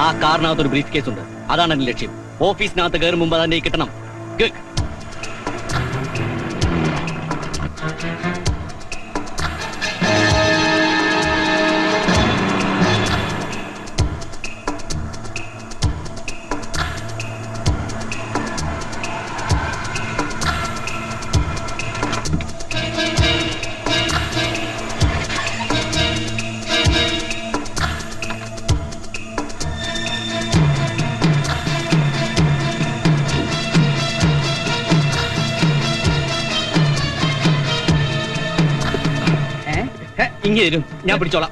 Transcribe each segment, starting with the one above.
ആ കാറിനകത്ത് ഒരു brief case ഉണ്ട്. അതാണ് എന്റെ ലക്ഷ്യം. ഓഫീസിനകത്ത് കയറും മുമ്പ് അതെന്നെ കിട്ടണം. ഇങ്ങേരും ഞാൻ പിടിച്ചോളാം.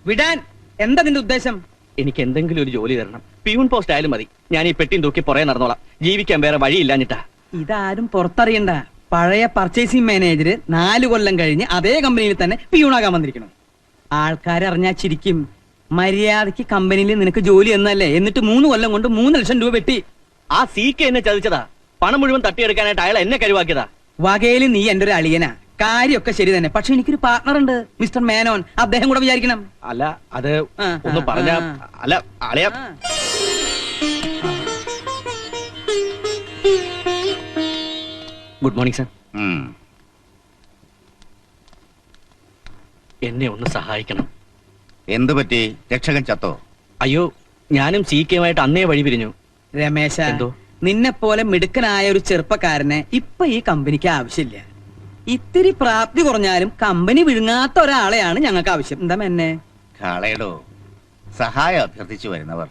വിടാൻ എന്താ നിന്റെ ഉദ്ദേശം? എനിക്ക് എന്തെങ്കിലും ഒരു ജോലി തരണം. പ്യൂൺ പോസ്റ്റ് ആയാലും മതി. ഞാൻ ഈ പെട്ടിയും തൂക്കി പുറകെ നടന്നോളാം. ജീവിക്കാൻ വേറെ വഴിയില്ലാഞ്ഞിട്ടാ. ഇതാരും പുറത്തറിയണ്ട. പഴയ പർച്ചേസിംഗ് മാനേജർ 4 കൊല്ലം കഴിഞ്ഞ് അതേ കമ്പനിയിൽ തന്നെ പിയൂണാകാൻ വന്നിരിക്കണം. ആൾക്കാരെ അറിഞ്ഞാ ചിരിക്കും. മര്യാദക്ക് കമ്പനിയിൽ നിനക്ക് ജോലി എന്നല്ലേ, എന്നിട്ട് 3 കൊല്ലം കൊണ്ട് 3 ലക്ഷം രൂപ വെട്ടി. ആ CK എന്നെ ചതിച്ചതാ. പണം മുഴുവൻ തട്ടിയെടുക്കാനായിട്ട് അയാൾ എന്നെ കരുവാക്കിയതാ. വകയില് നീ എന്റെ ഒരു അളിയനാ. കാര്യമൊക്കെ ശരി തന്നെ. പക്ഷെ എനിക്കൊരു പാർട്ണർ ഉണ്ട്, മിസ്റ്റർ മേനോൻ. അദ്ദേഹം കൂടെ വിചാരിക്കണം. അല്ല അത് ഒന്ന് പറഞ്ഞ അല്ല അളിയ. Good morning sir. എന്നെ ഒന്ന് സഹായിക്കണം. എന്തു പറ്റി? രക്ഷകൻ ചത്തോ? അയ്യോ, ഞാനും CKയുമായിട്ട് അന്നേ വഴി പിരിഞ്ഞു. രമേശ, എന്തോ? നിന്നെ പോലെ മിടുക്കനായ ഒരു ചെറുപ്പക്കാരനെ ഇപ്പൊ ഈ കമ്പനിക്ക് ആവശ്യമില്ല. ഇത്തിരി പ്രാപ്തി കുറഞ്ഞാലും കമ്പനി വിഴുങ്ങാത്ത ഒരാളെയാണ് ഞങ്ങൾക്ക് ആവശ്യം. എന്താ എന്നെ കാളയടോ, സഹായം അഭ്യർത്ഥിച്ചു വരുന്നവർ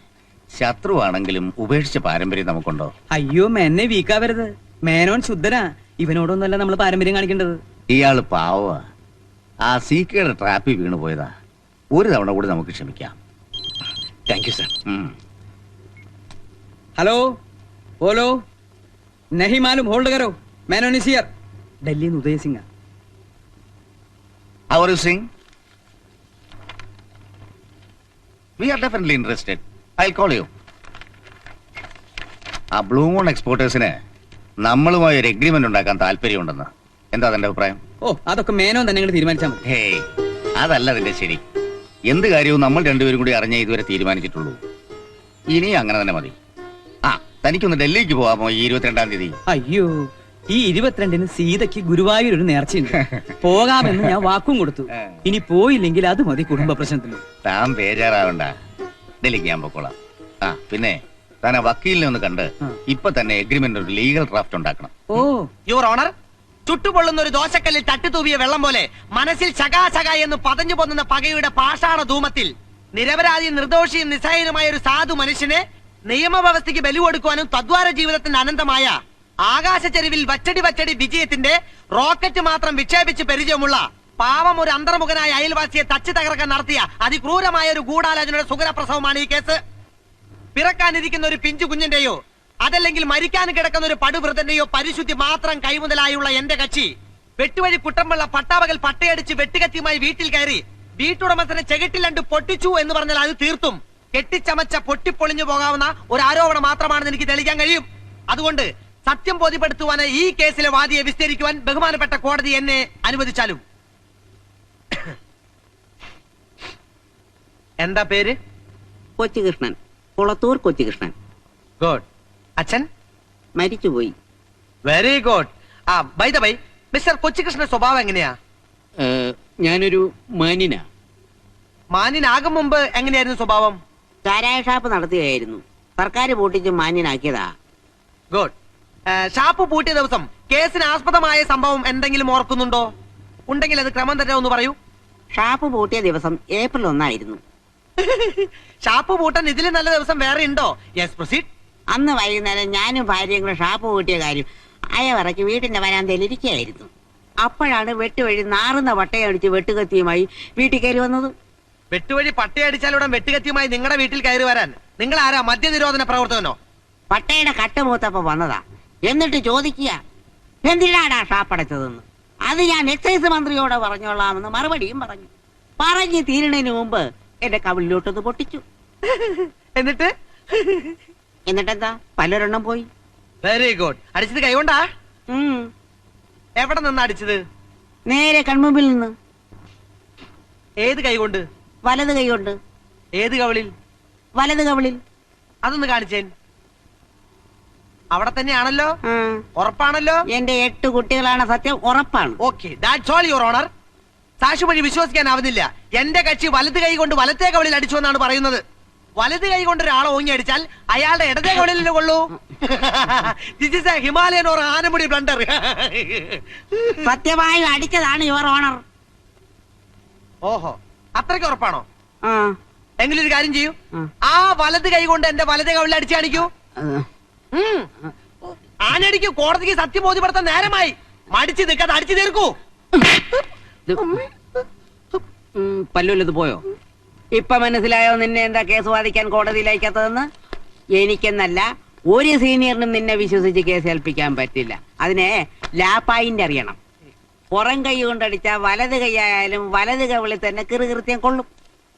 ശത്രുവാണെങ്കിലും ഉപേക്ഷിച്ച പാരമ്പര്യം നമുക്കുണ്ടോ? അയ്യോ, മെന്നെ വീക്കാവരുത്. മേനോൻ ശുദ്ധനാ. ഇവനോടൊന്നല്ല നമ്മൾ പാരമ്പര്യം കാണിക്കേണ്ടത്. ഇയാള് പാവ. ആ CKയുടെ ട്രാപ്പിൽ വീണു പോയതാ. ഒരു തവണ കൂടി നമുക്ക് ക്ഷമിക്കാം. Thank you sir. ഹലോ, ബോലോ. നഹി മാലൂം, ഹോൾഡ് കരോ. Menon is here. ഡൽഹിയിൽ നിന്ന് Udaya Singh. How are you, Singh? We are definitely interested. I'll call you. ആ ബ്ലൂ മൂൺ എക്സ്പോർട്ടേഴ്സിന് നമ്മളുമായി ഒരു എഗ്രിമെന്റ് ഉണ്ടാക്കാൻ താല്പര്യമുണ്ടെന്ന്. എന്താ അതിന്റെ അഭിപ്രായം? ഓ, അതൊക്കെ മേനോൻ തന്നെ തീരുമാനിച്ചാൽ മതി. ഹേയ്, അതല്ല അതിന്റെ ശരി. എന്ത് കാര്യവും നമ്മൾ രണ്ടുപേരും കൂടി അറിഞ്ഞേ ഇതുവരെ തീരുമാനിച്ചിട്ടുള്ളൂ. ഇനി അങ്ങനെ തന്നെ മതി. ആ, തനിക്കൊന്ന് ഡൽഹിക്ക് പോവാമോ ഈ 22-ാം തീയതി? അയ്യോ, ഈ 22-ന് സീതയ്ക്ക് ഗുരുവായൂർ ഒരു നേർച്ചയുണ്ട്. പോകാമെന്ന് ഞാൻ വാക്കും കൊടുത്തു. ഇനി പോയില്ലെങ്കിൽ അത് മതി കുടുംബ പ്രശ്നത്തിന്. താൻ ബേജാറാവണ്ട, ഡൽഹിക്ക് ഞാൻ പൊക്കോളാം. ആ പിന്നെ താൻ ആ വക്കീലിനെ ഒന്ന് കണ്ട് ഇപ്പൊ തന്നെ എഗ്രിമെന്റ് ഒരു ലീഗൽ ഡ്രാഫ്റ്റ് ഉണ്ടാക്കണം. ഓ, യുവർ ഓണർ, ചുട്ടുപൊള്ളുന്ന ഒരു ദോശക്കല്ലിൽ തട്ടിത്തൂവിയ വെള്ളം പോലെ മനസ്സിൽ ചകാചക എന്ന് പതഞ്ഞു പൊന്നുന്ന പകയുടെ പാഷാണ ധൂമത്തിൽ നിരപരാധിയും നിർദോഷിയും നിസ്സഹായനുമായ ഒരു സാധു മനുഷ്യനെ നിയമവ്യവസ്ഥയ്ക്ക് ബലി കൊടുക്കുവാനും തദ്വാര ജീവിതത്തിന്റെ അനന്തമായ ആകാശച്ചെരുവിൽ വച്ചടി വിജയത്തിന്റെ റോക്കറ്റ് മാത്രം വിക്ഷേപിച്ച് പരിചയമുള്ള പാവം ഒരു അന്തർമുഖനായ അയൽവാസിയെ തച്ചു തകർക്കാൻ നടത്തിയ അതിക്രൂരമായ ഒരു ഗൂഢാലോചനയുടെ സുഖരപ്രസവമാണ് ഈ കേസ്. പിറക്കാനിരിക്കുന്ന ഒരു പിഞ്ചു കുഞ്ഞിന്റെയോ അതല്ലെങ്കിൽ മരിക്കാൻ കിടക്കുന്ന ഒരു പടുവൃതന്റെയോ പരിശുദ്ധി മാത്രം കൈമുതലായുള്ള എന്റെ കക്ഷി വെട്ടുവഴി കുട്ടമ്പുള്ള പട്ടാപകൽ പട്ടയടിച്ച് വെട്ടുകത്തിയുമായി വീട്ടിൽ കയറി വീട്ടുടമസ്ഥനെ ചെകിട്ടിലണ്ട് പൊട്ടിച്ചു എന്ന് പറഞ്ഞാൽ അത് തീർത്തും കെട്ടിച്ചമച്ച പൊട്ടിപ്പൊളിഞ്ഞു പോകാവുന്ന ഒരു ആരോപണം മാത്രമാണെന്ന് എനിക്ക് തെളിയിക്കാൻ കഴിയും. അതുകൊണ്ട് സത്യം ബോധ്യപ്പെടുത്തുവാന് ഈ കേസിലെ വാദിയെ വിസ്തരിക്കുവാൻ ബഹുമാനപ്പെട്ട കോടതി എന്നെ അനുവദിച്ചാലും. എന്താ പേര്? കൊച്ചുകൃഷ്ണൻ, കുളത്തൂർ കൊച്ചുകൃഷ്ണൻ. ഗുഡ്. അച്ഛൻ മരിച്ചുപോയി. Very good. ആ ബൈ ദ ബൈ, മിസ്റ്റർ കൊച്ചുകൃഷ്ണന്റെ സ്വഭാവം എങ്ങനെയാ? ഞാനൊരു മാന്യനാ. മാന്യനാകും മുമ്പ് എങ്ങനെയായിരുന്നു സ്വഭാവം? ചാരായ ഷാപ്പ് നടത്തുകയായിരുന്നു. സർക്കാർ പൂട്ടിച്ച് മാന്യനാക്കിയതാ. ഗുഡ്. ഷാപ്പ് പൂട്ടിയ ദിവസം കേസിന് ആസ്പദമായ സംഭവം എന്തെങ്കിലും ഓർക്കുന്നുണ്ടോ? ഉണ്ടെങ്കിൽ അത് ക്രമം തന്നെ ഒന്ന് പറയൂ. ഷാപ്പ് പൂട്ടിയ ദിവസം ഏപ്രിൽ 1 ആയിരുന്നു. ഷാപ്പ് പൂട്ടാൻ ഇതിലും നല്ല ദിവസം വേറെ ഉണ്ടോ? Yes, proceed. അന്ന് വൈകുന്നേരം ഞാനും ഭാര്യയും കൂടെ ഷാപ്പ് പൂട്ടിയ കാര്യം അയവറയ്ക്ക് വീട്ടിന്റെ വരാന്തയിൽ ഇരിക്കുകയായിരുന്നു. അപ്പോഴാണ് വെട്ടുവഴി നാറുന്ന പട്ടയടിച്ച് വെട്ടുകത്തിയുമായി വീട്ടിൽ കയറി വന്നത്. വെട്ടുവഴി പട്ടയടിച്ചാലുടൻ വെട്ടുകത്തിയുമായി നിങ്ങളുടെ വീട്ടിൽ കയറി വരാൻ നിങ്ങൾ ആരാ? മദ്യനിരോധന പ്രവർത്തകനോ? പട്ടയുടെ കട്ടുമൂത്തപ്പ വന്നതാ. എന്നിട്ട് ചോദിക്കുക എന്തിനാടാ ഷാപ്പടച്ചതെന്ന്. അത് ഞാൻ എക്സൈസ് മന്ത്രിയോട് പറഞ്ഞോളാമെന്ന് മറുപടിയും പറഞ്ഞു. പറഞ്ഞു തീരണതിന് മുമ്പ് എന്റെ കവിളിലോട്ടൊന്ന് പൊട്ടിച്ചു. എന്നിട്ടെന്താ, പലരെണ്ണം പോയി. Very good. അടിച്ചത് കൈകൊണ്ടാ? എവിടെ നിന്ന് അടിച്ചത്? നേരെ കൺമുമ്പിൽ നിന്ന്. ഏത് കൈ കൊണ്ട്? വലത് കൈ കൊണ്ട്. ഏത് കവിളിൽ? വലത് കവിളിൽ. അതൊന്ന് കാണിച്ചേൻ. അവിടെ തന്നെയാണല്ലോ, ആ. ഉറപ്പാണല്ലോ? എന്റെ 8 കുട്ടികളാണ് സത്യം, ഉറപ്പാണ്. Okay, that's all your owner. സാക്ഷി വഴി വിശ്വസിക്കാനാവുന്നില്ല. എന്റെ കക്ഷി വലത് കൈ കൊണ്ട് വലത്തേ കവളിൽ അടിച്ചു എന്നാണ് പറയുന്നത്. വലത് കൈ കൊണ്ട് ഒരാളെ ഓങ്ങി അടിച്ചാൽ അയാളുടെ ഇടതേ കവളിലല്ലേ കൊള്ളൂ. This is a Himalayan or Anamudi blunder. സത്യമായും അടിച്ചതാണ് യുവർ ഓണർ. ഓഹോ, അത്രയ്ക്ക് ഉറപ്പാണോ? ആ. എങ്കിലും ഒരു കാര്യം ചെയ്യൂ, ആ. ആ വലത് കൈ കൊണ്ട് എന്റെ വലതേ കവളിൽ അടിച്ചു കാണിക്കൂ. ആനടിക്കൂ, കോടതിക്ക് സത്യം ബോധ്യപ്പെടുത്താൻ നേരമായി. മടിച്ചു നിൽക്കാതെ അടിച്ചു തീർക്കൂ. പല്ലുള്ളത് പോയോ? ഇപ്പൊ മനസ്സിലായോ നിന്നെ എന്താ കേസ് വാദിക്കാൻ കോടതിയിൽ അയക്കാത്തതെന്ന്? എനിക്കെന്നല്ല, ഒരു സീനിയറിനും നിന്നെ വിശ്വസിച്ച് കേസ് ഏൽപ്പിക്കാൻ പറ്റില്ല. അതിനെ ലാപ്പായിന്റ് അറിയണം. പുറം കൈ കൊണ്ടടിച്ച വലത് കൈയായാലും വലത് കവിളിൽ തന്നെ കിറുകൃത്യം കൊള്ളും.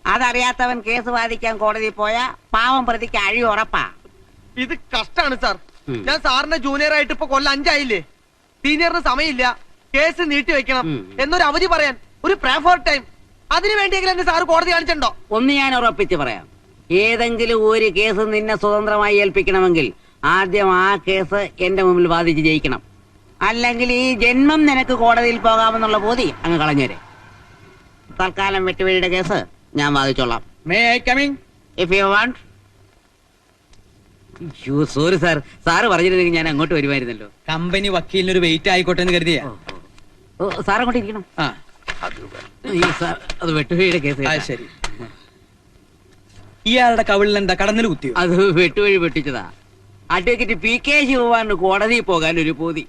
അതറിയാത്തവൻ കേസ് വാദിക്കാൻ കോടതിയിൽ പോയാ പാവം പ്രതിക്ക് അഴി ഉറപ്പാ. ഇത് കഷ്ടാണ് സാർ. ഞാൻ സാറിന്റെ ജൂനിയർ ആയിട്ട് ഇപ്പൊ കൊല്ലം 5 ആയില്ലേ. സീനിയറിന് സമയമില്ല, കേസ് നീട്ടി വെക്കണം എന്നൊരു അവധി പറയാൻ, ഒരു പ്രേ ഫോർ ടൈം. അതിനു വേണ്ടിയെങ്കിലും എന്നെ സാറ് കോടതി കാണിച്ചിട്ടുണ്ടോ? ഒന്ന് ഞാൻ ഉറപ്പിച്ച് പറയാം, ഏതെങ്കിലും ഒരു കേസ് നിന്നെ സ്വതന്ത്രമായി ഏൽപ്പിക്കണമെങ്കിൽ ആദ്യം ആ കേസ് എന്റെ മുമ്പിൽ വാദിച്ച് ജയിക്കണം. അല്ലെങ്കിൽ ഈ ജന്മം നിനക്ക് കോടതിയിൽ പോകാമെന്നുള്ള ബോധി അങ്ങ് കളഞ്ഞേരെ. തൽക്കാലം വെട്ടുവഴിയുടെ കേസ് ഞാൻ വാദിച്ചോളാം. May I coming? If you want. Sorry sir, sir പറഞ്ഞിരുന്നെങ്കിൽ ഞാൻ അങ്ങോട്ട് വരുമായിരുന്നല്ലോ. കമ്പനി വക്കീലിനൊരു വെയിറ്റ് ആയിക്കോട്ടെ എന്ന് കരുതിയാ. സാർ അങ്ങോട്ട് ഇരിക്കണം. ആ അത് വെട്ടുവഴിയുടെ കേസ്. ശരി. ഇയാളുടെ കവിളിൽ എന്താ കടന്നൽ കുത്തിയോ? അത് വെട്ടുവഴി വെട്ടിച്ചതാ. അഡ്വക്കേറ്റ് PK ശിവകുമാറിന് കോടതിയിൽ പോകാൻ ഒരു പോതി.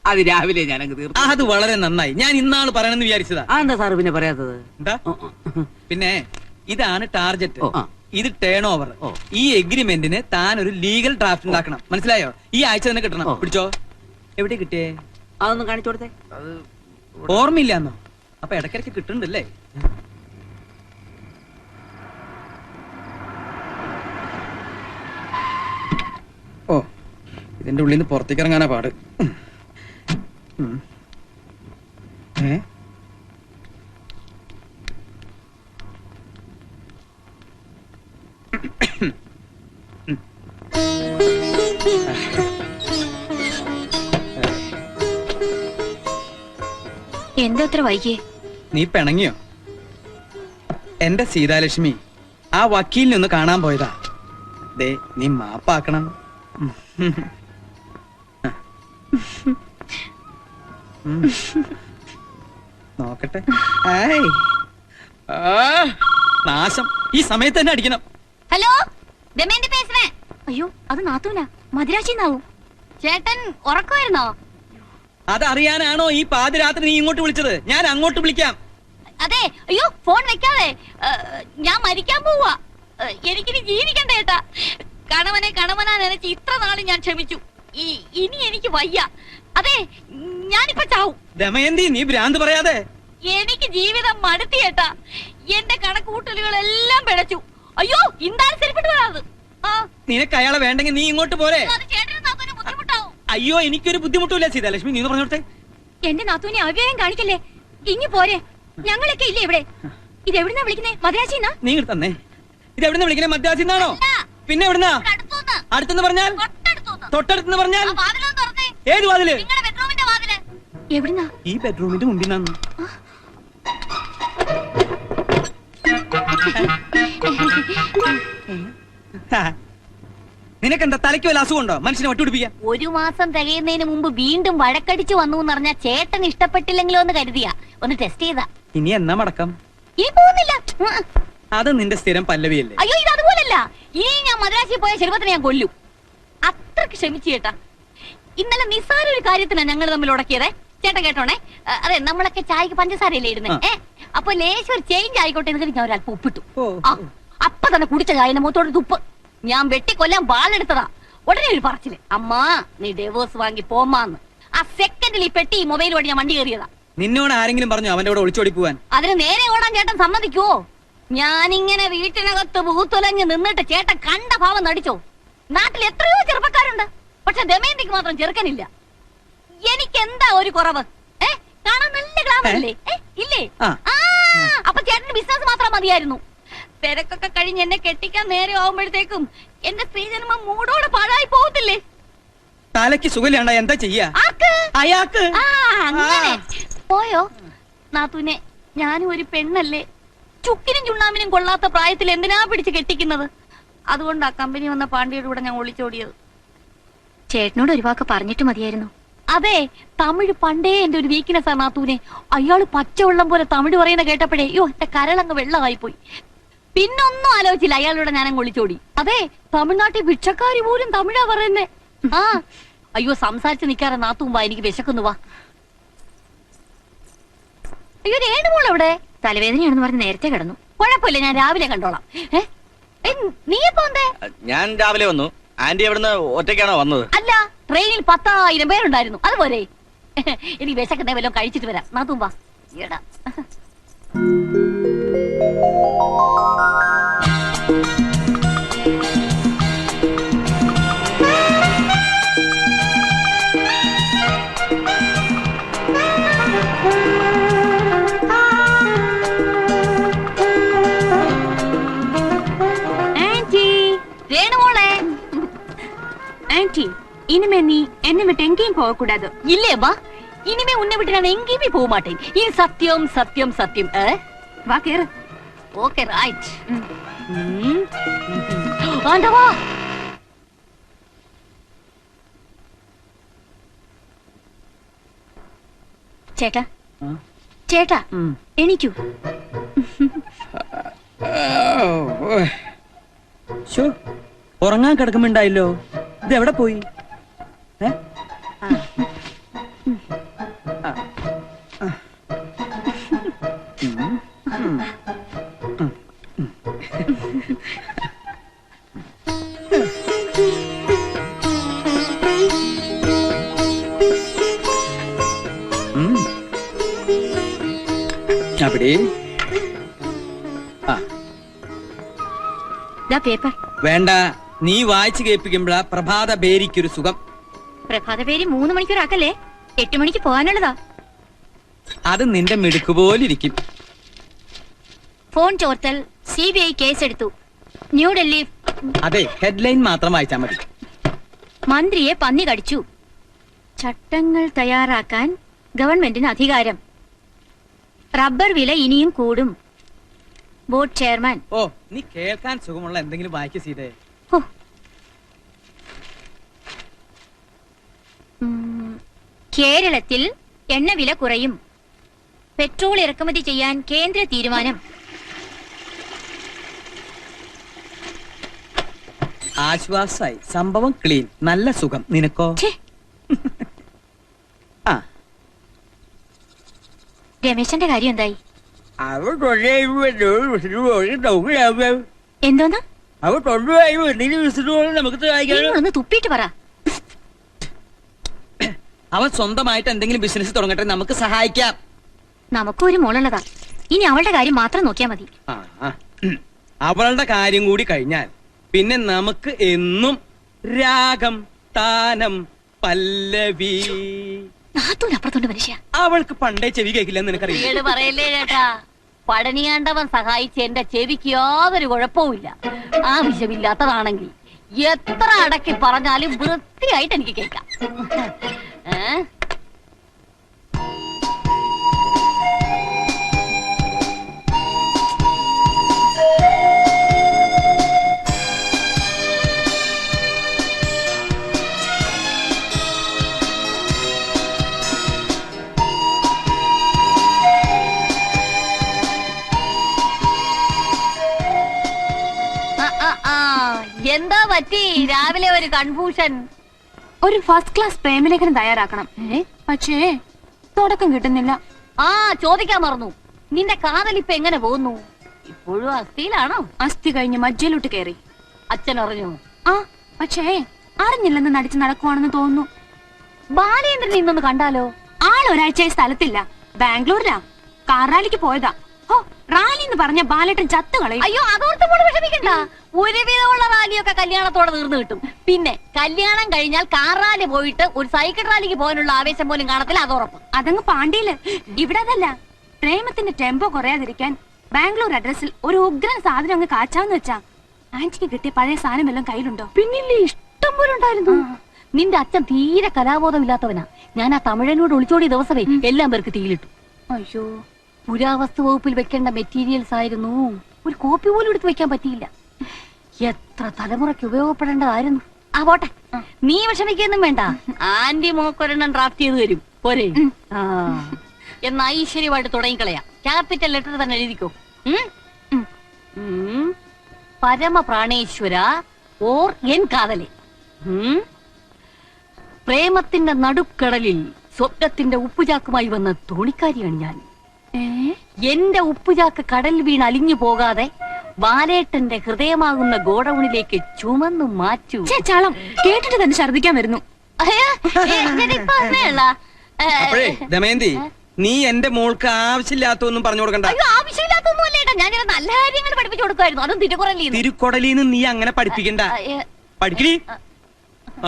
അത് രാവിലെ ഞാൻ അങ്ങ് തീർന്നു. അത് വളരെ നന്നായി. ഞാൻ ഇന്നാള് പറയണമെന്ന് വിചാരിച്ചതാ. എന്താ സാറ് പിന്നെ പറയാത്തത്? എന്താ? പിന്നെ ഇതാണ് ടാർജറ്റ്, ഓ. ഇത് ടേൺ ഓവർ. ഓ. ഈ എഗ്രിമെന്റിന് താൻ ഒരു ലീഗൽ ഡ്രാഫ്റ്റ് ഉണ്ടാക്കണം. മനസ്സിലായോ? ഈ ആഴ്ച തന്നെ കിട്ടണം. ഓ. പിടിച്ചോ. എവിടെ കിട്ടിയേ? അതൊന്നും കാണിച്ചു കൊടുത്തേ. ഓർമ്മയില്ലാന്നോ? അപ്പൊ ഇടയ്ക്കിടയ്ക്ക് കിട്ടുന്നുണ്ടല്ലേ? ഓ, ഇതിന്റെ ഉള്ളിൽ നിന്ന് പുറത്തേക്ക് ഇറങ്ങാനാ പാട്. ഏ? എന്താ അത്ര വൈകിയേ? നീ പിണങ്ങിയോ? എന്റെ സീതാലക്ഷ്മി, ആ വക്കീലിനെ ഒന്ന് കാണാൻ പോയതാ. ദേ, നീ മാപ്പാക്കണം. നോക്കട്ടെ. ഏയ്. ആ, നാശം. ഈ സമയത്ത് തന്നെ അടിക്കണം. ഹലോ, ദമയന്തി പേசுறேன். അയ്യോ, അത് നാത്തൂനാ, മദിരാശിന്നാവും. ചേട്ടൻ ഉറക്കമായിരുന്നോ? അതറിയാനാണോ ഈ പാതിരാത്രി നീ ഇങ്ങോട്ട് വിളിച്ചത്? ഞാൻ അങ്ങോട്ട് വിളിക്കാം. അതെ. അയ്യോ, ഫോൺ വെക്കാതെ. ഞാൻ മരിക്കാൻ പോവാ. എനിക്കിനി ജീവിക്കണ്ട ചേട്ടാ. കണവനാ നനച്ച് ഇത്ര നാള് ഞാൻ ക്ഷമിച്ചു. ഇനി എനിക്ക് വയ്യ. അതെ, ഞാനിപ്പോ ചാവും. ദമയന്തി, നീ ഭ്രാന്ത് പറയാതെ. എനിക്ക് ജീവിതം മടുത്തി ചേട്ടാ. എന്റെ കണക്കൂട്ടലുകളെല്ലാം പിഴച്ചു. അയ്യോ, ഇന്താണ് ശരിപ്പെട്ടു വരാത്. നിനക്ക് അയാളെ വേണ്ടെങ്കിൽ നീ ഇങ്ങോട്ട് പോരെ. അത് ചേട്ടനും നാത്തൂനും ബുദ്ധിമുട്ടാവും. അയ്യോ, എനിക്കൊരു ബുദ്ധിമുട്ടില്ല സീതാലക്ഷ്മി, നീ പറഞ്ഞോട്ടെ. എന്റെ നാത്തൂനെ അവ്യയം കാണിക്കല്ലേ. ഇനി പോരെ, ഞങ്ങളൊക്കെ ഇല്ലേ ഇവിടെ. ഇത് എവിടുന്നാ വിളിക്കുന്നേ? മദ്രാശിന്നാ? നീ ഇങ്ങോട്ട് തന്നേ. ഇത് എവിടുന്ന വിളിക്കണേ? മദ്രാസിന്നാണോ? പിന്നെ എവിടുന്നാ? അടുത്തെന്ന് പറഞ്ഞാൽ? തൊട്ടടുത്തെന്ന് പറഞ്ഞാൽ? ഏത് വാതില്? എവിടുന്നാ? ഈ ബെഡ്റൂമിന്റെ മുമ്പിൽ നിന്നു. നിനക്കെന്താ തലയ്ക്ക് വല്ല അസുഖമുണ്ടോ? മനുഷ്യനെ ഒട്ടുപിടിപ്പിക്കാൻ. 1 മാസം തികയുന്നതിന് മുമ്പ് വീണ്ടും വഴക്കടിച്ചു വന്നു എന്ന് പറഞ്ഞാൽ ചേട്ടൻ ഇഷ്ടപ്പെട്ടില്ലെങ്കിലോ എന്ന് കരുതിയാ ഒന്ന് ടെസ്റ്റ് ചെയ്താ. ഇനി എന്നാ മടക്കം? ഇനി പോകുന്നില്ല. അത് നിന്റെ സ്ഥിരം പല്ലവിയല്ലേ? അയ്യോ, ഇത് അതുപോലല്ല. ഇനി ഞാൻ മദ്രാസിൽ പോയ ശരിപത്തിനെ ഞാൻ കൊല്ലും. അത്രക്ക് ക്ഷമിച്ചു ചേട്ടാ. ഇന്നലെ നിസ്സാര ഒരു കാര്യത്തിനാ ഞങ്ങൾ തമ്മിൽ ഉടക്കിയതേ. ചേട്ടൻ കേട്ടോണേ. അതെ, നമ്മളൊക്കെ ചായക്ക് പഞ്ചസാരയല്ലേ ഇടുന്നേ. അപ്പൊ ലേശം ഒരു ചേഞ്ച് ആയിക്കോട്ടെ എന്ന് ഞാൻ ഒരല്പം ഉപ്പിട്ടു. അപ്പൊ തന്നെ കുടിച്ച ചായന്റെ മുഖത്തോട് തുപ്പ്. ഞാൻ വെട്ടിക്കൊല്ലാൻ വാളെടുത്തതാ. ഉടനെ ഒരു പറച്ചില്, അമ്മാ നീ ഡിവോഴ്സ് വാങ്ങി പോമാന്ന്. ആ സെക്കൻഡിൽ ഈ പെട്ടി മൊബൈൽ വഴി ഞാൻ വണ്ടി കയറിയതാ. നിന്നോട് ആരെങ്കിലും പറഞ്ഞു അവന്റെ കൂടെ ഒളിച്ചോടി പോവാൻ? അതിന് നേരെ ഓടാൻ ചേട്ടൻ സമ്മതിക്കുവോ? ഞാനിങ്ങനെ വീട്ടിനകത്ത് ഭൂത്തുലഞ്ഞ് നിന്നിട്ട് ചേട്ടൻ കണ്ട ഭാവം നടിച്ചോ? നാട്ടിൽ എത്രയോ ചെറുപ്പക്കാരുണ്ട്, പക്ഷെ ദമയന്തിക്ക് മാത്രം ചെറുക്കനില്ല. എനിക്ക് എന്താ ഒരു കുറവ്? കാണാൻ നല്ല ഗ്ലാമറല്ലേ? ഇല്ലേ? അപ്പൊ ചേട്ടന് ബിസിനസ് മാത്രം മതിയായിരുന്നു. തിരക്കൊക്കെ കഴിഞ്ഞ് എന്നെ കെട്ടിക്കാൻ നേരെ ആവുമ്പോഴത്തേക്കും എന്റെ സ്ത്രീജന്മം മൂടോടെ പാഴായി പോകത്തില്ലേ? തലയ്ക്ക് സുഖമില്ലാണ്ട എന്താ ചെയ്യാ? ആർക്ക്? അയാൾക്ക് ആ, അങ്ങനെ പോയോ നാത്തൂനെ? ഞാനും ഒരു പെണ്ണല്ലേ, ചുക്കിനും ചുണ്ണാമിനും കൊള്ളാത്ത പ്രായത്തിൽ എന്തിനാ പിടിച്ച് കെട്ടിക്കുന്നത്? അതുകൊണ്ട് ആ കമ്പനി വന്ന പാണ്ഡ്യയുടെ കൂടെ ഞാൻ ഒളിച്ചോടിയത്. ചേട്ടനോട് ഒരു വാക്ക് പറഞ്ഞിട്ട് മതിയായിരുന്നു. അതെ, തമിഴ് പണ്ടേ എന്റെ ഒരു വീക്ക്നെസ് ആണ് നാത്തൂനെ. അയാള് പച്ചവെള്ളം പോലെ തമിഴ് പറയുന്ന കേട്ടപ്പോഴേ അയ്യോ എന്റെ കരളങ്ങ് വെള്ളമായി പോയി. പിന്നൊന്നും ആലോചിച്ചില്ല, അയാളുടെ ഞാനങ്ങ് ഒളിച്ചോടി. അതെ, തമിഴ്നാട്ടിൽ ഭിക്ഷക്കാരി പോലും തമിഴാ പറയുന്നേ. ആ അയ്യോ, സംസാരിച്ച് നിൽക്കാറെ നാത്തൂമ്പാ, എനിക്ക് വിശക്കുന്നു. വാ. അയ്യോ, രേണുമോൾ എവിടെ? തലവേദനയാണെന്ന് പറഞ്ഞ് നേരത്തെ കിടന്നു. കുഴപ്പമില്ല, ഞാൻ രാവിലെ കണ്ടോളാം. നീ എപ്പോ വന്നേ? ഞാൻ രാവിലെ വന്നു. ആന്റി എവിടുന്ന് ഒറ്റയ്ക്കാണോ വന്നത്? അല്ല, ട്രെയിനിൽ 10,000 പേരുണ്ടായിരുന്നു. അതുപോലെ എനിക്ക് വിശക്കുന്നേ വല്ലതും കഴിച്ചിട്ട് വരാം. നാത്തൂമ്പാ. എടാ ஆன்ட்டி, இனிமே நீ என்னை விட்டு எங்கேயும் போக கூடாது. இல்லையம்மா, இனிமே உன்னை விட்டு நான் எங்கேயுமே போக மாட்டேன். இது சத்தியம் சத்தியம் சத்தியம். வா கேரு. Okay, right. ஆண்டவா, ചേട്ടാ ചേട്ടാ എണീക്കൂ. ഉറങ്ങാൻ കിടക്കുമ്പോണ്ടായല്ലോ, ഇത് എവിടെ പോയി? അവിടെ പേപ്പർ വേണ്ട, നീ വായിച്ചു കേൾപ്പിക്കുമ്പോഴാ പ്രഭാത പേരിക്കൊരു സുഖം. പ്രഭാത പേര് 3 മണിക്കൂറാക്കല്ലേ, 8 മണിക്ക് പോകാനുള്ളതാ. അത് നിന്റെ മിടുക്ക് പോലിരിക്കും. ഫോൺ ചോർത്തൽ, CBI കേസെടുത്തു. ന്യൂഡൽഹി. അതെ, ഹെഡ്ലൈൻ മാത്രം വായിച്ചാ മതി. മന്ത്രിയെ പന്നി കടിച്ചു. ചട്ടങ്ങൾ തയ്യാറാക്കാൻ ഗവൺമെന്റിന് അധികാരം. റബ്ബർ വില ഇനിയും കൂടും. Board chairman. ഓ, നീ കേൾക്കാൻ സുഖമുള്ള എന്തെങ്കിലും വായിക്ക് സീതേ. കേരളത്തിൽ എണ്ണവില കുറയും. പെട്രോൾ ഇറക്കുമതി ചെയ്യാൻ കേന്ദ്ര തീരുമാനം. ആശ്വാസായി, സംഭവം ക്ലീൻ, നല്ല സുഖം. നിനക്കോ? ആ, രമേശന്റെ കാര്യം എന്തായി? എന്തോന്നാ? ഒന്ന് തുപ്പിയിട്ട് പറ. അവൻ സ്വന്തമായിട്ട് എന്തെങ്കിലും ബിസിനസ് തുടങ്ങട്ടെ, നമുക്ക് സഹായിക്കാം. നമുക്കും ഒരു മോളുള്ളതാ, ഇനി അവളുടെ കാര്യം മാത്രം നോക്കിയാ മതി. അവളുടെ കാര്യം കൂടി കഴിഞ്ഞാൽ പിന്നെ നമുക്ക് എന്നും രാഗം, താനം, പല്ലവി. നാത്തൂനപ്പുറത്തോണ്ട് മനുഷ്യ. അവൾക്ക് പണ്ടേ ചെവി കേൾക്കില്ലെന്ന് നിനക്കറിയാം. പറയല്ലേ ചേട്ടാ, പടനിയാണ്ടവൻ സഹായിച്ച് എന്റെ ചെവിക്ക് യാതൊരു കുഴപ്പവുമില്ല. ആവശ്യമില്ലാത്തതാണെങ്കിൽ എത്ര അടക്കി പറഞ്ഞാലും വൃത്തിയായിട്ട് എനിക്ക് കേൾക്കാം. എന്താ പറ്റി രാവിലെ ഒരു കൺഫ്യൂഷൻ? ഒരു ഫസ്റ്റ് ക്ലാസ് പ്രേമലേഖനം തയ്യാറാക്കണം, പക്ഷേ തുടക്കം കിട്ടുന്നില്ല. ആ, ചോദിക്കാൻ മറന്നു. നിന്റെ കാതലിപ്പ് എങ്ങനെ പോകുന്നു? ഇപ്പോഴും അസ്ഥിയിലാണോ? അസ്ഥി കഴിഞ്ഞ് മജ്ജയിലോട്ട് കയറി. അച്ഛൻ അറിഞ്ഞു? ആ, പക്ഷേ അറിഞ്ഞില്ലെന്ന് നടിച്ച് നടക്കുവാണെന്ന് തോന്നുന്നു. ബാലേന്ദ്രൻ ഇന്നൊന്ന് കണ്ടാലോ? ആൾ ഒരാഴ്ചയായി സ്ഥലത്തില്ല, ബാംഗ്ലൂരിലാ. കാർ റാലിക്ക് പോയതാ. ഓ, റാലി എന്ന് പറഞ്ഞ ബാലേട്ടൻ ചത്തു കളയും. അയ്യോ, അതോർത്ത് പോലും വിഷമിക്കണ്ട. ഒരുവിധമുള്ള റാലിയൊക്കെ കല്യാണത്തോടെ തീർന്നു കിട്ടും. പിന്നെ കല്യാണം കഴിഞ്ഞാൽ കാർ റാലി പോയിട്ട് ഒരു സൈക്കിൾ റാലിക്ക് പോകാനുള്ള ആവേശം പോലും കാണത്തില്ല, അത് ഉറപ്പ്. അതങ്ങ് പാണ്ടിയില്. ഇവിടെ അതല്ല. പ്രേമത്തിന്റെ ടെമ്പോ കുറയാതിരിക്കാൻ ബാംഗ്ലൂർ അഡ്രസ്സിൽ ഒരു ഉഗ്രൻ സാധനം അങ്ങ് കാച്ചാന്ന് വെച്ചാ ആന്റിക്ക് കിട്ടിയ പഴയ സാധനം എല്ലാം കയ്യിലുണ്ടോ? പിന്നില്ലേ ഇഷ്ടം പോലെ ഉണ്ടായിരുന്നു. നിന്റെ അച്ഛൻ തീരെ കലാബോധമില്ലാത്തവനാ. ഞാൻ ആ തമിഴനോട് ഒളിച്ചോടിയ ദിവസമേ എല്ലാം പേർക്ക് തീയിലിട്ടു. അയ്യോ, പുരാവസ്തു വകുപ്പിൽ വെക്കേണ്ട മെറ്റീരിയൽസ് ആയിരുന്നു. ഒരു കോപ്പി പോലും എടുത്ത് വെക്കാൻ പറ്റിയില്ല. എത്ര തലമുറയ്ക്ക് ഉപയോഗപ്പെടേണ്ടതായിരുന്നു. ആ പോട്ടെ, നീ വിഷമിക്കൊന്നും വേണ്ട. ആന്റി മോക്കൊരെണ്ണം ഡ്രാഫ്റ്റ് ചെയ്ത് തരും പോരെ? എന്നാ ഐശ്വര്യമായിട്ട് തുടങ്ങിക്കളയാം. ക്യാപിറ്റൽ ലെറ്റർ തന്നെ എഴുതിക്കോ. പരമപ്രാണേശ്വര ഓർ എൻ കാതലെ. പ്രേമത്തിന്റെ നടുക്കടലിൽ സ്വപ്നത്തിന്റെ ഉപ്പുചാക്കുമായി വന്ന തോണിക്കാരിയാണ് ഞാൻ. എന്റെ ഉപ്പുചാക്ക് കടൽ വീണ് അലിഞ്ഞു പോകാതെ ബാലേട്ടന്റെ ഹൃദയമാകുന്ന ഗോഡൌണിലേക്ക് ചുമന്നു മാറ്റൂ. ചാളം കേട്ടിട്ട് തന്നെ ഛർദിക്കാൻ വരുന്നു. അപ്പോഴേ ദമയന്തി, നീ എന്റെ മോൾക്ക് ആവശ്യമില്ലാത്തൊന്നും പറഞ്ഞു കൊടുക്കണ്ട. ആവശ്യമില്ലാത്തൊന്നും അല്ലേട്ടാ, ഞാൻ നല്ല കാര്യങ്ങൾ പഠിപ്പിച്ചു കൊടുക്കുമായിരുന്നു. അതും തിരുക്കുറലിൽ തിരുക്കൊടലിന്ന് നീ അങ്ങനെ പഠിപ്പിക്കണ്ട. പഠിക്കണി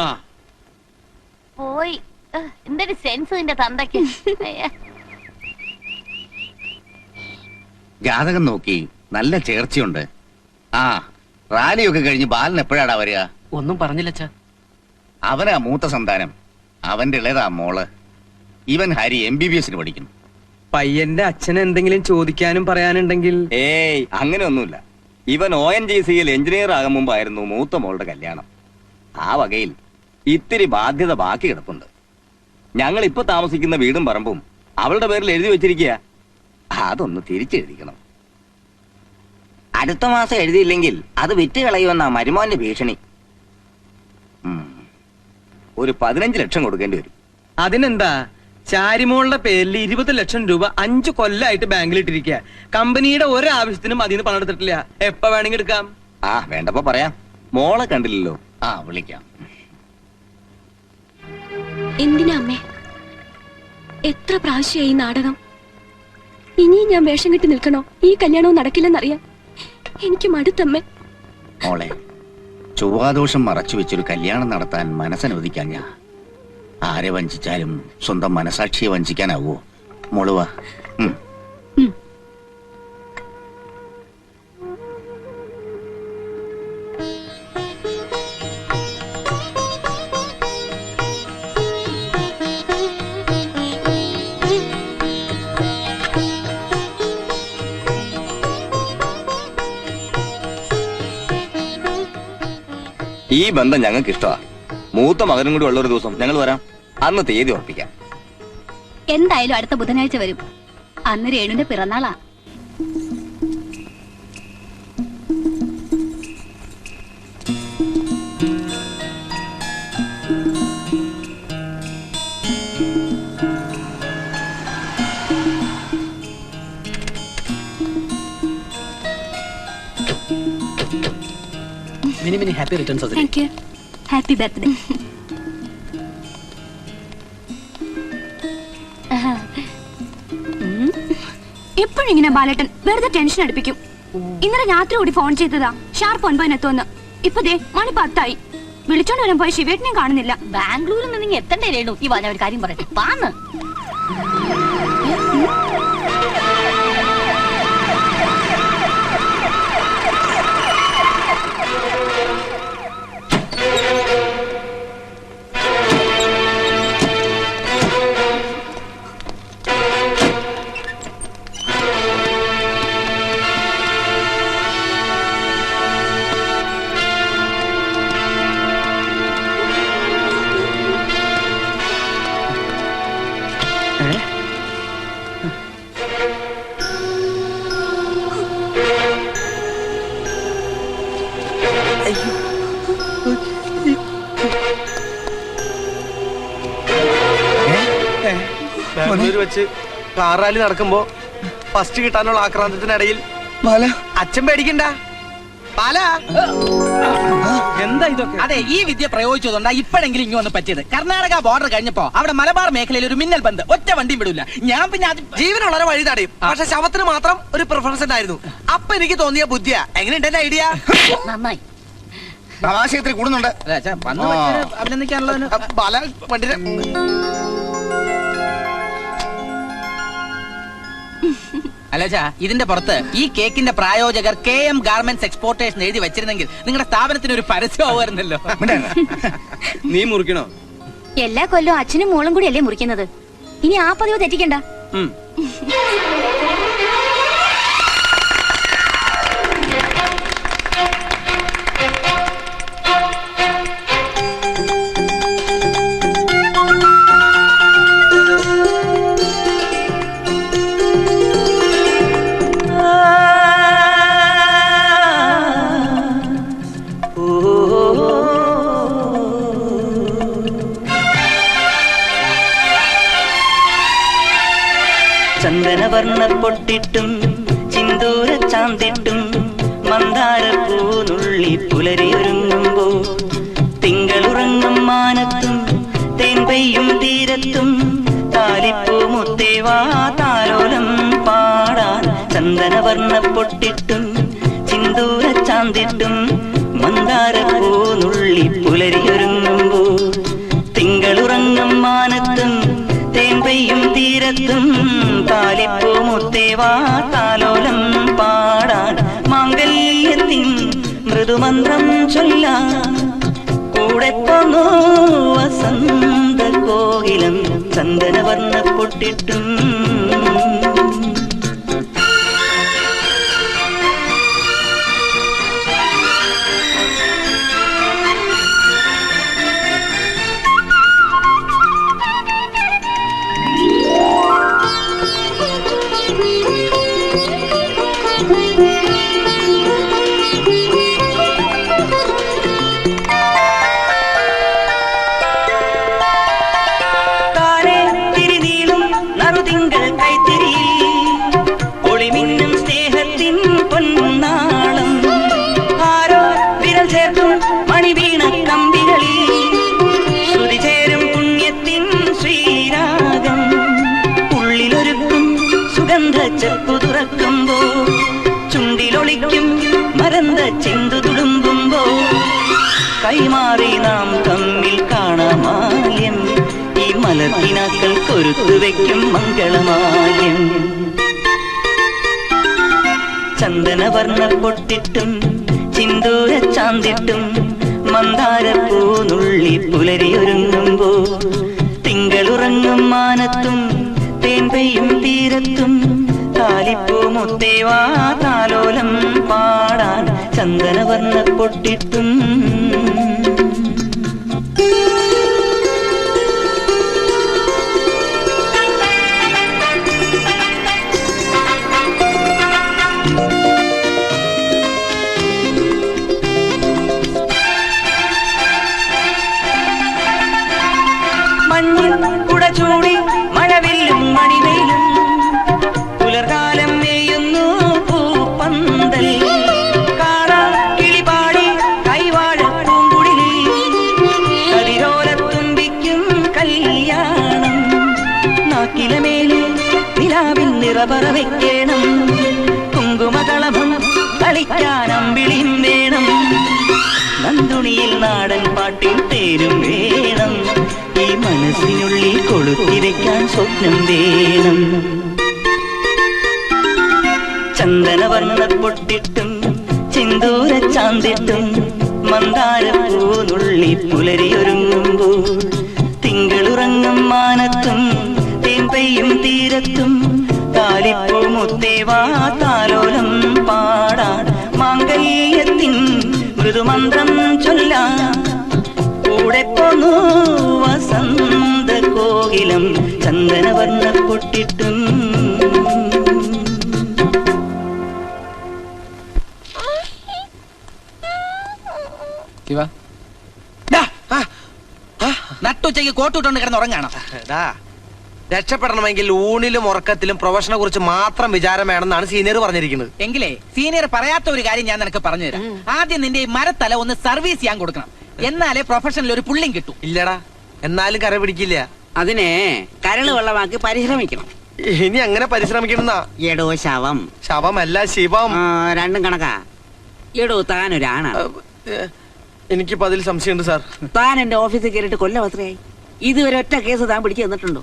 ആ പോയി. എന്തൊരു സെൻസ് നിന്റെ തന്തയ്ക്ക്. ജാതകം നോക്കി നല്ല ചേർച്ചയുണ്ട്. ആ റാലിയൊക്കെ കഴിഞ്ഞ് ബാലൻ എപ്പോഴാടാ വരിക? ഒന്നും പറഞ്ഞില്ല അച്ഛാ. അവനാ മൂത്ത സന്താനം. അവന്റെ ഇളയതാ മോള്. ഇവൻ ഹരി MBBS പഠിക്കുന്നു. പയ്യന്റെ അച്ഛൻ എന്തെങ്കിലും ചോദിക്കാനും പറയാനുണ്ടെങ്കിൽ? ഏയ് അങ്ങനെയൊന്നുമില്ല. ഇവൻ ONGCയിൽ എഞ്ചിനീയർ ആകും മുമ്പായിരുന്നു മൂത്ത മോളുടെ കല്യാണം. ആ വകയിൽ ഇത്തിരി ബാധ്യത ബാക്കി കിടപ്പുണ്ട്. ഞങ്ങൾ ഇപ്പൊ താമസിക്കുന്ന വീടും പറമ്പും അവളുടെ പേരിൽ എഴുതി വെച്ചിരിക്കുക. അതൊന്ന് തിരിച്ചെഴുതിക്കണം. അടുത്ത മാസം എഴുതിയില്ലെങ്കിൽ അത് വിറ്റ് കളയുമെന്നാ മരുമോന്റെ ഭീഷണി. ഒരു 15 ലക്ഷം കൊടുക്കേണ്ടി വരും. അതിനെന്താ, ചാരിമോളുടെ പേരിൽ 20 ലക്ഷം രൂപ 5 കൊല്ലമായിട്ട് ബാങ്കിൽ ഇട്ടിരിക്കുക. കമ്പനിയുടെ ഒരാവശ്യത്തിനും അതിന് പണം എടുത്തിട്ടില്ല. എപ്പ വേണമെങ്കിൽ എടുക്കാം. ആ വേണ്ടപ്പോ പറയാം. മോളെ കണ്ടില്ലല്ലോ. ആ വിളിക്കാം. എന്തിനാ അമ്മേ എത്ര പ്രാവശ്യമായി ഈ നാടകം? ഇനിയും ഞാൻ വേഷം കെട്ടി നിൽക്കണോ? ഈ കല്യാണവും നടക്കില്ലെന്നറിയാം. എനിക്ക് മടുത്തമ്മേ. മോളെ, ചൊവ്വാദോഷം മറച്ചു വെച്ചൊരു കല്യാണം നടത്താൻ മനസ്സനുവദിക്കാൻ ഞാൻ ആരെ വഞ്ചിച്ചാലും സ്വന്തം മനസാക്ഷിയെ വഞ്ചിക്കാനാവോ? മോളുവാ. ഈ ബന്ധം ഞങ്ങൾക്ക് ഇഷ്ടമാ. മൂത്ത മകനും കൂടി ഉള്ളൊരു ദിവസം ഞങ്ങൾ വരാം. അന്ന് തീയതി ഉറപ്പിക്കാം. എന്തായാലും അടുത്ത ബുധനാഴ്ച വരും. അന്ന് രേണുവിന്റെ പിറന്നാളാ. Many happy returns of the day. Thank you. Happy birthday. എപ്പോഴും ഇങ്ങനെ ബാലേട്ടൻ വെറുതെ ടെൻഷൻ അടുപ്പിക്കും. ഇന്നലെ രാത്രി കൂടി ഫോൺ ചെയ്തതാ ഷാർപ്പ് 9 എത്തുമെന്ന്. ഇപ്പൊ ദേ മണി 10 വിളിച്ചോണ്ട് വരാൻ പോയ ശിവേട്ടനെയും കാണുന്നില്ല. ബാംഗ്ലൂരിൽ നിന്ന് നീ എത്തണ്ടേ രേണു? ഈ വാ, ഞാൻ ഒരു കാര്യം പറയട്ടെ. പാന്ന് ബാംഗ്ലൂർ വെച്ച് കാർ റാലി നടക്കുമ്പോ ഫസ്റ്റ് കിട്ടാനുള്ള ആക്രാന്തത്തിനിടയിൽ അച്ഛൻ പേടിക്കണ്ട. എന്താ ഇതൊക്കെ? അതെ, ഈ വിദ്യ പ്രയോഗിച്ചതുകൊണ്ടാ ഇപ്പോഴെങ്കിലും ഇങ്ങനെ വന്ന് പറ്റിയത്. കർണാടക ബോർഡർ കഴിഞ്ഞപ്പോ അവിടെ മലബാർ മേഖലയിൽ ഒരു മിന്നൽ ബന്ദ്, ഒറ്റ വണ്ടിയും വിടൂല. ഞാൻ പിന്നെ അത് ജീവനുള്ളവരെ വഴി തടയും. പക്ഷെ ശവത്തിന് മാത്രം ഒരു പ്രിഫറൻസ് ഉണ്ടായിരുന്നു. അപ്പൊ എനിക്ക് തോന്നിയ ബുദ്ധിയാ. എങ്ങനെയുണ്ട് എന്റെ ഐഡിയ? നന്നായി. തമാശയത്തിൽ കൂടുന്നുണ്ട്. അഭിനന്ദിക്കാനുള്ളതിന് ബാല വണ്ടിയുടെ അല്ലച്ചാ ഇതിന്റെ പുറത്ത് ഈ കേക്കിന്റെ പ്രായോജകർ KM ഗാർമെന്റ്സ് എക്സ്പോർട്ടേഷൻ എഴുതി വെച്ചിരുന്നെങ്കിൽ നിങ്ങളുടെ സ്ഥാപനത്തിന് ഒരു പരസ്യമാവുമായിരുന്നല്ലോ. നീ മുറിക്കണോ? എല്ലാ കൊല്ലവും അച്ഛനും മോളും കൂടി അല്ലേ മുറിക്കുന്നത്. ഇനി ആ പതിവ് തെറ്റിക്കണ്ട. ചന്ദനവർണ്ണ പൊട്ടിട്ടും ചിന്തൂര ചാന്തിട്ടും മന്ദാരപ്പൂ നുള്ളി പുലരിയൊരുങ്ങുമ്പോ തിങ്കളുറങ്ങും മാനത്തും തേൻ പെയ്യും തീരത്തും താലിപ്പൂ മുത്തേവാ താലോലം പാടാൻ. ചന്ദനവർണ്ണ പൊട്ടിട്ടും ചിന്തൂര ചാന്തിട്ടും മന്ദാരപ്പൂ നുള്ളി പുലരിയൊരുങ്ങുമ്പോ തിങ്കളുറങ്ങും മാനത്തും തേൻ പെയ്യും തീരത്തും താലിപ്പൂ മുത്തേവാ താലോലം പാടാൻ. മാംഗല്യത്തിൻ മൃദുമന്ത്രം ചൊല്ലാൻ കൂടെ പോന്നു വസന്ത കോകിലം ചന്ദനവർണ്ണ പൊട്ടിട്ടും. ചെപ്പു തുറക്കുമ്പോ ചുണ്ടിലൊളിക്കും മരന്ത ചെന്തു തുളുമ്പുമ്പോ കൈമാറി നാം തമ്മിൽ കാണാമാല്യം. ഈ മലർക്കിനാക്കൾ കൊരുത്തു വെക്കും മംഗളമാല്യം. ചന്ദനവർണ്ണ പൊട്ടിട്ടും ചിന്തൂര ചാന്തിട്ടും മന്ദാരപ്പൂ നുള്ളി പുലരിയൊരുങ്ങുമ്പോ തിങ്കളുറങ്ങും മാനത്തും തേൻ പെയ്യും തീരത്തും താലിപ്പൂ മുത്തേവാ താലോലം പാടാൻ. ചന്ദനവർണ്ണ പൊട്ടിട്ടും. മഞ്ഞിൽ കുട ചൂടി മഴവില്ലും മണിവെയിലും പുലർകാലം മേയുന്നു പൂപ്പന്തൽ. കാണാ കിളിപാടി കൈവാഴ പൂങ്കുടിലിൽ കതിരോലത്തുമ്പിക്കും കല്യാണം. നാക്കിലമേലെ നിലാവിൽ നിറപറ വെക്കണം. കുങ്കുമകളഭം കളിക്കാനമ്പിളിയും വേണം. നന്ദുണിയിൽ നാടൻ പാട്ടിൽ തേരും വേണം. ഈ മനസ്സിനുള്ളിൽ കൊളുത്തി വെക്കാൻ സ്വപ്നം വേണം. ചന്ദനവർണ്ണ പൊട്ടിട്ടും ചിന്തൂര ചാന്തിട്ടും മന്ദാരപ്പൂ നുള്ളി പുലരിയൊരുങ്ങുമ്പോ തിങ്കളുറങ്ങും മാനത്തും തേൻ പെയ്യും തീരത്തും താലിപ്പൂ മുത്തേവാ താലോലം പാടാൻ. മാംഗല്യത്തിൻ മൃദുമന്ത്രം ചൊല്ലാൻ കൂടെ പോന്നു വസന്ത കോകിലം ചന്ദനവർണ്ണ പൊട്ടിട്ടും. നട്ടുച്ചയ്ക്ക് കോട്ടുവിട്ടോണ്ട് കിടന്ന് ഉറങ്ങാണോ? രക്ഷപ്പെടണമെങ്കിൽ ഊണിലും ഉറക്കത്തിലും പ്രൊഫഷനെ കുറിച്ച് മാത്രം വിചാരം വേണമെന്നാണ് സീനിയർ പറഞ്ഞിരിക്കുന്നത്. എങ്കിലേ സീനിയർ പറയാത്ത ഒരു കാര്യം ഞാൻ നിനക്ക് പറഞ്ഞുതരാം. ആദ്യം നിന്റെ ഈ മരത്തല ഒന്ന് സർവീസ് ചെയ്യാൻ കൊടുക്കണം. എന്നാലേ പ്രൊഫഷനിൽ ഒരു പുള്ളിയും കിട്ടും. ഇല്ലടാ, എന്നാലും കര പിടിക്കില്ല. അതിനെ കരള് വെള്ളമാക്കി പരിശ്രമിക്കണം. ഇനി അങ്ങനെ പരിശ്രമിക്കണമെന്നാ. എടോ ശവം. ശവമല്ല ശിവം. രണ്ടും കണക്കാ. എടോ താനൊരാണാണ്. എനിക്കിപ്പോ അതിൽ സംശയമുണ്ട് സാർ. താൻ എന്റെ ഓഫീസിൽ കയറിയിട്ട് കൊല്ലം എത്രയായി? ഇതുവരെ ഒറ്റ കേസ് താൻ പിടിച്ചു തന്നിട്ടുണ്ടോ?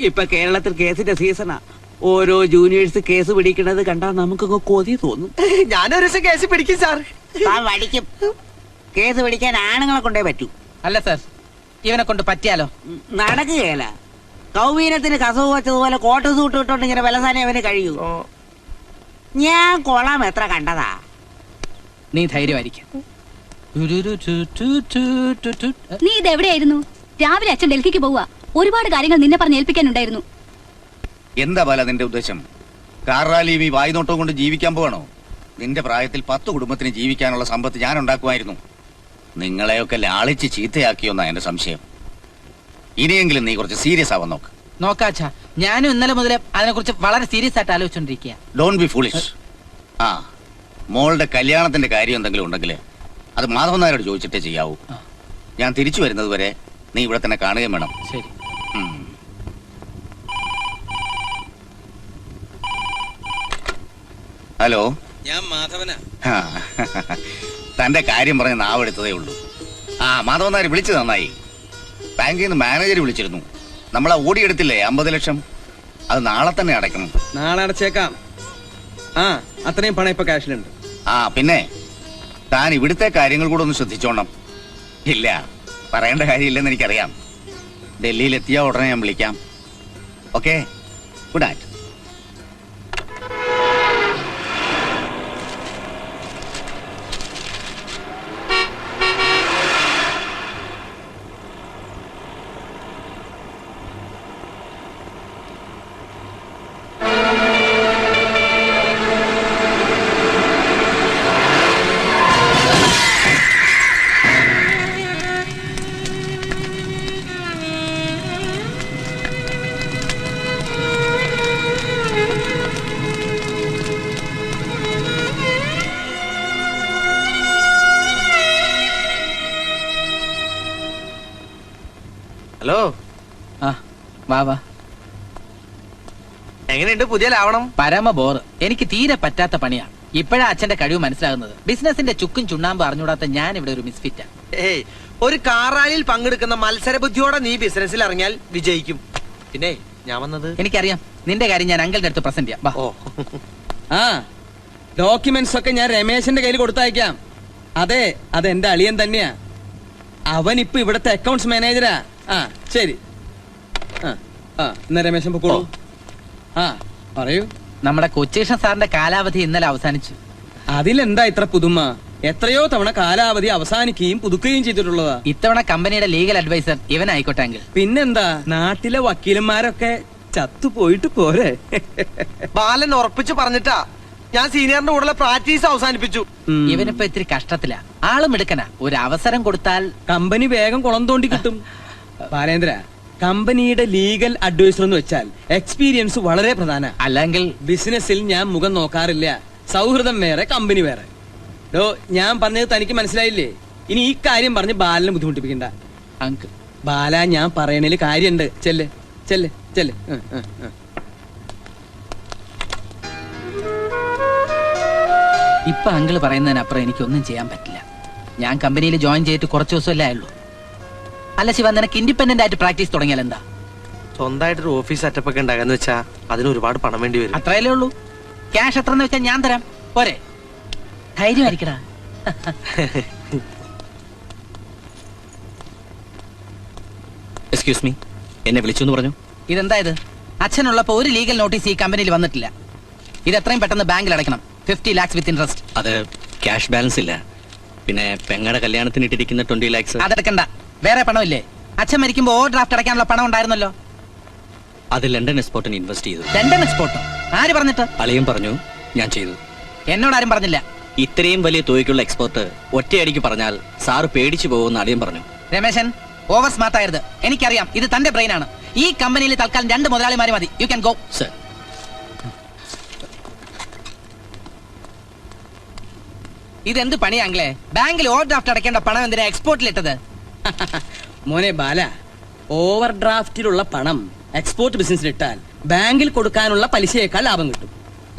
ഇപ്പൊ കേരളത്തിൽ കേസിന്റെ സീസണാ. ഓരോ ജൂനിയേഴ്സ് കേസ് പിടിക്കണത് കണ്ടാൽ നമുക്കൊക്കെ കൊതി തോന്നും. ഞാനൊരു ദിവസം കേസ് പിടിക്കും സാർ. താൻ വടിക്കും. കേസ് പിടിക്കാൻ ആണുങ്ങളെ കൊണ്ടേ പറ്റൂ. അല്ല സാർ, ഇവനെ കൊണ്ട് പറ്റിയാലോ? നടക്കുകയല്ല. കൗവീനത്തിന് കസവ് വെച്ചതുപോലെ കോട്ട് സൂട്ട് ഇട്ടോണ്ട് ഇങ്ങനെ വിലസാനെ അവന് കഴിയൂ. ഞാൻ കൊള്ളാം എത്ര കണ്ടതാ. നീ ധൈര്യമായിരിക്കും. നീ ഇത് എവിടെയായിരുന്നു? രാവിലെ അച്ഛൻ ഡൽഹിക്ക് പോവുക. ഒരുപാട് കാര്യങ്ങൾ നിന്നെ പറഞ്ഞ് ഏൽപ്പിക്കാനുണ്ടായിരുന്നു. എന്താ ബാല നിന്റെ ഉദ്ദേശം? കാർ റാലിയും ഈ വായ്നോട്ടവും കൊണ്ട് ജീവിക്കാൻ പോകണോ? നിന്റെ പ്രായത്തിൽ 10 കുടുംബത്തിന് ജീവിക്കാനുള്ള സമ്പത്ത് ഞാൻ ഉണ്ടാക്കുമായിരുന്നു. നിങ്ങളെയൊക്കെ ലാളിച്ച് ചീത്തയാക്കിയോന്നാ എന്റെ സംശയം. ഇനിയെങ്കിലും നീ കുറച്ച് സീരിയസ് ആവാൻ നോക്ക്. നോക്കാച്ചാ, ഞാനും ഇന്നലെ മുതലേ അതിനെ കുറിച്ച് വളരെ സീരിയസ് ആയിട്ട് ആലോചിച്ചോണ്ടിരിക്കുക. Don't be foolish. ആ, മോളുടെ കല്യാണത്തിന്റെ കാര്യം എന്തെങ്കിലും ഉണ്ടെങ്കിൽ അത് മാധവൻ നായരോട് ചോദിച്ചിട്ടേ ചെയ്യാവൂ. ഞാൻ തിരിച്ചു വരുന്നത് വരെ നീ ഇവിടെ തന്നെ കാണുകയും വേണം. ശരി. ഹലോ, ഞാൻ മാധവനാ. തന്റെ കാര്യം പറഞ്ഞ് നാവെടുത്തതേ ഉള്ളൂ. ആ, മാധവൻ നായർ വിളിച്ചു നന്നായി. ബാങ്കിൽ നിന്ന് മാനേജർ വിളിച്ചിരുന്നു. നമ്മളാ ഓടിയെടുത്തില്ലേ 50 ലക്ഷം, അത് നാളെ തന്നെ അടയ്ക്കണം. നാളെ അടച്ചേക്കാം. ആ, അത്രയും പണം ഇപ്പൊ ക്യാഷിലുണ്ട്. ആ, പിന്നെ താൻ ഇവിടുത്തെ കാര്യങ്ങൾ കൂടെ ഒന്ന് ശ്രദ്ധിച്ചോണം. ഇല്ല, പറയേണ്ട കാര്യമില്ലെന്ന് എനിക്കറിയാം. ഡൽഹിയിൽ എത്തിയ ഉടനെ ഞാൻ വിളിക്കാം. Okay, good night. ഹലോ. ആ, വാ വാ. എങ്ങനെയുണ്ട് പുതിയ ലാവണം? പരമ ബോറ്. എനിക്ക് തീരെ പറ്റാത്ത പണിയാണ്. ഇപ്പോഴാ അച്ഛന്റെ കഴിവ് മനസ്സിലാകുന്നത്. ബിസിനസിന്റെ ചുക്കും ചുണ്ണാമ്പ് അറിഞ്ഞൂടാത്ത ഞാൻ ഇവിടെ ഒരു മിസ്ഫിറ്റാ. ഏയ്, ഒരു കാർ റാലിയിൽ പങ്കെടുക്കുന്ന മത്സര ബുദ്ധിയോടെ നീ ബിസിനസ്സിൽ ഇറങ്ങിയാൽ വിജയിക്കും. പിന്നെ ഞാൻ വന്നത്, എനിക്കറിയാം നിന്റെ കാര്യം ഞാൻ അങ്കിളിന്റെ അടുത്ത് പ്രസന്റ് ചെയ്യാം. ഓ, ആ, ഡോക്യുമെന്റ്സ് ഒക്കെ ഞാൻ രമേശന്റെ കയ്യിൽ കൊടുത്തയക്കാം. അതെ, അതെന്റെ അളിയൻ തന്നെയാ. അവൻ ഇപ്പൊ ഇവിടുത്തെ അക്കൗണ്ട്സ് മാനേജരാ. ആ, ശരി. എന്നാ രമേശൻ പൊക്കോളൂ. ആ, പറയൂ. നമ്മുടെ കൊച്ചേഷൻ സാറിന്റെ കാലാവധി ഇന്നലെ അവസാനിച്ചു. അതിലെന്താ ഇത്ര പുതുമ? എത്രയോ തവണ കാലാവധി അവസാനിക്കുകയും പുതുക്കുകയും ചെയ്തിട്ടുള്ളതാ. ഇത്തവണ കമ്പനിയുടെ ലീഗൽ അഡ്വൈസർ ഇവനായിക്കോട്ടെ അങ്കിൾ. പിന്നെന്താ, നാട്ടിലെ വക്കീലന്മാരൊക്കെ ചത്തുപോയിട്ട് പോരെ. ബാലൻ ഉറപ്പിച്ചു പറഞ്ഞിട്ടാ ഞാൻ സീനിയറിന്റെ കൂടെ പ്രാക്ടീസ് അവസാനിപ്പിച്ചു. ഇവനിപ്പോ ഇത്തിരി കഷ്ടത്തിലാ. ആളും എടുക്കനാ. ഒരു അവസരം കൊടുത്താൽ കമ്പനി വേഗം കുളം തോണ്ടി കിട്ടും. ബാലേന്ദ്ര, കമ്പനിയുടെ ലീഗൽ അഡ്വൈസർ എന്ന് വെച്ചാൽ എക്സ്പീരിയൻസ് വളരെ പ്രധാന. അല്ലെങ്കിൽ ബിസിനസ്സിൽ ഞാൻ മുഖം നോക്കാറില്ല. സൗഹൃദം വേറെ, കമ്പനി വേറെ. ഞാൻ പറഞ്ഞത് തനിക്ക് മനസ്സിലായില്ലേ? ഇനി ഈ കാര്യം പറഞ്ഞ് ബാലനെ ബുദ്ധിമുട്ടിപ്പിക്കണ്ട. അങ്കിൾ, ബാല, ഞാൻ പറയണേല് കാര്യണ്ട്. ചെല്ല് ചെല്ല് ചെല്ല്. ഇപ്പൊ അങ്കിള് പറയുന്നതിനപ്പുറം എനിക്കൊന്നും ചെയ്യാൻ പറ്റില്ല. ഞാൻ കമ്പനിയിൽ ജോയിൻ ചെയ്തിട്ട് കുറച്ച് ദിവസമല്ലേ ആയുള്ളൂ. അല്ല ശിവ, നിനക്ക് ഇൻഡിപെൻഡന്റ് ആയിട്ട് പ്രാക്ടീസ് തുടങ്ങിയാൽ എന്താ? സ്വന്തമായിട്ടൊരു ഓഫീസ് സെറ്റപ്പ് ഒക്കെ ഉണ്ടാകാന്ന് വെച്ചാ അതിന് ഒരുപാട് പണം വേണ്ടി വരും. അത്രയല്ലേ ഉള്ളൂ. ക്യാഷ് എത്രന്ന് വെച്ചാൽ ഞാൻ തരാം. പോരെ? ധൈര്യമായിരിക്കടാ. എക്സ്ക്യൂസ് മീ, എന്നെ വിളിച്ചു എന്ന് പറഞ്ഞു. ഇതെന്താ ഇത്? അച്ഛനുള്ളപ്പോ ഒരു ലീഗൽ നോട്ടീസ് ഈ കമ്പനിയിൽ വന്നിട്ടില്ല. ഇത് എത്രയും പെട്ടെന്ന് ബാങ്കിൽ അടയ്ക്കണം. 50 lakhs വിത്ത് ഇൻട്രസ്റ്റ്. അത് ക്യാഷ് ബാലൻസ് ഇല്ല. പിന്നെ പെങ്ങടെ കല്യാണത്തിന് ഇട്ടിരിക്കുന്ന 20 lakhs. അതെടുക്കണ്ട. വേറെ പണമില്ലേ? അച്ഛൻ മരിക്കുമ്പോ ഓവർ ഡ്രാഫ്റ്റ് അടയ്ക്കാനുള്ള പണം ഉണ്ടായിരുന്നല്ലോ. അത് ലണ്ടൻ എക്സ്പോർട്ടിന് ഇൻവെസ്റ്റ് ചെയ്തു. ലണ്ടൻ എക്സ്പോർട്ടോ? ആര് പറഞ്ഞിട്ട്? അളിയും പറഞ്ഞു, ഞാൻ ചെയ്തു. എന്നോടാരും പറഞ്ഞില്ല. ഇത്രയും വലിയ തുകയ്ക്കുള്ള എക്സ്പോർട്ട് ഒറ്റയടിക്ക് പറഞ്ഞാൽ സാറ് പേടിച്ചു പോകുമെന്ന് അളിയും പറഞ്ഞു. രമേശൻ, ഓവർ സ്മാർട്ട് ആയത്. എനിക്കറിയാം ഇത് തന്റെ ബ്രെയിൻ ആണ്. ഈ കമ്പനിയിൽ തൽക്കാലം 2 മുതലാളിമാരെ മതി. U can go. സർ, ഇതെന്ത് പണിയാങ്കിലേ? ബാങ്കിൽ ഓവർ ഡ്രാഫ്റ്റ് അടയ്ക്കേണ്ട പണം എന്തിനാ എക്സ്പോർട്ടിലിട്ടത്? മോനെ ബാല, ഓവർ ഡ്രാഫ്റ്റിലുള്ള പണം എക്സ്പോർട്ട് ബിസിനസ്സിലിട്ടാൽ ബാങ്കിൽ കൊടുക്കാനുള്ള പലിശയേക്കാൾ ലാഭം കിട്ടും.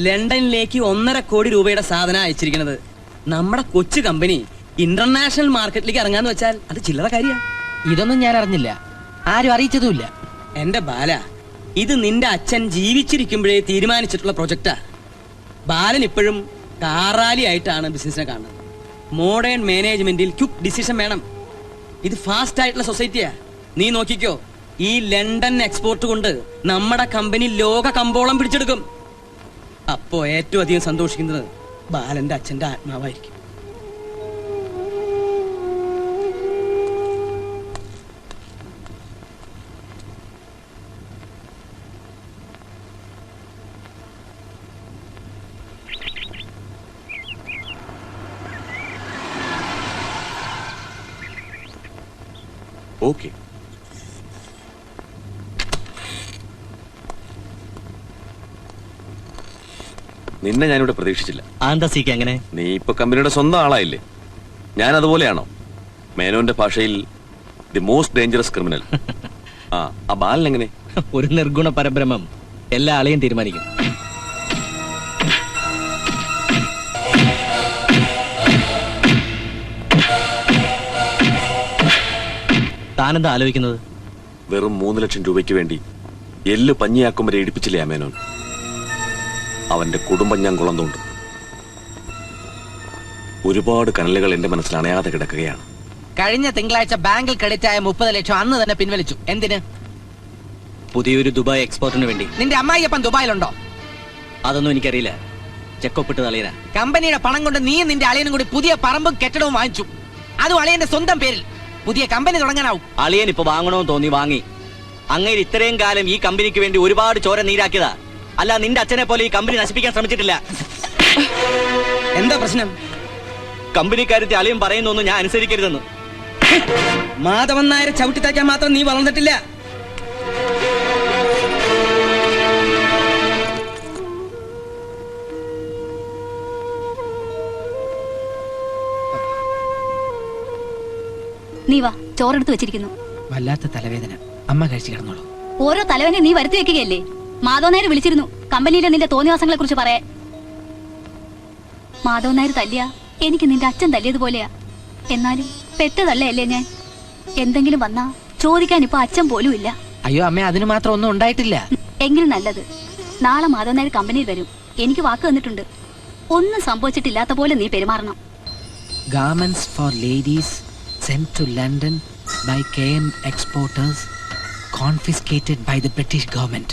ലണ്ടനിലേക്ക് 1.5 കോടി രൂപയുടെ സാധനം അയച്ചിരിക്കുന്നത്. നമ്മുടെ കൊച്ചു കമ്പനി ഇന്റർനാഷണൽ മാർക്കറ്റിലേക്ക് ഇറങ്ങാന്ന് വെച്ചാൽ അത് ചില്ലറ കാര്യ. ഇതൊന്നും ഞാൻ അറിഞ്ഞില്ല. ആരും അറിയിച്ചതുമില്ല. എന്റെ ബാല, ഇത് നിന്റെ അച്ഛൻ ജീവിച്ചിരിക്കുമ്പോഴേ തീരുമാനിച്ചിട്ടുള്ള പ്രൊജക്റ്റാ. ബാലൻ ഇപ്പോഴും കാറാലി ആയിട്ടാണ് ബിസിനസിനെ കാണുന്നത്. മോഡേൺ മാനേജ്മെന്റിൽ ക്വിക്ക് ഡിസിഷൻ വേണം. ഇത് ഫാസ്റ്റ് ആയിട്ടുള്ള സൊസൈറ്റിയാ. നീ നോക്കിക്കോ, ഈ ലണ്ടൻ എക്സ്പോർട്ട് കൊണ്ട് നമ്മുടെ കമ്പനി ലോക കമ്പോളം പിടിച്ചെടുക്കും. അപ്പോ ഏറ്റവും അധികം സന്തോഷിക്കുന്നത് ബാലന്റെ അച്ഛന്റെ ആത്മാവായിരിക്കും. ഓക്കെ, നിന്നെ ഞാനിവിടെ പ്രതീക്ഷിച്ചില്ല. ആന്താ സീക്ക് എങ്ങനെ? നീ ഇപ്പൊ കമ്പനിയുടെ സ്വന്തം ആളായില്ലേ? ഞാൻ അതുപോലെയാണോ? മേനോന്റെ ഭാഷയിൽ ദി മോസ്റ്റ് ഡേഞ്ചറസ് ക്രിമിനൽ. ആ ബാലൻ എങ്ങനെ? ഒരു നിർഗുണ പരബ്രഹ്മം എല്ലാ ആളെയും തീരുമാനിക്കും. താനെന്താ ആലോചിക്കുന്നത്? വെറും 3 ലക്ഷം രൂപയ്ക്ക് വേണ്ടി എല്ല് പഞ്ഞിയാക്കും വരെ ഇടിപ്പിച്ചില്ലേ ആ മേനോൻ? അവന്റെ കുടുംബം ഞാൻ കുളന്നുണ്ട്. ഒരുപാട് കനലുകൾ എന്റെ മനസ്സിൽ അണയാതെ കിടക്കുകയാണ്. കഴിഞ്ഞ തിങ്കളാഴ്ച ബാങ്കിൽ ക്രെഡിറ്റ് ആയ 30 ലക്ഷം അന്ന് തന്നെ പിൻവലിച്ചു. എന്തിന്? പുതിയൊരു ദുബായ് എക്സ്പോർട്ടിന് വേണ്ടി. നിന്റെ അമ്മായിയപ്പൻ ദുബായിലുണ്ടോ? അതൊന്നും എനിക്കറിയില്ല. ചെക്കൊപ്പിട്ട് തലീന. കമ്പനിയുടെ പണം കൊണ്ട് നീ നിന്റെ അളിയനും കൂടി പുതിയ പറമ്പും കെട്ടിടവും വാങ്ങിച്ചു. അതും അളിയന്റെ സ്വന്തം പേരിൽ. പുതിയ കമ്പനി തുടങ്ങാനാവും. അളിയൻ ഇപ്പൊ വാങ്ങണമെന്ന് തോന്നി വാങ്ങി. അങ്ങേര് ഇത്രയും കാലം ഈ കമ്പനിക്ക് വേണ്ടി ഒരുപാട് ചോര നീരാക്കിയതാ. അല്ല, നിന്റെ അച്ഛനെ പോലെ ഈ കമ്പനി നശിപ്പിക്കാൻ ശ്രമിച്ചിട്ടില്ല. എന്താ പ്രശ്നം? കമ്പനിക്കാരത്തെ അളിയൻ പറയുന്നൊന്നും ഞാൻ അനുസരിക്കരുതെന്ന്. മാധവൻ നായരെ ചവിട്ടിത്താക്കാൻ മാത്രം നീ വളർന്നിട്ടില്ല. നീ വാ, ചോറെടുത്ത് വെച്ചിരിക്കുന്നു. വല്ലാത്ത തലവേദന. അമ്മ കഴിച്ചു കിടന്നോളൂ. ഓരോ തലവനെ നീ വരുത്തി വെക്കുകയല്ലേ? മാധവൻ നായർ വിളിച്ചിരുന്നു കമ്പനിയിലെ നിന്റെ തോന്നിവാസങ്ങളെ കുറിച്ച് പറയാൻ. മാധവൻ നായർ തല്ലിയ എനിക്ക് നിന്റെ അച്ഛൻ തല്ലിയതുപോലെയാ. എന്നാലും പെട്ടതല്ലേ ഞാൻ. എന്തെങ്കിലും വന്നാ ചോദിക്കാൻ ഇപ്പൊ അച്ഛൻ പോലും ഇല്ല. അയ്യോ അമ്മ, അതിന് മാത്രം ഒന്നും ഉണ്ടായിട്ടില്ല. എങ്കിലും നല്ലത്. നാളെ മാധവൻ നായർ കമ്പനിയിൽ വരും. എനിക്ക് വാക്ക് തന്നിട്ടുണ്ട്. ഒന്നും സംഭവിച്ചിട്ടില്ലാത്ത പോലെ നീ പെരുമാറണം. Garments for ladies sent to London by KM exporters confiscated by the British government.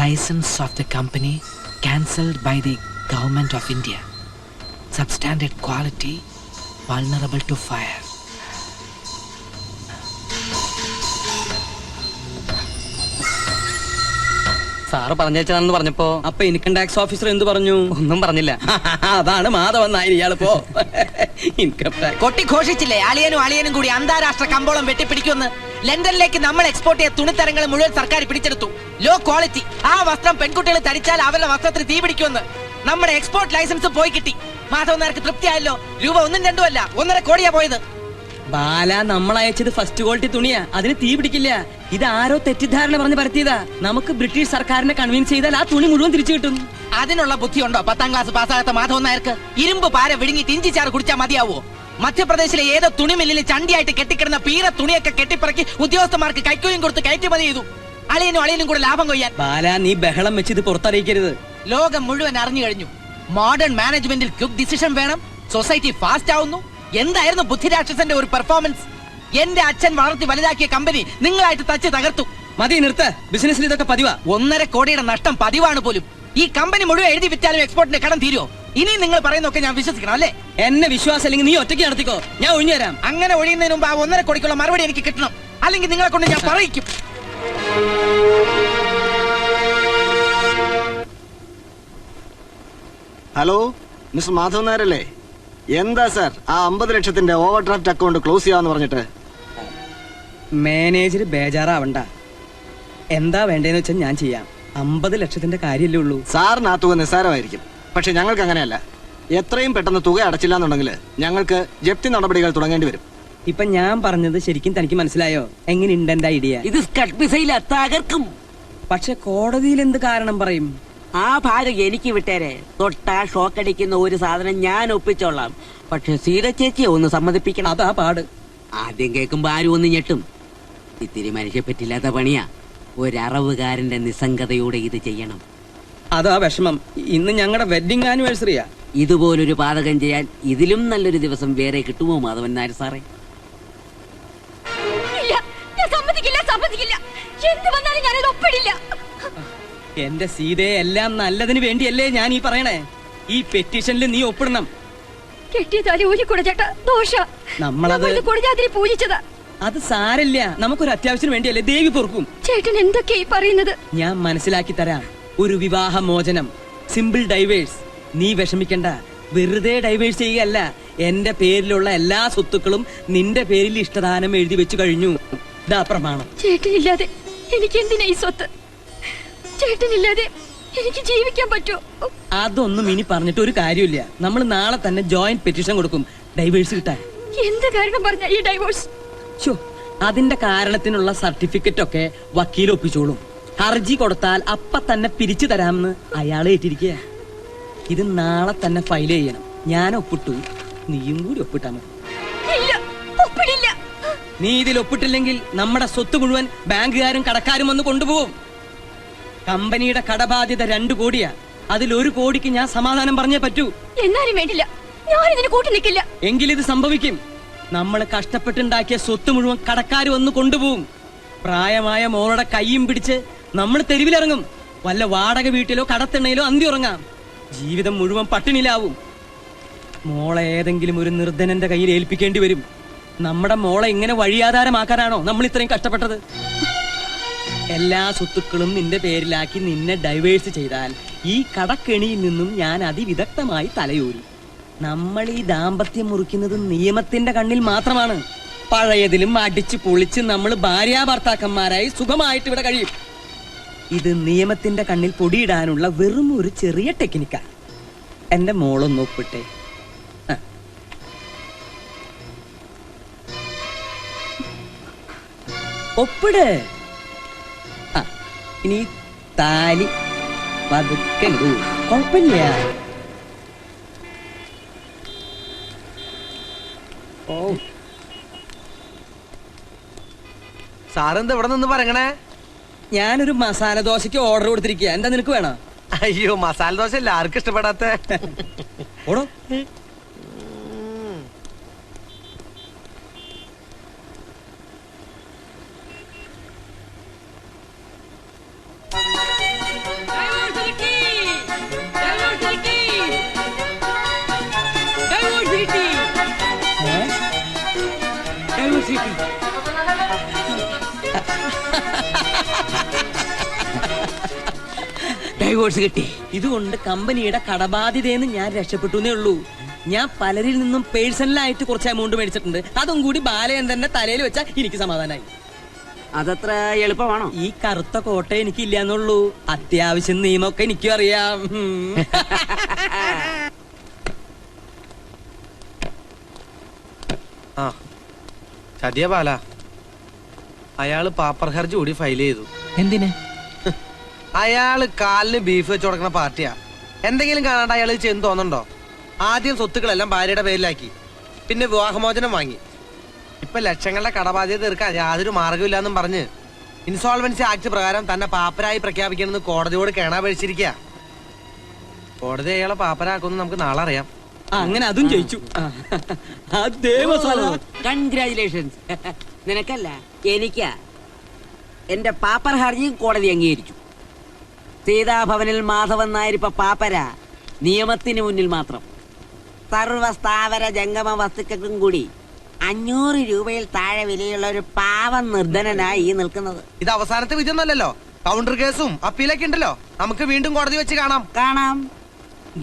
License of the company cancelled by the government of India. Substandard quality vulnerable to fire. Sir പറഞ്ഞേച്ചതാണെന്ന് പറഞ്ഞപ്പോ അപ്പൊ ഇൻകം ടാക്സ് ഓഫീസർ എന്ത് പറഞ്ഞു? ഒന്നും പറഞ്ഞില്ല. അതാണ് Madhavan Nair ഇയാളിപ്പോ income tax കൊട്ടിഘോഷിച്ചില്ലേ അളിയനും കൂടി അന്താരാഷ്ട്ര കമ്പോളം വെട്ടിപ്പിടിക്കുമെന്ന്. ലണ്ടനിലേക്ക് നമ്മൾ എക്സ്പോർട്ട് ചെയ്ത തുണിത്തരങ്ങൾ മുഴുവൻ സർക്കാർ പിടിച്ചെടുത്തു. Low quality. ആ വസ്ത്രം പെൺകുട്ടികൾ ധരിച്ചാൽ അവരുടെ വസ്ത്രത്തിന് തീ പിടിക്കുമെന്ന്. നമ്മുടെ എക്സ്പോർട്ട് ലൈസൻസ് പോയി കിട്ടി. മാധവൻ നായർക്ക് തൃപ്തിയായല്ലോ. രൂപ 1 2 അല്ല 1.5 കോടിയാ പോയത്. ബാല, നമ്മൾ അയച്ചത് ഫസ്റ്റ് ക്വാളിറ്റി തുണിയാ. അതിന് തീ പിടിക്കില്ല. ഇത് ആരോ തെറ്റിദ്ധാരണ പറഞ്ഞ് പരത്തിയതാ. നമുക്ക് ബ്രിട്ടീഷ് സർക്കാരിനെ കൺവിൻസ് ചെയ്താൽ ആ തുണി മുഴുവൻ തിരിച്ചു കിട്ടും. അതിനുള്ള ബുദ്ധിയുണ്ടോ 10ാം ക്ലാസ് പാസ്സാകാത്ത മാധവൻ നായർക്ക്? ഇരുമ്പ് പാര വിഴുങ്ങിട്ട് ഇഞ്ചിച്ചാറ് കുടിച്ചാൽ മതിയാവോ? മധ്യപ്രദേശിലെ ഏതോ തുണി മില്ലിൽ ചണ്ടിയായിട്ട് കെട്ടിക്കിടന്ന പീറ തുണിയൊക്കെ കെട്ടിപ്പറക്കി ഉദ്യോഗസ്ഥന്മാർക്ക് കൈക്കൂലിയും കൊടുത്ത് കയറ്റുമതി ചെയ്തു. അളിയനും കൂടെ ലാഭം കൊയ്യാൻ. ബാല, നീ ബഹളം വെച്ച് ഇത് പുറത്തറിയിക്കരുത്. ലോകം മുഴുവൻ അറിഞ്ഞു കഴിഞ്ഞു. മോഡേൺ മാനേജ്മെന്റിൽ ക്വിക്ക് ഡിസിഷൻ വേണം. സൊസൈറ്റി ഫാസ്റ്റ് ആവുന്നു. എന്തായിരുന്നു ബുദ്ധിരാക്ഷസന്റെ ഒരു പെർഫോമൻസ്? എന്റെ അച്ഛൻ വളർത്തി വലുതാക്കിയ കമ്പനി നിങ്ങളായിട്ട് തച്ച് തകർത്തു. മതി, നിർത്ത്. ബിസിനസ്സിൽ ഇതൊക്കെ പതിവാ. 1.5 കോടിയുടെ നഷ്ടം പതിവാണ് പോലും. ഈ കമ്പനി മുഴുവൻ എഴുതി വിറ്റാലും എക്സ്പോർട്ടിന്റെ കടം തീരുമോ? ഇനി നിങ്ങൾ പറയുന്നൊക്കെ ഞാൻ വിശ്വസിക്കണം അല്ലേ? എന്നെ വിശ്വാസം അല്ലെങ്കിൽ നീ ഒറ്റയ്ക്ക് നടത്തിക്കോ, ഞാൻ ഒഴിഞ്ഞു തരാം. അങ്ങനെ ഒഴിയുന്നതിന് മുമ്പ് ആ 1.5 കോടിക്കുള്ള മറുപടി എനിക്ക് കിട്ടണം. അല്ലെങ്കിൽ നിങ്ങളെ കൊണ്ട് ഞാൻ പറയിക്കും. ഹലോ, മിസ്റ്റർ മാധവൻ നായരല്ലേ? എന്താ സാർ ആ 50 ലക്ഷത്തിന്റെ ഓവർ ഡ്രാഫ്റ്റ് അക്കൗണ്ട് ക്ലോസ് ചെയ്യാന്ന് പറഞ്ഞിട്ട്? മാനേജർ ബേജാറാവണ്ട. എന്താ വേണ്ടതെന്ന് വെച്ചാൽ ഞാൻ ചെയ്യാം. 50 ലക്ഷത്തിന്റെ കാര്യമല്ലേ ഉള്ളൂ. സാറിന് ആ തുക നിസ്സാരമായിരിക്കും. പക്ഷെ ഞങ്ങൾക്ക് അങ്ങനെയല്ല. എത്രയും പെട്ടെന്ന് തുക അടച്ചില്ല എന്നുണ്ടെങ്കിൽ ഞങ്ങൾക്ക് ജപ്തി നടപടികൾ തുടങ്ങേണ്ടി വരും. ഇപ്പൊ ഞാൻ പറഞ്ഞത് ശരിക്കും തനിക്ക് മനസ്സിലായോ? എങ്ങനെയുണ്ട് എന്റെ ഐഡിയ? ഇത് സ്കട്ട് മിസൈല തകർക്കും. പക്ഷെ കോടതിയിൽ എന്ത് കാരണം പറയും? ആ ഭാഗം എനിക്ക് വിട്ടേരെ. തൊട്ടാ ഷോക്കടിക്കുന്ന ഒരു സാധനം ഞാൻ ഒപ്പിച്ചോളാം. പക്ഷെ സീത ചേച്ചിയെ ഒന്ന് സമ്മതിപ്പിക്കണം. അതാ പാട്. ആദ്യം കേൾക്കുമ്പോ ആരും ഒന്ന് ഞെട്ടും. ഇത്തിരി മനുഷ്യ പറ്റില്ലാത്ത പണിയാ. ഒരറവുകാരന്റെ നിസ്സംഗതയോടെ ഇത് ചെയ്യണം. അതാ വിഷമം. ഇന്ന് ഞങ്ങളുടെ വെഡിങ് ആനിവേഴ്സറിയാ. ഇതുപോലൊരു പാതകം ചെയ്യാൻ ഇതിലും നല്ലൊരു ദിവസം വേറെ കിട്ടുമോ മാധവൻ നായർ സാറേ? ഇല്ല, ഞാൻ സമ്മതിക്കില്ല, സമ്മതിക്കില്ല. എന്ത് വന്നാലും ഞാനത് ഒപ്പിടില്ല. എന്റെ സീതയെ എല്ലാം നല്ലതിന് വേണ്ടിയല്ലേ ഞാൻ ഈ പറയണേ. ഈ പെറ്റീഷനിൽ നീ ഒപ്പിടണം. കെട്ടിയതാലി ഊരിക്കൂടെ ചേട്ടാ, ദോഷ. നമ്മളത് കൊടുജാതിരി പൂജിച്ചതാ. അത് സാരല്ല, നമുക്കൊരു അത്യാവശ്യത്തിന് വേണ്ടിയല്ലേ. ദേവി പൊറുക്കും. ചേട്ടൻ എന്തൊക്കെയായി പറയുന്നത്? ഞാൻ മനസ്സിലാക്കി തരാം. ഒരു വിവാഹ മോചനം, സിമ്പിൾ ഡൈവേഴ്സ്. നീ വിഷമിക്കണ്ട. വെറുതെ ഡൈവേഴ്സ് ചെയ്യുകയല്ല, എന്റെ പേരിലുള്ള എല്ലാ സ്വത്തുക്കളും നിന്റെ പേരിൽ ഇഷ്ടദാനം എഴുതി വെച്ചു കഴിഞ്ഞു. ഇതാ പ്രമാണം. ചേട്ടനില്ലാതെ എനിക്ക് എന്തിനാ ഈ സ്വത്ത്? ചേട്ടനില്ലാതെ എനിക്ക് ജീവിക്കാൻ പറ്റുമോ? അതൊന്നും ഇനി പറഞ്ഞിട്ട് ഒരു കാര്യമില്ല. നമ്മൾ നാളെ തന്നെ ജോയിന്റ് പെറ്റീഷൻ കൊടുക്കും ഡൈവേഴ്സ് കിട്ടാൻ. എന്ത് കാരണം പറഞ്ഞ ഈ ഡൈവോഴ്സ്? അതിന്റെ കാരണത്തിനുള്ള സർട്ടിഫിക്കറ്റ് ഒക്കെ വക്കീൽ ഒപ്പിച്ചോളും. ഹർജി കൊടുത്താൽ അപ്പ തന്നെ പിരിച്ചു തരാമെന്ന് അയാൾ ഏറ്റിരിക്കുക. ഇത് നാളെ തന്നെ ഫയൽ ചെയ്യണം. ഞാൻ ഒപ്പിട്ടു, നീയും കൂടി ഒപ്പിട്ടാ മതി. നീ ഇതിൽ ഒപ്പിട്ടില്ലെങ്കിൽ നമ്മുടെ സ്വത്ത് മുഴുവൻ ബാങ്കുകാരും കടക്കാരും വന്ന് കൊണ്ടുപോകും. കമ്പനിയുടെ കടബാധ്യത 2 കോടിയാ. അതിൽ 1 കോടിക്ക് ഞാൻ സമാധാനം പറഞ്ഞേ പറ്റൂ. എന്നാലും വേണ്ടില്ല, ഞാൻ ഇതിന് കൂട്ടു നിൽക്കില്ല. എങ്കിലിത് സംഭവിക്കും. നമ്മൾ കഷ്ടപ്പെട്ടുണ്ടാക്കിയ സ്വത്ത് മുഴുവൻ കടക്കാർ വന്ന് കൊണ്ടുപോകും. പ്രായമായ മോളുടെ കൈയും പിടിച്ച് നമ്മൾ തെരുവിലിറങ്ങും. വല്ല വാടക വീട്ടിലോ കടത്തിണ്ണയിലോ അന്തി ഉറങ്ങാം. ജീവിതം മുഴുവൻ പട്ടിണിയിലാവും. മോളെ ഏതെങ്കിലും ഒരു നിർധനന്റെ കയ്യിൽ ഏൽപ്പിക്കേണ്ടി വരും. നമ്മുടെ മോളെ ഇങ്ങനെ വഴിയാധാരമാക്കാനാണോ നമ്മൾ ഇത്രയും കഷ്ടപ്പെട്ടത്? എല്ലാ സ്വത്തുക്കളും നിന്റെ പേരിലാക്കി നിന്നെ ഡൈവേഴ്സ് ചെയ്താൽ ഈ കടക്കെണിയിൽ നിന്നും ഞാൻ അതിവിദഗ്ധമായി തലയൂരി. നമ്മൾ ഈ ദാമ്പത്യം മുറിക്കുന്നത് നിയമത്തിന്റെ കണ്ണിൽ മാത്രമാണ്. പഴയതിലും അടിച്ചു പൊളിച്ച് നമ്മൾ ഭാര്യാഭർത്താക്കന്മാരായി സുഖമായിട്ട് ഇവിടെ കഴിയും. ഇത് നിയമത്തിന്റെ കണ്ണിൽ പൊടിയിടാനുള്ള വെറും ഒരു ചെറിയ ടെക്നിക്കാ. എന്റെ മോളൊന്ന് ഒപ്പിട്ടെ. ഒപ്പിട്. ഇനി താലി പതുക്കെ ഇടൂ. കുഴപ്പമില്ല. സാറെന്താ ഇവിടെ നിന്ന് പറയണേ? ഞാനൊരു മസാല ദോശയ്ക്ക് ഓർഡർ കൊടുത്തിരിക്കുക. എന്താ നിനക്ക് വേണം? അയ്യോ, മസാല ദോശ അല്ല ആർക്കും ഇഷ്ടപ്പെടാത്ത. ഓടോ. ഡൈവോഴ്സ് കിട്ടി. ഇതുകൊണ്ട് കമ്പനിയുടെ കടബാധ്യതയെന്ന് ഞാൻ രക്ഷപ്പെട്ടു ഉള്ളൂ. ഞാൻ പലരിൽ നിന്നും പേഴ്സണലായിട്ട് കുറച്ച് എമൗണ്ട് മേടിച്ചിട്ടുണ്ട്. അതും കൂടി ബാലചന്ദ്രന്റെ തലയിൽ വെച്ചാൽ എനിക്ക് സമാധാനമായി. അതത്ര എളുപ്പമാണോ? ഈ കറുത്ത കോട്ട എനിക്കില്ല എന്നുള്ളൂ. അത്യാവശ്യം നിയമമൊക്കെ എനിക്കും അറിയാം. ആ ചതിയ ബാല, അയാള് പാപ്പർ ഹർജി കൂടി ഫയൽ ചെയ്തു. എന്തിന്? അയാള് കാലിന് ബീഫ് വെച്ച് കൊടുക്കുന്ന പാർട്ടിയാ. എന്തെങ്കിലും കാണാണ്ട് അയാൾ ചെന്ന് തോന്നുന്നുണ്ടോ? ആദ്യം സ്വത്തുക്കളെല്ലാം ഭാര്യയുടെ പേരിലാക്കി, പിന്നെ വിവാഹമോചനം വാങ്ങി. ഇപ്പൊ ലക്ഷങ്ങളുടെ കടബാധ്യത തീർക്കാൻ യാതൊരു മാർഗമില്ലാന്നും പറഞ്ഞ് ഇൻസോൾവൻസി ആക്ട് പ്രകാരം തന്നെ പാപ്പരായി പ്രഖ്യാപിക്കണമെന്ന് കോടതിയോട് കേണാപേക്ഷിച്ചിരിക്കുക. കോടതി അയാളെ പാപ്പരാക്കുമെന്ന് നമുക്ക് നാളെ അറിയാം. അങ്ങനെ അതും ജയിച്ചു. കൺഗ്രാചുലേഷൻസ്. നിനക്കല്ല, എനിക്കാ. എന്റെ പാപ്പർ ഹർജിയും കോടതി അംഗീകരിച്ചു. സീതാഭവനിൽ മാധവൻ നായർ ഇപ്പൊ പാപ്പര, നിയമത്തിന് മുന്നിൽ മാത്രം. സർവസ്ഥാവര ജംഗമ വസ്തുക്കൾക്കും കൂടി 500 രൂപയിൽ താഴെ വിലയുള്ള ഒരു പാവം നിർധനനായി ഈ നിൽക്കുന്നത്. ഇത് അവസാനത്തെ വിധിയൊന്നല്ലോ. കൗണ്ടർ കേസും അപ്പീലൊക്കെ ഉണ്ടല്ലോ. നമുക്ക് വീണ്ടും കോടതി വെച്ച് കാണാം.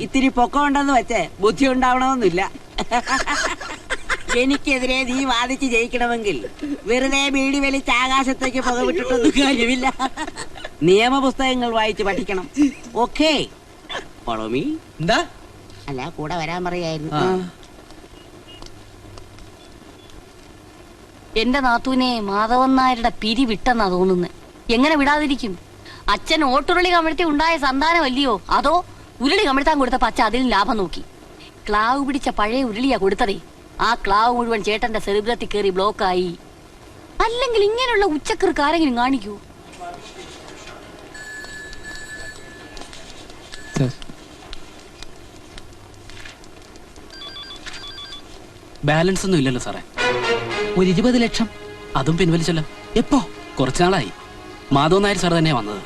ഇത്തിരി പൊക്കം ഉണ്ടെന്ന് വെച്ച് ബുദ്ധി ഉണ്ടാവണമെന്നില്ല. എനിക്കെതിരെ നീ വാദിച്ച് ജയിക്കണമെങ്കിൽ വെറുതെ ബീഡി വലിച്ച് ആകാശത്തേക്ക് പുക വിട്ടിട്ടൊന്നും കാര്യമില്ല. നിയമപുസ്തകങ്ങൾ വായിച്ച് പഠിക്കണം. ഓക്കേ? എന്താ? അല്ല, കൂടെ വരാൻ പറയായിരുന്നു. എന്റെ നാത്തൂനെ മാധവൻ നായരുടെ പിരി വിട്ടെന്നാ തോന്നുന്നത്. എങ്ങനെ വിടാതിരിക്കും? അച്ഛൻ ഓട്ടുരുളി കമിഴ്ത്തി ഉണ്ടായ സന്താനമല്ലയോ? അതോ ഉരുളി കമിഴ്ത്താൻ കൊടുത്ത പച്ച അതിലും ലാഭം നോക്കി? ക്ലാവ് പിടിച്ച പഴയ ഉരുളിയാ കൊടുത്തതേ. ആ ക്ലാവ് മുഴുവൻ ചേട്ടന്റെ സെറിബ്രത്തിൽ കയറി ബ്ലോക്കായി. അല്ലെങ്കിൽ ഇങ്ങനെയുള്ള ഉച്ചക്കർക്ക് ആരെങ്കിലും കാണിക്കൂ? ബാലൻസ് ഒന്നും ഇല്ലല്ലോ സാറേ. ഒരു 20 ലക്ഷം അതും പിൻവലിച്ചല്ലോ. എപ്പോ? കുറച്ചു നാളായി. മാധവൻ നായർ സാർ തന്നെയാ വന്നത്.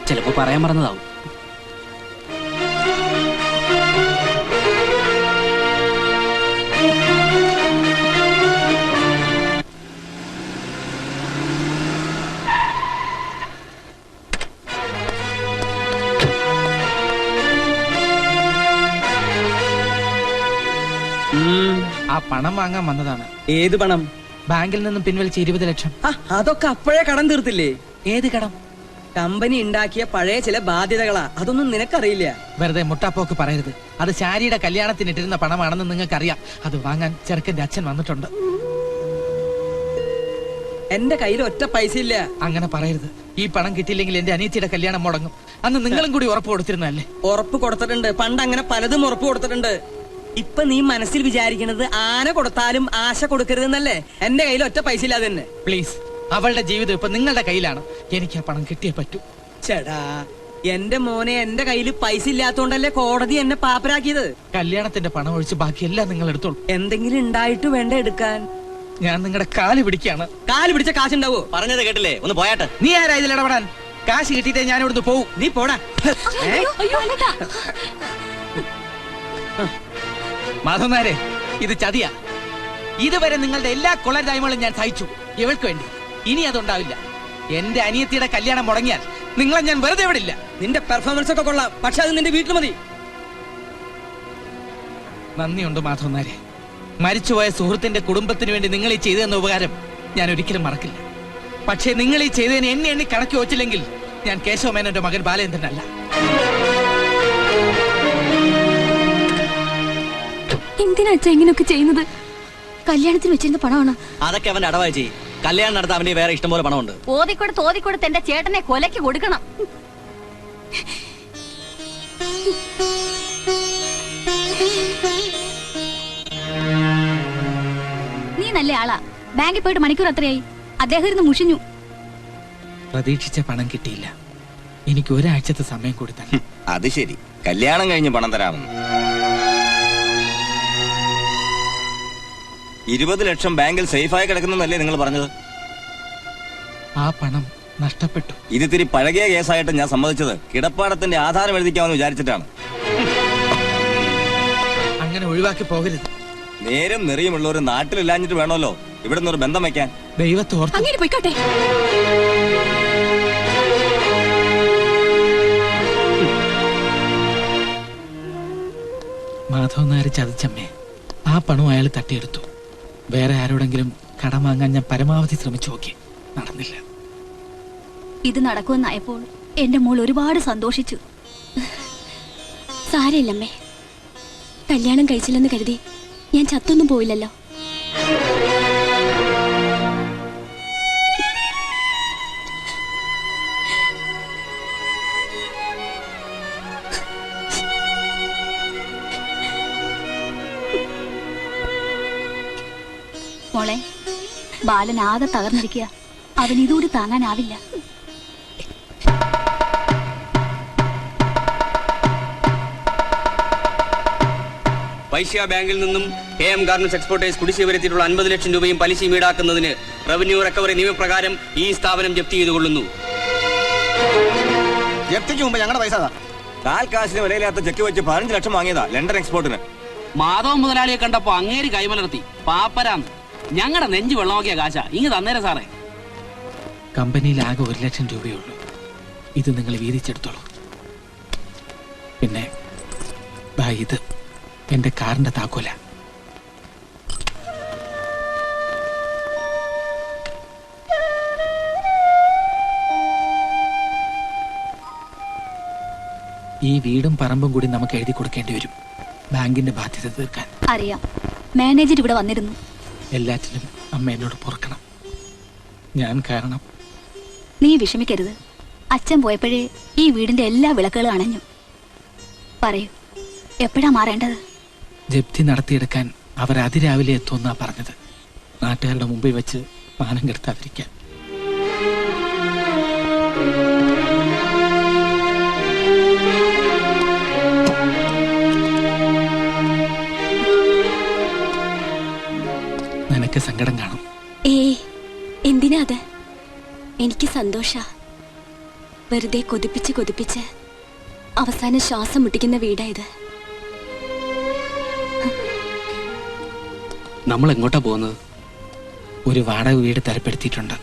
ചിലപ്പോ പറയാൻ മറന്നതാവും. ആ പണം വാങ്ങാൻ വന്നതാണ്. ഏത് പണം? ബാങ്കിൽ നിന്നും പിൻവലിച്ച 20 ലക്ഷം. അതൊക്കെ അപ്പോഴേ കടം തീർത്തില്ലേ? ഏത് കടം? കമ്പനി ഉണ്ടാക്കിയ പഴയ ചില ബാധ്യതകളാ. അതൊന്നും നിനക്കറിയില്ല. വെറുതെ മുട്ടാപ്പോക്ക് പറയരുത്. അത് ശാരിയുടെ കല്യാണത്തിന് ഇട്ടിരുന്ന പണമാണെന്ന് നിങ്ങൾക്കറിയാം. അത് വാങ്ങാൻ ചെറുക്കന്റെ അച്ഛൻ വന്നിട്ടുണ്ട്. എന്റെ കയ്യിൽ ഒറ്റ പൈസ ഇല്ല. അങ്ങനെ പറയരുത്. ഈ പണം കിട്ടിയില്ലെങ്കിൽ എന്റെ അനിയത്തിയുടെ കല്യാണം മുടങ്ങും. അന്ന് നിങ്ങളും കൂടി ഉറപ്പ് കൊടുത്തിരുന്നല്ലേ? ഉറപ്പ് കൊടുത്തിട്ടുണ്ട്. പണ്ട് അങ്ങനെ പലതും ഉറപ്പ് കൊടുത്തിട്ടുണ്ട്. ഇപ്പൊ നീ മനസ്സിൽ വിചാരിക്കുന്നത് ആന കൊടുത്താലും ആശ കൊടുക്കരുതെന്നല്ലേ? എന്റെ കയ്യിൽ ഒറ്റ പൈസ ഇല്ലാതെ തന്നെ. പ്ലീസ്, അവളുടെ ജീവിതം ഇപ്പൊ നിങ്ങളുടെ കയ്യിലാണ്. എനിക്ക് ആ പണം കിട്ടിയേ പറ്റൂ. ചേടാ, എന്റെ മോനെ, എന്റെ കയ്യിൽ പൈസ ഇല്ലാത്തോണ്ടല്ലേ കോടതി എന്നെ പാപ്പരാക്കിയത്. കല്യാണത്തിന്റെ പണം ഒഴിച്ച് ബാക്കിയെല്ലാം നിങ്ങൾ എടുത്തോളൂ. എന്തെങ്കിലും ഉണ്ടായിട്ട് വേണ്ട എടുക്കാൻ. ഞാൻ നിങ്ങളുടെ കാല് പിടിക്കാണ്. കാല് പിടിച്ച കാശുണ്ടാവോ? പറഞ്ഞത് കേട്ടില്ലേ? ഒന്ന് പോയാട്ടെ. നീ ആരാ ഇതിൽ ഇടപെടാൻ? കാശ് കിട്ടിയിട്ടേ ഞാൻ ഇവിടുന്ന് പോവും. നീ പോടാ. മാധവനാരെ, ഇത് ചതിയാ. ഇതുവരെ നിങ്ങളുടെ എല്ലാ കൊള്ളരുതായ്മകളും ഞാൻ സഹിച്ചു ഇവൾക്ക് വേണ്ടി. ഇനി അതുണ്ടാവില്ല. എന്റെ അനിയത്തിയുടെ കല്യാണം മുടങ്ങിയാൽ നിങ്ങളെ ഞാൻ വെറുതെ വിടില്ല. നിന്റെ പെർഫോമൻസ് ഒക്കെ കൊള്ളാം, പക്ഷെ അത് നിന്റെ വീട്ടിൽ മതി. നന്ദിയുണ്ട് മാധവനാരെ. മരിച്ചുപോയ സുഹൃത്തിന്റെ കുടുംബത്തിന് വേണ്ടി നിങ്ങൾ ഈ ചെയ്തെന്ന ഉപകാരം ഞാൻ ഒരിക്കലും മറക്കില്ല. പക്ഷേ നിങ്ങൾ ഈ ചെയ്തതിന് എണ്ണി എണ്ണി കണക്കി വെച്ചില്ലെങ്കിൽ ഞാൻ കേശവമേനോന്റെ മകൻ ബാലേന്ദ്രനല്ല. എന്തിനാ അച്ഛാ ഇങ്ങനെയൊക്കെ ചെയ്യുന്നത്? കല്യാണത്തിന് വെച്ചിരുന്ന പണമാണ്. അതൊക്കെ അവന്റെ അടവായി ചെയ്യും. കല്യാണം നടത്താൻ അവന്റെ വേറെ ഇഷ്ടംപോലെ പണമുണ്ട്. ഓതിക്കൊടുത്ത് എന്റെ ചേട്ടനെ കൊലയ്ക്ക് കൊടുക്കണം. നീ നല്ല ആളാ. ബാങ്കിൽ പോയിട്ട് മണിക്കൂർ എത്രയായി? അദ്ദേഹം ഇരുന്ന് മുഷിഞ്ഞു. പ്രതീക്ഷിച്ച പണം കിട്ടിയില്ല. എനിക്ക് ഒരാഴ്ചത്തെ സമയം കൂടി തന്നെ. അത് ശരി, കല്യാണം കഴിഞ്ഞ് പണം തരാമെന്ന്. 20 ലക്ഷം ബാങ്കിൽ സേഫായി കിടക്കുന്നല്ലേ നിങ്ങൾ പറഞ്ഞത്? ആ പണം നഷ്ടപ്പെട്ടു. ഇതിത്തിരി പഴകിയ കേസായിട്ട് ഞാൻ സമ്മതിച്ചത് കിടപ്പാടത്തിന്റെ ആധാരം എഴുതിക്കാമെന്ന് വിചാരിച്ചിട്ടാണ്. അങ്ങനെ ഒഴിവാക്കി പോകരുത്. നേരം നെറിയുമുള്ളവർ നാട്ടിലില്ലാഞ്ഞിട്ട് വേണമല്ലോ ഇവിടെ നിന്നൊരു ബന്ധം വെക്കാൻ. ദൈവത്തോർത്ത് അങ്ങനെ പോയിക്കോട്ടെ. മാധവൻ നായർ ചതിച്ചമ്മേ. ആ പണം അയാൾ തട്ടിയെടുത്തു. വേറെ ആരോടെങ്കിലും കടം വാങ്ങാൻ ഞാൻ പരമാവധി ശ്രമിച്ചു നോക്കി. നടന്നില്ല. ഇത് നടക്കുമെന്നായപ്പോൾ എന്റെ മോൾ ഒരുപാട് സന്തോഷിച്ചു. സാരമില്ലമ്മേ, കല്യാണം കഴിച്ചില്ലെന്ന് കരുതി ഞാൻ ചത്തൊന്നും പോയില്ലല്ലോ. മോളെ, ബാലൻ ആകെ തകർന്നിരിക്കുക. അവൻ ഇതുകൂടി താങ്ങാനാവില്ല. വൈശ്യ ബാങ്കിൽ നിന്നും KM ഗാർമെന്റ്സ് എക്സ്പോർട്ടേഴ്സ് കുടിശ്ശിക വരുത്തിയിട്ടുള്ള 50 ലക്ഷം രൂപയും പലിശയും ഈടാക്കുന്നതിന് റവന്യൂ റിക്കവറി നിയമപ്രകാരം ഈ സ്ഥാപനം ജപ്തി ചെയ്തുകൊള്ളുന്നു. ജപ്തിക്ക് മുമ്പ് ഞങ്ങളുടെ പൈസ കാൽ കാശിന് വിലയില്ലാത്ത ചെക്ക് വെച്ച് 15 ലക്ഷം വാങ്ങിയതാ ലണ്ടൻ എക്സ്പോർട്ടിന്. മാധവൻ മുതലാളിയെ കണ്ടപ്പോ അങ്ങേര് കൈമലർത്തി പാപ്പരാന്ന്. ഞങ്ങളുടെ നെഞ്ച് വെള്ളമാക്കിയ കാശ ഇങ്ങ് തന്നേരം സാറേ. കമ്പനിയിൽ ആകെ 1 ലക്ഷം രൂപയുള്ളൂ. ഇത് നിങ്ങൾ വീതിച്ചെടുത്തോളൂ. പിന്നെ ഇത് എന്റെ കാറിന്റെ താക്കോല. ഈ വീടും പറമ്പും കൂടി നമുക്ക് എഴുതി കൊടുക്കേണ്ടി വരും ബാങ്കിന്റെ ബാധ്യത തീർക്കാൻ. അറിയാം, മാനേജർ ഇവിടെ വന്നിരുന്നു. എല്ലാറ്റിനും അമ്മ എന്നോട് പൊറുക്കണം. ഞാൻ കാരണം. നീ വിഷമിക്കരുത്. അച്ഛൻ പോയപ്പോഴേ ഈ വീടിന്റെ എല്ലാ വിളക്കുകളും അണഞ്ഞു. പറയൂ, എപ്പോഴാ മാറേണ്ടത്? ജപ്തി നടത്തിയെടുക്കാൻ അവർ അതിരാവിലെ എത്തുമെന്നാ പറഞ്ഞത്. നാട്ടുകാരുടെ മുമ്പിൽ വെച്ച് മാനം കെടുത്താതിരിക്കാൻ. സങ്കടം കാണും. ഏയ് എന്തിനാ അത്? എനിക്ക് സന്തോഷ. വെറുതെ കൊതിപ്പിച്ച് അവസാനം ശ്വാസം മുട്ടിക്കുന്ന വീടായത്. നമ്മൾ എങ്ങോട്ടാ പോകുന്നത്? ഒരു വാടക വീട് തരപ്പെടുത്തിയിട്ടുണ്ട്.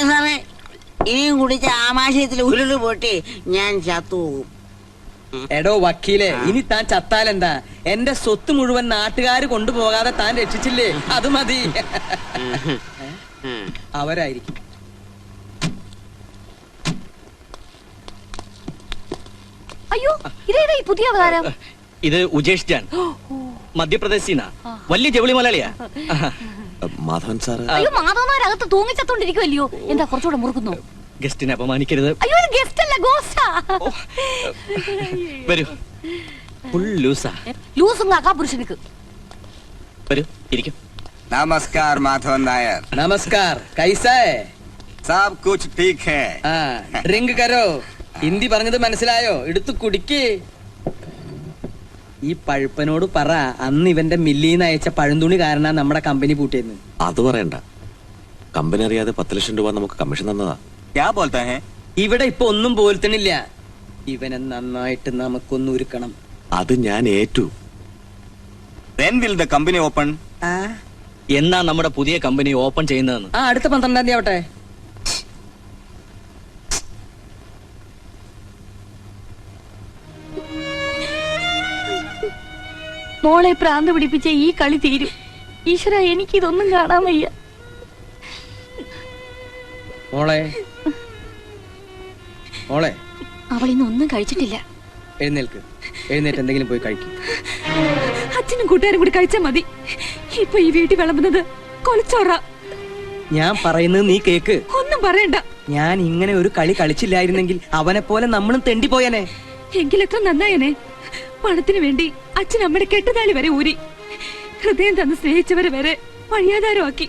സാറേ, ഇനിയും കുടിച്ച ആമാശയത്തിൽ ഉരുള് പൊട്ടി ഞാൻ ചത്തുപോകും. എടോ വക്കീലെ, ഇനി താൻ ചത്താലെന്താ? എന്റെ സ്വത്ത് മുഴുവൻ നാട്ടുകാര് കൊണ്ടുപോകാതെ താൻ രക്ഷിച്ചില്ലേ, അത് മതി. അവരായിരിക്കും. അയ്യോ, ഇതേതാ ഈ പുതിയ അവതാരം? ഇത് ഉജേഷ് ജാൻ, മധ്യപ്രദേശിന. വലിയ ജവിളി മലയാളിയാ. മാധവൻ സാറ് അയ്യോ, മാധവന്മാരകത്ത് തൂങ്ങിച്ചത്തോണ്ടിരിക്കുവല്ലയോ? എന്താ കുറച്ചുകൂടെ മുറുക്കുന്നു? ഗസ്റ്റിനെ അപമാനിക്കരുത്. അയ്യോ, ഇത് ഗസ്റ്റ് അല്ല, ഗോസ്റ്റാ. വരൂ. ഫുൾ ലൂസാ. ലൂസും കാക്കാ പുരുഷനിക്ക്. വരൂ, ഇരിക്കും. നമസ്കാർ മാധവൻ നായർ. നമസ്കാർ. കൈസാ ഹൈ? സബ് കുച്ച് ठीक है. ഡ്രിങ്ക് കരോ. ഹിന്ദി പറഞ്ഞത് മനസ്സിലായോ? എടുത്തു കുടിക്ക്. ഈ പഴുപ്പനോട് പറ, അന്ന് ഇവന്റെ മില്ലിന്ന് അയച്ച പഴന്തുണി കാരണം നമ്മുടെ കമ്പനി പൂട്ടിയെന്ന്. അത് പറയണ്ട. കമ്പനി അറിയാതെ 10 ലക്ഷം രൂപ നമുക്ക് കമ്മീഷൻ തന്നതാ. क्या बोलता है? ഇവിടെ ഇപ്പൊ ഒന്നും പോലത്തണില്ല. ഇവനെ നന്നായിട്ട് നമുക്കൊന്ന് ഉരുക്കണം. അത് ഞാൻ ഏറ്റു. When will the company open? എന്നാ നമ്മുടെ പുതിയ കമ്പനി ഓപ്പൺ ചെയ്യുന്നതെന്ന്? അടുത്ത 12-ാം തീയതി ആവട്ടെ. മോളെ പ്രാന്ത് പിടിപ്പിച്ച ഈ കളി തീരും. ഈശ്വര, എനിക്കിതൊന്നും കാണാൻ വയ്യ. മോളെ, മോളെ, അവൾ ഇന്നൊന്നും കഴിച്ചിട്ടില്ല. എഴുന്നേൽക്ക്. എഴുന്നേറ്റ് എന്തെങ്കിലും പോയി കഴിക്കും. അച്ഛനും കൂട്ടുകാരും കൂടി കഴിച്ചാ മതി. ഇപ്പൊ ഈ വീട്ടിൽ വിളമ്പുന്നത് കൊലച്ചോറ. ഞാൻ പറയുന്നത് നീ കേക്ക്. ഒന്നും പറയണ്ട. ഞാൻ ഇങ്ങനെ ഒരു കളി കളിച്ചില്ലായിരുന്നെങ്കിൽ അവനെ പോലെ നമ്മളും തെണ്ടിപ്പോയനെ. എങ്കിലെത്ര നന്നായനെ. പണത്തിന് വേണ്ടി അച്ഛൻ അമ്മയുടെ കെട്ടുതാലി വരെ ഊരി, ഹൃദയം തന്ന് സ്നേഹിച്ചവരെ വരെ വഴിയാധാരമാക്കി.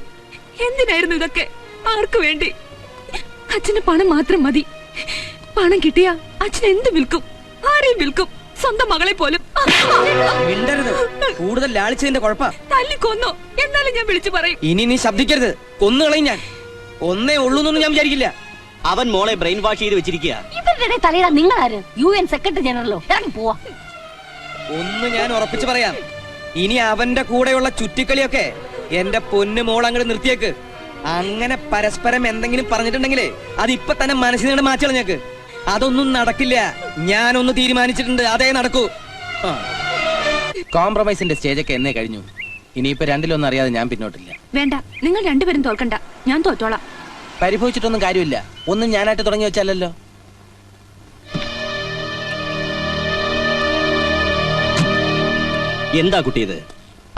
എന്തിനായിരുന്നു ഇതൊക്കെ? ആർക്കു വേണ്ടി? അച്ഛന് പണം മാത്രം മതി. പണം കിട്ടിയാ അച്ഛൻ എന്ത് വിൽക്കും? ആരെയും വിൽക്കും, സ്വന്തം മകളെ പോലും. മിണ്ടരുത്. കൂടുതൽ ലാളിച്ചതിന്റെ കുഴപ്പ. തല്ലിക്കൊന്നോ എന്നാലും ഞാൻ വിളിച്ചു പറയും. ഇനി നീ ശബ്ദിക്കരുത്. കൊന്നുകളയും ഞാൻ. ഒന്നേ ഉള്ളൂന്നൊന്നും ഞാൻ വിചാരിക്കില്ല. അവൻ മോളെ ബ്രെയിൻ വാഷ് ചെയ്ത് വെച്ചിരിക്കുക. ഇവരുടെ തലയിടാൻ നിങ്ങളാര്? UN secretary ജനറലോ? ഇറങ്ങി പോവാ. ഒന്ന് ഞാൻ ഉറപ്പിച്ചു പറയാം, ഇനി അവന്റെ കൂടെയുള്ള ചുറ്റിക്കളിയൊക്കെ എന്റെ പൊന്നു മോൾ അങ്ങോട്ട് നിർത്തിയേക്ക്. അങ്ങനെ പരസ്പരം എന്തെങ്കിലും പറഞ്ഞിട്ടുണ്ടെങ്കിലേ അത് ഇപ്പൊ തന്നെ മനസ്സിൽ നിന്ന് മാറ്റി കളഞ്ഞേക്ക്. അതൊന്നും നടക്കില്ല. ഞാനൊന്ന് തീരുമാനിച്ചിട്ടുണ്ട്, അതേ നടക്കൂ. കോംപ്രമൈസിന്റെ സ്റ്റേജൊക്കെ എന്നേ കഴിഞ്ഞു. ഇനിയിപ്പോ രണ്ടിലൊന്നും അറിയാതെ ഞാൻ പിന്നോട്ടില്ല. വേണ്ട, നിങ്ങൾ രണ്ടുപേരും തോൽക്കണ്ട. ഞാൻ തോറ്റോളാം. പരിഭവിച്ചിട്ടൊന്നും കാര്യമില്ല. ഒന്നും ഞാനായിട്ട് തുടങ്ങി വെച്ചല്ലോ. എന്താ കുട്ടി ഇത്?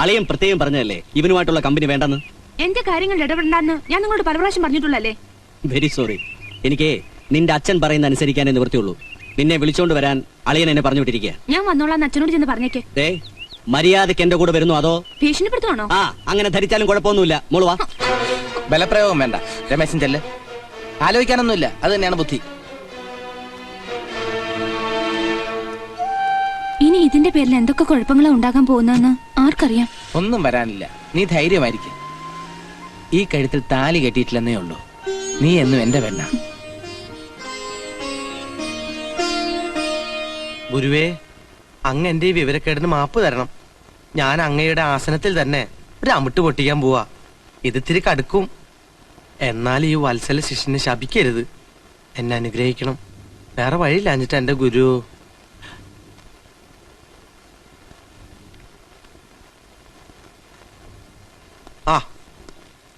അളിയൻ പ്രത്യേകം പറഞ്ഞതല്ലേ ഇവനുമായിട്ടുള്ള കമ്പനി വേണ്ടെന്ന്? എന്റെ കാര്യങ്ങൾ ഇടപെടണ്ടെന്ന് ഞാൻ നിങ്ങളോട് പല പ്രാവശ്യം പറഞ്ഞിട്ടുള്ളല്ലേ. Very sorry. എനിക്ക് നിന്റെ അച്ഛൻ പറയുന്ന അനുസരിക്കാനേ നിവൃത്തിയുള്ളൂ. നിന്നെ വിളിച്ചോണ്ട് വരാൻ അളിയൻ എന്നെ പറഞ്ഞു വിട്ടിരിക്കുക. ഞാൻ വന്നോളാം. അച്ഛനോട് ചെന്ന് പറഞ്ഞേക്ക്. മര്യാദക്ക് എന്റെ കൂടെ വരുന്നു അതോ ഭീഷണിപ്പെടുത്തുവാണോ? ആ, അങ്ങനെ ധരിച്ചാലും കുഴപ്പമൊന്നുമില്ല. മോള് വാ. ബലപ്രയോഗം വേണ്ട. രമേശൻ ചെല്ല്. ആലോചിക്കാനൊന്നുമില്ല. അത് തന്നെയാണ് ബുദ്ധി. ഇനി ഇതിന്റെ പേരിൽ എന്തൊക്കെ കുഴപ്പങ്ങളാ ഉണ്ടാകാൻ പോകുന്നതെന്ന് ആർക്കറിയാം. ഒന്നും വരാനില്ല. നീ ധൈര്യമായിരിക്കും. ഈ കഴുത്തിൽ താലി കെട്ടിയിട്ടില്ലെന്നേ ഉള്ളൂ. നീ എന്നും എന്റെ പെണ്ണ. ഗുരുവേ, അങ്ങ് എന്റെ ഈ വിവരക്കേടിന് മാപ്പ് തരണം. ഞാൻ അങ്ങയുടെ ആസനത്തിൽ തന്നെ ഒരു അമിട്ട് പൊട്ടിക്കാൻ പോവാ. ഇത് ഇത്തിരി കടുക്കും. എന്നാൽ ഈ വത്സല ശിഷ്യനെ ശപിക്കരുത്. എന്നെ അനുഗ്രഹിക്കണം. വേറെ വഴിയില്ലാഞ്ഞിട്ട് എന്റെ ഗുരു. ആ,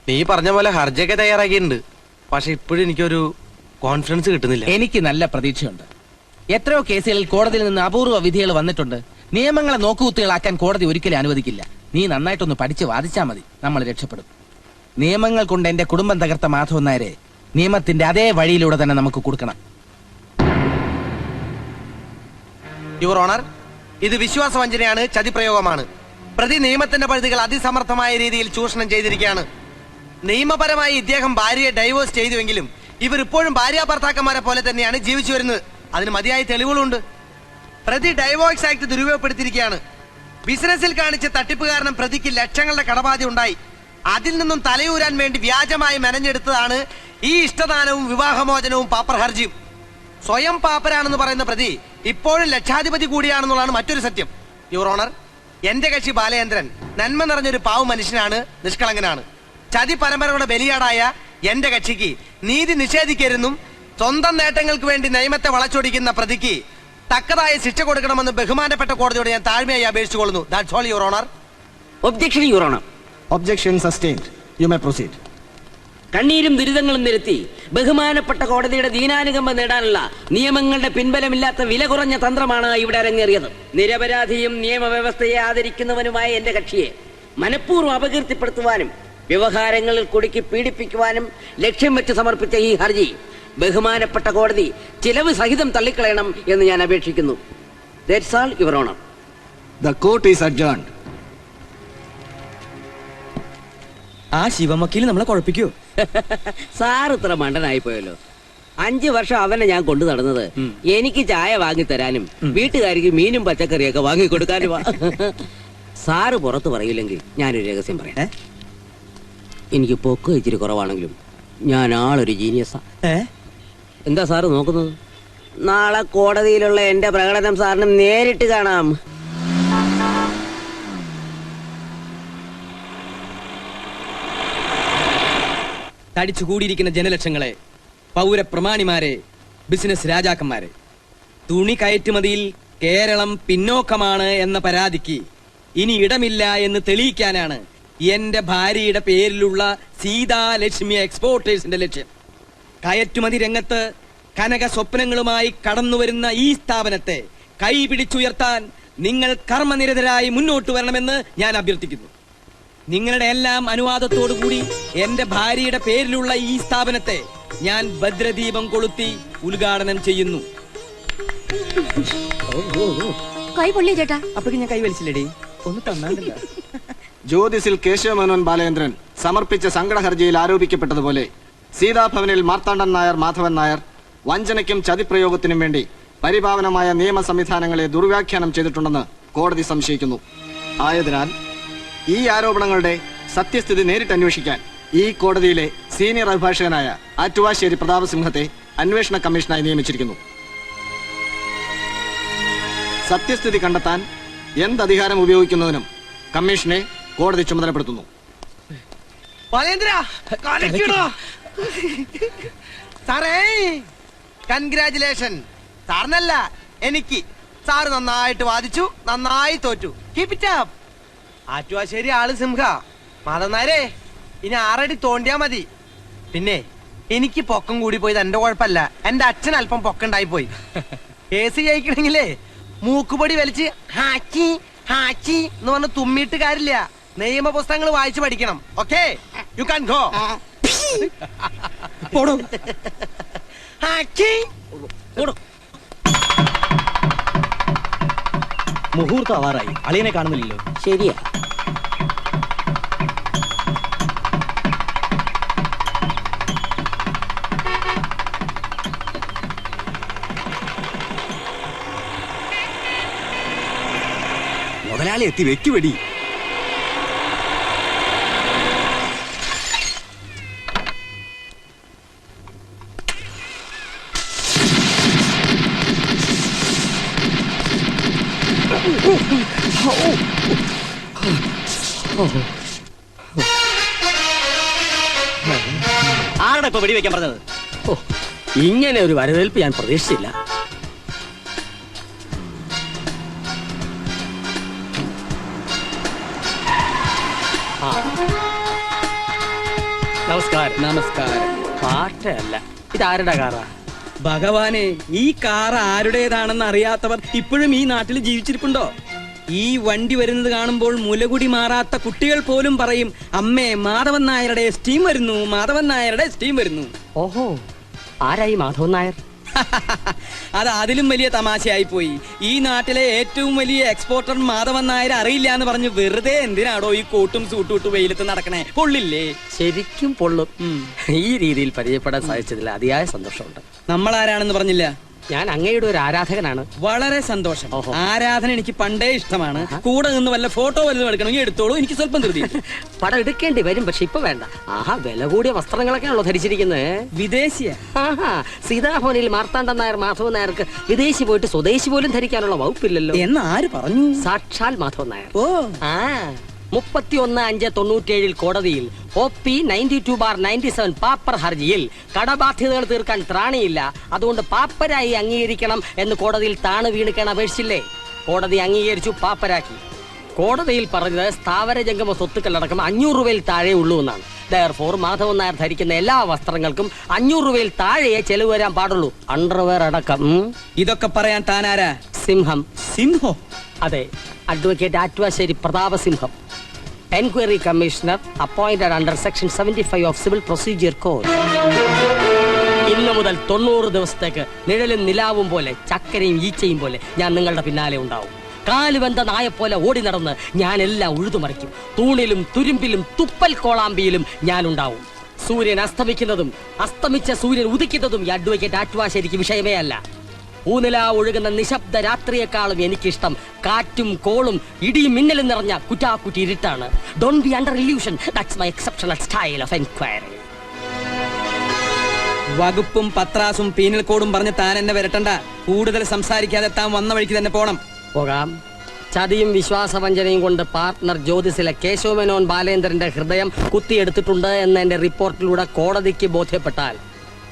നീ പറഞ്ഞ പോലെ ഹർജയൊക്കെ തയ്യാറാക്കിയിട്ടുണ്ട്. പക്ഷെ ഇപ്പോഴും എനിക്കൊരു കോൺഫിഡൻസ് കിട്ടുന്നില്ല. എനിക്ക് നല്ല പ്രതീക്ഷയുണ്ട്. എത്രയോ കേസുകളിൽ കോടതിയിൽ നിന്ന് അപൂർവ വിധികൾ വന്നിട്ടുണ്ട്. നിയമങ്ങളെ നോക്കുകുത്തുകളാക്കാൻ കോടതി ഒരിക്കലും അനുവദിക്കില്ല. നീ നന്നായിട്ടൊന്ന് പഠിച്ച് വാദിച്ചാൽ മതി, നമ്മൾ രക്ഷപ്പെടും. നിയമങ്ങൾ കൊണ്ട് എന്റെ കുടുംബം തകർത്ത മാധവൻ നായരെ നിയമത്തിന്റെ അതേ വഴിയിലൂടെ തന്നെ നമുക്ക് കൊടുക്കണം. യുവർ ഓണർ, ഇത് വിശ്വാസവഞ്ചനയാണ്, ചതിപ്രയോഗമാണ്. പ്രതി നിയമത്തിന്റെ പരിധികൾ അതിസമർത്ഥമായ രീതിയിൽ ചൂഷണം ചെയ്തിരിക്കുകയാണ്. നിയമപരമായി ഇദ്ദേഹം ഭാര്യയെ ഡൈവോഴ്സ് ചെയ്തുവെങ്കിലും ഇവരിപ്പോഴും ഭാര്യ ഭർത്താക്കന്മാരെ പോലെ തന്നെയാണ് ജീവിച്ചു വരുന്നത്. അതിന് മതിയായ തെളിവുകളുണ്ട്. പ്രതി ഡൈവോഴ്സ് ആക്ട് ദുരുപയോഗപ്പെടുത്തിയിരിക്കുകയാണ്. ബിസിനസ്സിൽ കാണിച്ച തട്ടിപ്പ് കാരണം പ്രതിക്ക് ലക്ഷങ്ങളുടെ കടബാധ്യത ഉണ്ടായി. അതിൽ നിന്നും തലയൂരാൻ വേണ്ടി വ്യാജമായി മെനഞ്ഞെടുത്തതാണ് ഈ ഇഷ്ടദാനവും വിവാഹമോചനവും പാപ്പർ ഹർജിയും. സ്വയം പാപ്പരാണെന്ന് പറയുന്ന പ്രതി ഇപ്പോഴും ലക്ഷാധിപതി കൂടിയാണെന്നുള്ളതാണ് മറ്റൊരു സത്യം. യുവർ ഓണർ, എന്റെ കക്ഷി ബാലചന്ദ്രൻ നന്മ നിറഞ്ഞൊരു പാവ മനുഷ്യനാണ്, നിഷ്കളങ്കനാണ്. ചതി പരമ്പരയുടെ ബലിയാടായ എന്റെ കക്ഷിക്ക് നീതി നിഷേധിക്കരുതെന്നും സ്വന്തം നേട്ടങ്ങൾക്ക് വേണ്ടി നിയമത്തെ വളച്ചൊടിക്കുന്ന പ്രതിക്ക് തക്കതായ ശിക്ഷ കൊടുക്കണമെന്ന് ബഹുമാനപ്പെട്ട കോടതിയോട് ഞാൻ താഴ്മയായി അപേക്ഷിച്ചുകൊള്ളുന്നു. That's all your honour. Objection your honour. Objection sustained. You may proceed. കണ്ണീരും ദുരിതങ്ങളും നിരത്തി ബഹുമാനപ്പെട്ട കോടതിയുടെ ദീനാനുകമ്പ നേടാനുള്ള നിയമങ്ങളുടെ പിൻബലമില്ലാത്ത വില കുറഞ്ഞ തന്ത്രമാണ് ഇവിടെ അരങ്ങേറിയത്. നിരപരാധിയും നിയമവ്യവസ്ഥയെ ആദരിക്കുന്നവനുമായ എന്റെ കക്ഷിയെ മനഃപൂർവ്വം അപകീർത്തിപ്പെടുത്തുവാനും വ്യവഹാരങ്ങളിൽ കുടുക്കി പീഡിപ്പിക്കുവാനും ലക്ഷ്യം വെച്ച് സമർപ്പിച്ച ഈ ഹർജി ബഹുമാനപ്പെട്ട കോടതി ചിലവ് സഹിതം തള്ളിക്കളയണം എന്ന് ഞാൻ അപേക്ഷിക്കുന്നു. That's all your honour. The court is adjourned. ആ ശിവമക്കീൽ നമ്മളെ കുഴപ്പിക്കോ? സാർ ഇത്ര മണ്ടനായി പോയല്ലോ. 5 വർഷം അവനെ ഞാൻ കൊണ്ടു നടന്നത് എനിക്ക് ചായ വാങ്ങി തരാനും വീട്ടുകാർക്ക് മീനും പച്ചക്കറിയൊക്കെ വാങ്ങി കൊടുക്കാനുമാ. സാറ് പുറത്ത് പറയില്ലെങ്കിൽ ഞാനൊരു രഹസ്യം പറയാം. എനിക്ക് പൊക്കം ഇച്ചിരി കുറവാണെങ്കിലും ഞാൻ ആളൊരു ജീനിയസാ. എന്താ സാറ് നോക്കുന്നത്? നാളെ കോടതിയിലുള്ള എന്റെ പ്രകടനം സാറിന് നേരിട്ട് കാണാം. തടിച്ചുകൂടിയിരിക്കുന്ന ജനലക്ഷങ്ങളെ, പൗരപ്രമാണിമാരെ, ബിസിനസ് രാജാക്കന്മാരെ, തുണി കയറ്റുമതിയിൽ കേരളം പിന്നോക്കമാണ് എന്ന പരാതിക്ക് ഇനി ഇടമില്ല എന്ന് തെളിയിക്കാനാണ് എന്റെ ഭാര്യയുടെ പേരിലുള്ള സീതാലക്ഷ്മി എക്സ്പോർട്ടേഴ്സിന്റെ ലക്ഷ്യം. കയറ്റുമതി രംഗത്ത് കനക സ്വപ്നങ്ങളുമായി കടന്നുവരുന്ന ഈ സ്ഥാപനത്തെ കൈപിടിച്ചുയർത്താൻ നിങ്ങൾ കർമ്മനിരതരായി മുന്നോട്ട് വരണമെന്ന് ഞാൻ അഭ്യർത്ഥിക്കുന്നു. നിങ്ങളുടെ എല്ലാം അനുവാദത്തോടുകൂടി എന്റെ ഭാര്യയുടെ പേരിലുള്ള ഈ സ്ഥാപനത്തെ ഞാൻ ഭദ്രദീപം കൊളുത്തി ഉദ്ഘാടനം ചെയ്യുന്നു. കൈ പൊള്ളിയ ചേട്ടാ. അപ്പോഴേക്കും ഞാൻ കൈ വലിച്ചില്ലടി, ഒന്ന് തന്നാണ്ടല്ലോ. ജ്യോതിസിൽ കേശവമേനോൻ ബാലചന്ദ്രൻ സമർപ്പിച്ച സങ്കട ഹർജിയിൽ ആരോപിക്കപ്പെട്ടതുപോലെ സീതാഭവനിൽ മാർത്താണ്ഡൻ നായർ, മാധവൻ നായർ വഞ്ചനയ്ക്കും ചതിപ്രയോഗത്തിനും വേണ്ടി പരിപാവനമായ നിയമ സംവിധാനങ്ങളെ ദുർവ്യാഖ്യാനം ചെയ്തിട്ടുണ്ടെന്ന് കോടതി സംശയിക്കുന്നു. ആയതിനാൽ ഈ ആരോപണങ്ങളുടെ സത്യസ്ഥിതി നേരിട്ട് അന്വേഷിക്കാൻ ഈ കോടതിയിലെ സീനിയർ അഭിഭാഷകനായ ആറ്റുവാശ്ശേരി പ്രതാപസിംഹത്തെ അന്വേഷണ കമ്മീഷനായി നിയമിച്ചിരിക്കുന്നു. സത്യസ്ഥിതി കണ്ടെത്താൻ എന്തധികാരം ഉപയോഗിക്കുന്നതിനും കമ്മീഷനെ കോടതി ചുമതലപ്പെടുത്തുന്നു. സാറേ, കൺഗ്രാറ്റുലേഷൻ. സാറിനല്ല, എനിക്ക്. സാറ് നന്നായിട്ട് വാദിച്ചു, നന്നായി തോറ്റു. Keep it up. ആറ്റുവാശ്ശേരി ആള് സിംഹ. മാധവനായരെ, ഇനി 6 അടി തോണ്ടിയാ മതി. പിന്നെ എനിക്ക് പൊക്കം കൂടി പോയത് എന്റെ കുഴപ്പമല്ല, എന്റെ അച്ഛൻ അല്പം പൊക്കണ്ടായി പോയി. കേസ് ജയിക്കണെങ്കിലേ മൂക്കുപൊടി വലിച്ച് ഹാച്ചി ഹാച്ചി എന്ന് പറഞ്ഞ് തുമ്മിയിട്ട് കാര്യമില്ല. നിയമ പുസ്തകങ്ങൾ വായിച്ചു പഠിക്കണം. Okay, you can go. മുഹൂർത്തം ആവാറായി, അളിയനെ കാണുന്നില്ലല്ലോ. ശരിയാ. മുതലാളി എത്തി, വെക്കുവെടി. ആരുടെ ഇപ്പൊ വെടിവെക്കാൻ പറഞ്ഞത്? ഇങ്ങനെ ഒരു വരവേൽപ്പ് ഞാൻ പ്രതീക്ഷിച്ചില്ല. നമസ്കാരം. നമസ്കാരം. പാട്ടല്ല, ഇതാരുടെ കാറാ? ഭഗവാനെ, ഈ കാർ ആരുടേതാണെന്ന് അറിയാത്തവർ ഇപ്പോഴും ഈ നാട്ടിൽ ജീവിച്ചിരിപ്പുണ്ടോ? ഈ വണ്ടി വരുന്നത് കാണുമ്പോൾ മുലകുടി മാറാത്ത കുട്ടികൾ പോലും പറയും, അമ്മേ മാധവൻ നായരുടെ സ്റ്റീം വരുന്നു, മാധവൻ നായരുടെ സ്റ്റീം വരുന്നു. ഓഹോ, ആരായി മാധവൻ നായർ? അത് അതിലും വലിയ തമാശയായി പോയി. ഈ നാട്ടിലെ ഏറ്റവും വലിയ എക്സ്പോർട്ടർ മാധവൻ നായർ അറിയില്ല എന്ന് പറഞ്ഞ് വെറുതെ എന്തിനാടോ ഈ കോട്ടും സൂട്ടും ഇട്ട് വെയിലത്ത് നടക്കണേ? പൊള്ളില്ലേ? ശരിക്കും പൊള്ളും. ഈ രീതിയിൽ പരിചയപ്പെടാൻ സാധിച്ചതിൽ അതിയായ സന്തോഷമുണ്ട്. നമ്മൾ ആരാണെന്ന് പറഞ്ഞില്ല. ഞാൻ അങ്ങയുടെ ഒരു ആരാധകനാണ്. വളരെ സന്തോഷം. ആരാധന എനിക്ക് പണ്ടേ ഇഷ്ടമാണ്. കൂടെ നിന്ന് വല്ല ഫോട്ടോ വല്ലതും എടുക്കണമെങ്കിൽ എടുത്തോളൂ, എനിക്ക് സ്വല്പം ധൃതി. പടം എടുക്കേണ്ടി വരും, പക്ഷെ ഇപ്പൊ വേണ്ട. ആഹാ, വില കൂടിയ വസ്ത്രങ്ങളൊക്കെയാണല്ലോ ധരിച്ചിരിക്കുന്നത്. വിദേശിയ. ആഹാ, സീതാഭവനിൽ മാർത്താണ്ഡൻ നായർ മാധവൻ നായർക്ക് വിദേശി പോയിട്ട് സ്വദേശി പോലും ധരിക്കാനുള്ള വകുപ്പില്ലല്ലോ എന്ന് ആര് പറഞ്ഞു? സാക്ഷാൽ മാധവൻ നായർ. ഓ, 31/5/97 കോടതിയിൽ OP 92/97 പാപ്പർ ഹർജിയിൽ കടബാധ്യതകൾ തീർക്കാൻ ത്രാണിയില്ല, അതുകൊണ്ട് പാപ്പരായി അംഗീകരിക്കണം എന്ന് കോടതിയിൽ താണ് വീണിക്കാൻ അപേക്ഷിച്ചില്ലേ? കോടതി അംഗീകരിച്ചു, പാപ്പരാക്കി. കോടതിയിൽ പറഞ്ഞത് സ്ഥാവര ജംഗമ സ്വത്തുക്കളടക്കം 500 രൂപയിൽ താഴെ ഉള്ളൂ എന്നാണ്. ദയർഫോർ മാധവൻ നായർ ധരിക്കുന്ന എല്ലാ വസ്ത്രങ്ങൾക്കും 500 രൂപയിൽ താഴെയേ ചെലവ് വരാൻ പാടുള്ളൂ, അണ്ടർവെയർ അടക്കം. ഇതൊക്കെ പറയാൻ താനാരാ? സിംഹം. സിംഹോ? അതെ, advocate Attuvassery Prathapasimham, enquiry commissioner, appointed under section 75 of civil procedure code. ഇന്ന് മുതൽ 90 ദിവസത്തേക്ക് നിഴലും നിലാവും പോലെ, ചക്കരയും ഈച്ചയും പോലെ ഞാൻ നിങ്ങളുടെ പിന്നാലെ ഉണ്ടാവും. കാലുവെന്ത നായെപ്പോലെ ഓടി നടന്ന് ഞാൻ എല്ലാം ഉഴുതുമറിക്കും. തൂണിലും തുരുമ്പിലും തുപ്പൽ കോളാമ്പിയിലും ഞാനുണ്ടാവും. സൂര്യൻ അസ്തമിക്കുന്നതും അസ്തമിച്ച സൂര്യൻ ഉദിക്കുന്നതും ഈ അഡ്വക്കേറ്റ് ആറ്റുവാശ്ശേരിക്ക് വിഷയമേ അല്ല. ഊനില ഒഴുകുന്ന നിശബ്ദ രാത്രിയെക്കാളും എനിക്കിഷ്ടം കാറ്റും കോളും ഇടിയും മിന്നലും നിറഞ്ഞ കുറ്റാക്കുറ്റി ഇരുട്ടാണ്. Don't be under illusion, that's my exceptional style of enquiry. വകുപ്പും പത്രാസും പീനൽ കോഡും പറഞ്ഞ് താൻ എന്നെ വരട്ടണ്ട. കൂടുതൽ സംസാരിക്കാതെ താൻ വന്ന വഴിക്ക് തന്നെ പോണം. പോകാം. ചതിയും വിശ്വാസവഞ്ചനയും കൊണ്ട് പാർട്ട്ണർ ജ്യോതിസിലെ കേശവമേനോൻ ബാലേന്ദ്രന്റെ ഹൃദയം കുത്തിയെടുത്തിട്ടുണ്ട് എന്ന് എന്റെ റിപ്പോർട്ടിലൂടെ കോടതിക്ക് ബോധ്യപ്പെട്ടാൽ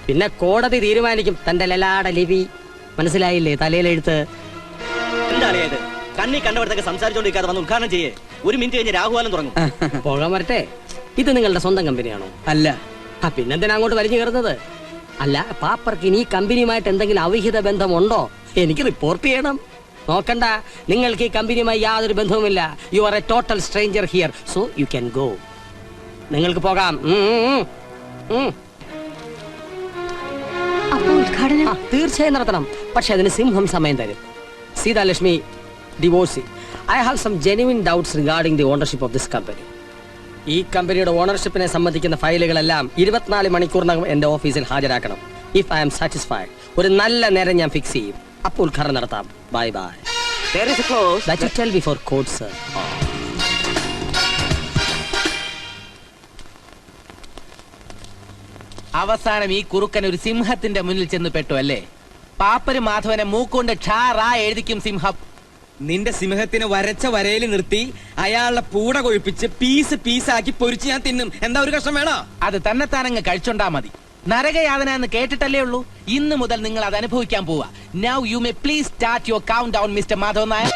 പിന്നെ കോടതി തീരുമാനിക്കും തന്റെ ലലാട ലിപി. മനസ്സിലായില്ലേ? തലയിലെഴുത്ത്. എന്താണ് ഇത്? കണ്ണി കണ്ടവടത്തൊക്കെ സംസാരിച്ചോണ്ടിരിക്കാതെ വന്ന് ഉദ്ഘാടനം ചെയ്യേ. 1 മിനിറ്റ് കഴിഞ്ഞ് രാഹുകാലം തുടങ്ങും. പോകാൻ വരട്ടെ. ഇത് നിങ്ങളുടെ സ്വന്തം കമ്പനിയാണോ? അല്ല. പിന്നെന്തിനാ അങ്ങോട്ട് വലിഞ്ഞു കയറുന്നത്? അല്ല, പാപ്പർക്ക് ഇനി കമ്പനിയുമായിട്ട് എന്തെങ്കിലും അവിഹിത ബന്ധമുണ്ടോ? എനിക്ക് റിപ്പോർട്ട് ചെയ്യണം. നോക്കണ്ട, നിങ്ങൾക്ക് ഈ കമ്പനിയുമായി യാതൊരു ബന്ധവുമില്ല. You are a total stranger here, so you can go. നിങ്ങൾക്ക് പോകാം. തീർച്ചയായും നടത്തണം, പക്ഷെ അതിന് സിംഹം സമയം തരും. Sitalakshmi divorcee. I have some genuine doubts regarding the ownership of this company. ഈ കമ്പനിയുടെ ഓണർഷിപ്പിനെ സംബന്ധിക്കുന്ന ഫയലുകളെല്ലാം 24 മണിക്കൂറിനകം എന്റെ ഓഫീസിൽ ഹാജരാക്കണം. ഇഫ് ഐ ആം സാറ്റിസ്ഫൈഡ്, ഒരു നല്ല നേരം ഞാൻ ഫിക്സ് ചെയ്യും. അപ്പോൾ ഉദ്ഘാടനം നടത്താം. Bye bye. There is a clause that you tell before court, sir. അവസാനം ഈ കുറുക്കൻ ഒരു സിംഹത്തിന്റെ മുന്നിൽ ചെന്ന് പെട്ടു അല്ലേ? പാപ്പര് മാധവനെ മൂക്കൊണ്ട് ക്ഷാറാ എഴുതിക്കും സിംഹം. നിന്റെ സിംഹത്തിന് വരച്ച വരയിൽ നിർത്തി അയാളുടെ പൂട കൊഴിപ്പിച്ച് പീസ് പീസാക്കി പൊരിച്ച് ഞാൻ തിന്നും. എന്താ ഒരു കഷ്ടം വേണോ? അത് തന്നെത്താനങ്ങ് കഴിച്ചോണ്ടാ മതി. നരകയാതന എന്ന് കേട്ടിട്ടല്ലേ ഉള്ളൂ. ഇന്ന് മുതൽ നിങ്ങൾ അത് അനുഭവിക്കാൻ പോവാ. Now you may please start your count down mister Madhavan Nair.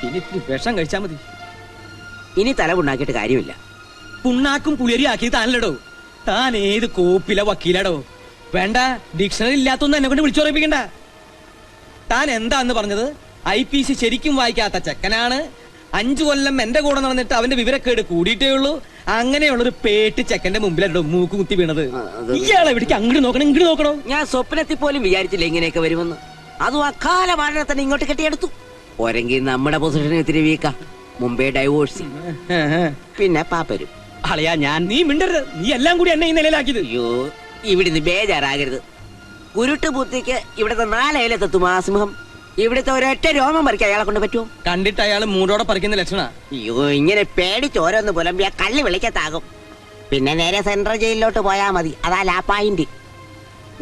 ഇനി വിഷം കഴിച്ചാ മതി. ഇനി തലവുണ്ടാക്കിയിട്ട് കാര്യമില്ല. പുണ്ണാക്കും പുളിയരി ആക്കി താനല്ലടോ. താൻ ഏത് കോപ്പില വക്കീലാടോ? വേണ്ട, ഡിക്ഷണറി ഇല്ലാത്തൊന്നും എന്നെ കൊണ്ട് വിളിച്ചുറപ്പിക്കണ്ട. താൻ എന്താന്ന് പറഞ്ഞത്? IPC ശരിക്കും വായിക്കാത്ത ചെക്കനാണ്. 5 കൊല്ലം എന്റെ കൂടെ നടന്നിട്ട് അവന്റെ വിവരക്കേട് കൂടിയിട്ടേ ഉള്ളൂ. അങ്ങനെയുള്ളൊരു പേട്ട് ചെക്കന്റെ മുമ്പിലോ മൂക്ക് കുത്തി വീണത്. ഇയാളെ എവിടേക്ക് അങ്ങോട്ട് നോക്കണം ഇങ്ങോട്ട് നോക്കണോ? ഞാൻ സ്വപ്നത്തിൽ പോലും വിചാരിച്ചില്ല ഇങ്ങനെയൊക്കെ വരുമെന്ന്. അതും അക്കാല മാടനെ തന്നെ ഇങ്ങോട്ട് കെട്ടിയെടുത്തു. ഒരെങ്കിൽ നമ്മുടെ പൊസിഷനെ ഇത്തിരി വീക്ക. മുമ്പേ ഡൈവോഴ്സ്, പിന്നെ പാപ്പരും. അളയാ, ഞാൻ നീ മിണ്ടരുത്. നീ എല്ലാം കൂടി എന്നെ ഈ നിലയിലാക്കിയത്. അയ്യോ, ഇവിടുന്ന് ബേജാറാകരുത്. കുരുട്ട് ബുദ്ധിക്ക് ഇവിടുത്തെ 4 അയലത്തെത്തും ആ സിംഹം. ഇവിടുത്തെ ഒരൊറ്റ രോമം പറിക്കാൻ അയാളെ കൊണ്ട് പറ്റുമോ? കണ്ടിട്ട് അയാൾ മൂടോടെ പറിക്കുന്ന ലക്ഷണ. അയ്യോ, ഇങ്ങനെ പേടിച്ച് ഓരോന്ന് പുലമ്പിയാ കള്ളി വിളിക്കത്താകും. പിന്നെ നേരെ സെൻട്രൽ ജയിലിലോട്ട് പോയാ മതി. അതാ ലാ പോയിന്റ്.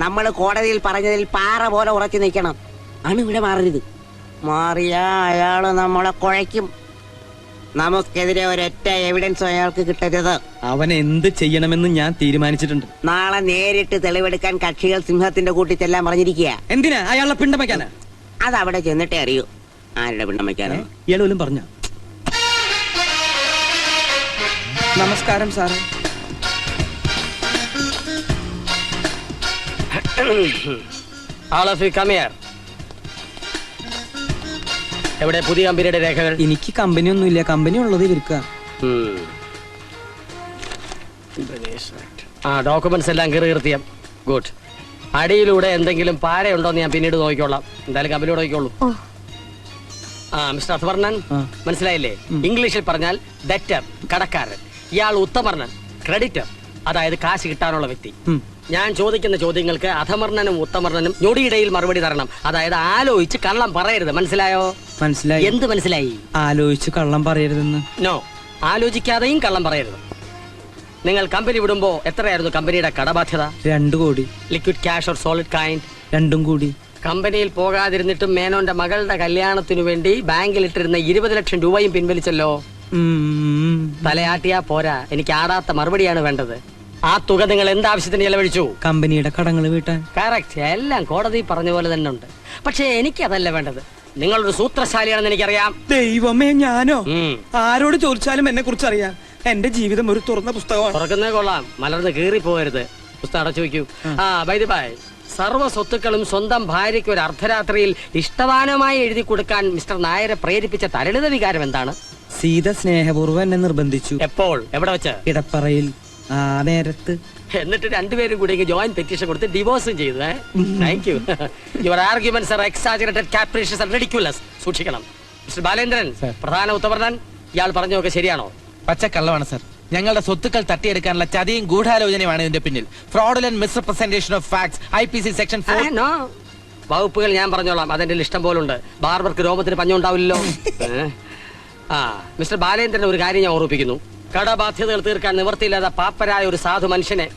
നമ്മൾ കോടതിയിൽ പറഞ്ഞതിൽ പാറ പോലെ ഉറച്ചു നിൽക്കണം. ആണ് ഇവിടെ മാറരുത്. മാറിയാ അയാള് നമ്മളെ കുഴയ്ക്കും. നമുക്കെതിരെ ഒരൊറ്റ എവിഡൻസും അയാൾക്ക് കിട്ടരുത്. അവൻ എന്ത് ചെയ്യണമെന്ന് ഞാൻ തീരുമാനിച്ചിട്ടുണ്ട്. നാളെ നേരിട്ട് തെളിവെടുക്കാൻ കക്ഷികൾ സിംഹത്തിന്റെ കൂട്ടി ചെല്ലാൻ പറഞ്ഞിരിക്കുക. എന്തിനാ? അയാളുടെ പിണ്ടം വയ്ക്കാനാ? അതവിടെ ചെന്നിട്ടേ അറിയൂ ആരുടെ പിണ്ടം വയ്ക്കാനോ. ഇയാളോലും പറഞ്ഞ. നമസ്കാരം സാറേ. All of you come here. എവിടെ പുതിയ കമ്പനിയുടെ രേഖകൾ? എനിക്ക് കമ്പനി ഒന്നുമില്ല. കമ്പനി ഉള്ളത് ഇവർക്കാ. ഡോക്യുമെന്റ്സ് എല്ലാം കീർത്തിയം. ഗുഡ്. അടിയിലൂടെ എന്തെങ്കിലും പാരയുണ്ടോ എന്ന് ഞാൻ പിന്നീട് നോക്കിക്കോളാം. എന്തായാലും കമ്പനിയോട് നോക്കിക്കോളൂ. മിസ്റ്റർ അത്വർണൻ, മനസ്സിലായില്ലേ? ഇംഗ്ലീഷിൽ പറഞ്ഞാൽ ഡെറ്റർ, കടക്കാരൻ. ഇയാൾ ഉത്തമർണൻ, ക്രെഡിറ്റർ, അതായത് കാശ് കിട്ടാനുള്ള വ്യക്തി. ഞാൻ ചോദിക്കുന്ന ചോദ്യങ്ങൾക്ക് അധമർണനും ഉത്തമർണനും ഞൊടിയിടയിൽ മറുപടി തരണം. അതായത് ആലോചിച്ച് കള്ളം പറയരുത്. മനസ്സിലായോ? മനസ്സിലായി. എന്ത് മനസ്സിലായി? ആലോചിച്ച് കള്ളം പറയരുതെന്ന്. നോ, ആലോചിക്കാതെയും കള്ളം പറയരുത്. നിങ്ങൾ കമ്പനി വിടുമ്പോ എത്രയായിരുന്നു കമ്പനിയുടെ കടബാധ്യത? 2 കോടി. Liquid cash or solid kind? 2 കൂടി. കമ്പനിയിൽ പോകാതിരുന്നിട്ടും മേനോന്റെ മകളുടെ കല്യാണത്തിനു വേണ്ടി ബാങ്കിൽ ഇട്ടിരുന്ന 20 ലക്ഷം രൂപയും പിൻവലിച്ചല്ലോ. തലയാട്ടിയാ പോരാ, എനിക്ക് ആടാത്ത മറുപടിയാണ് വേണ്ടത്. ആ തുക നിങ്ങൾ എന്താവശ്യത്തിന് ചെലവഴിച്ചു? കമ്പനിയുടെ കടങ്ങൾ വീട്ടാൻ. കറക്റ്റ്, എല്ലാം കോടതി പറഞ്ഞ പോലെ തന്നെ ഉണ്ട്. പക്ഷേ എനിക്കതല്ല വേണ്ടത്. നിങ്ങളൊരു സൂത്രശാലിയാണെന്ന് എനിക്കറിയാം. ദൈവമേ, ഞാനോ? ആരോട് ചോദിച്ചാലും എന്നെ കുറിച്ച് അറിയാം. എന്റെ ജീവിതം ഒരു തുറന്ന പുസ്തകമാണ്. തുറക്കുന്നേ കൊള്ളാം, മലർന്ന് കീറി പോകരുത്. പുസ്തകം അടച്ചു വയ്ക്കൂ. ബൈ ദി ബൈ, സർവ്വ സ്വത്തുക്കളും സ്വന്തം ഭാര്യയ്ക്ക് ഒരു അർദ്ധരാത്രിയിൽ ഇഷ്ടദാനമായി എഴുതി കൊടുക്കാൻ മിസ്റ്റർ നായരെ പ്രേരിപ്പിച്ച തരളിത വികാരം എന്താണ്? സീത സ്നേഹപൂർവ്വം എന്നെ നിർബന്ധിച്ചു. എപ്പോൾ, എവിടെ വെച്ച്? ഇടപ്പറയിൽ. ആ നേരത്ത്. എന്നിട്ട് രണ്ടുപേരും കൂടി ജോയിന്റ് പെറ്റീഷൻ കൊടുത്ത് ഡിവോഴ്സും ചെയ്തു. Thank you. Your arguments are exaggerated, capricious and ridiculous. സൂക്ഷിക്കണം. മിസ്റ്റർ ബാലേന്ദ്രൻ, പ്രധാന ഉത്തമർണൻ, ഇയാൾ പറഞ്ഞതൊക്കെ ശരിയാണോ? പച്ചക്കള്ളമാണ് സർ. ഞങ്ങളുടെ സ്വത്തുക്കൾ തട്ടിയെടുക്കാനുള്ള ചതിയും ഗൂഢാലോചനയുമാണ് ഇതിന്റെ പിന്നിൽ. Fraudulent misrepresentation of facts, IPC section 4. വകുപ്പുകൾ ഞാൻ പറഞ്ഞോളാം, അതെന്റെ ഇഷ്ടം പോലുണ്ട്. ബാർബർക്ക് രോമത്തിന് പഞ്ഞുണ്ടാവില്ലല്ലോ. മിസ്റ്റർ ബാലേന്ദ്രൻ, ഒരു കാര്യം ഞാൻ ഓർമ്മിപ്പിക്കുന്നു. കടബാധ്യതകൾ തീർക്കാൻ നിവൃത്തിയില്ലാതെ പാപ്പരായ ഒരു സാധു മനുഷ്യനെ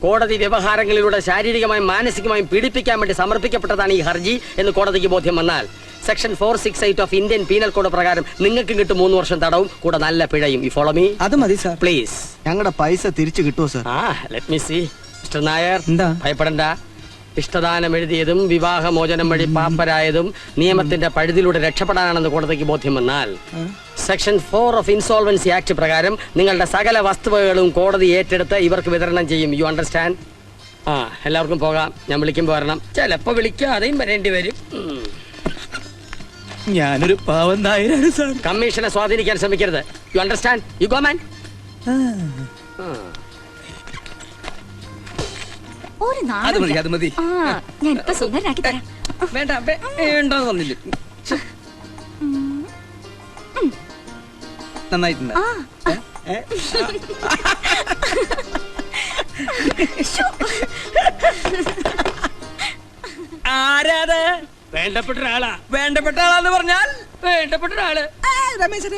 കോടതി വ്യവഹാരങ്ങളിലൂടെ ശാരീരികമായും മാനസികമായും പീഡിപ്പിക്കാൻ വേണ്ടി സമർപ്പിക്കപ്പെട്ടതാണ് ഈ ഹർജി എന്ന് കോടതിക്ക് ബോധ്യം വന്നാൽ section 468 of Indian penal code പ്രകാരം നിങ്ങൾക്ക് കിട്ടും 3 വർഷം തടവും കൂടെ നല്ല പിഴയും. You follow me? അത് മതി സാർ. പ്ലീസ്. ഞങ്ങളുടെ പൈസ തിരിച്ചു കിട്ടുമോ സാർ? Let me see. Mister Nair, എന്താ? ഭയപ്പെടണ്ട. ഇഷ്ടദാനം എഴുതിയതും വിവാഹമോചനം വഴി പാപ്പരായതും നിയമത്തിന്റെ പഴുതിലൂടെ രക്ഷപ്പെടാനാണെന്ന് കോടതിക്ക് ബോധ്യം വന്നാൽ സെക്ഷൻ 4 ഓഫ് ഇൻസോൾവൻസി ആക്ട് പ്രകാരം നിങ്ങളുടെ സകല വസ്തുവകകളും കോടതി ഏറ്റെടുത്ത് ഇവർക്ക് വിതരണം ചെയ്യും. You understand? എല്ലാവർക്കും പോകാം. ഞാൻ വിളിക്കുമ്പോൾ വരണം. ചിലപ്പോ വിളിക്കാതെയും വരേണ്ടി വരും. ഞാനൊരു പാവം നായരാണ് സാർ. കമ്മീഷനെ സ്വാധീനിക്കാൻ ശ്രമിക്കരുത്. You understand? You go man. അത് മതി, അത് മതി. ഞാൻ ഇപ്പൊ സുന്ദരനാക്കി തരാം. വേണ്ട, വേണ്ടെന്ന് പറഞ്ഞില്ല. നന്നായിട്ടുണ്ട്. ആരാത്? വേണ്ടപ്പെട്ട ഒരാളാ. വേണ്ടപ്പെട്ട ആളാന്ന് പറഞ്ഞാൽ വേണ്ടപ്പെട്ട ഒരാള് രമേശൻ.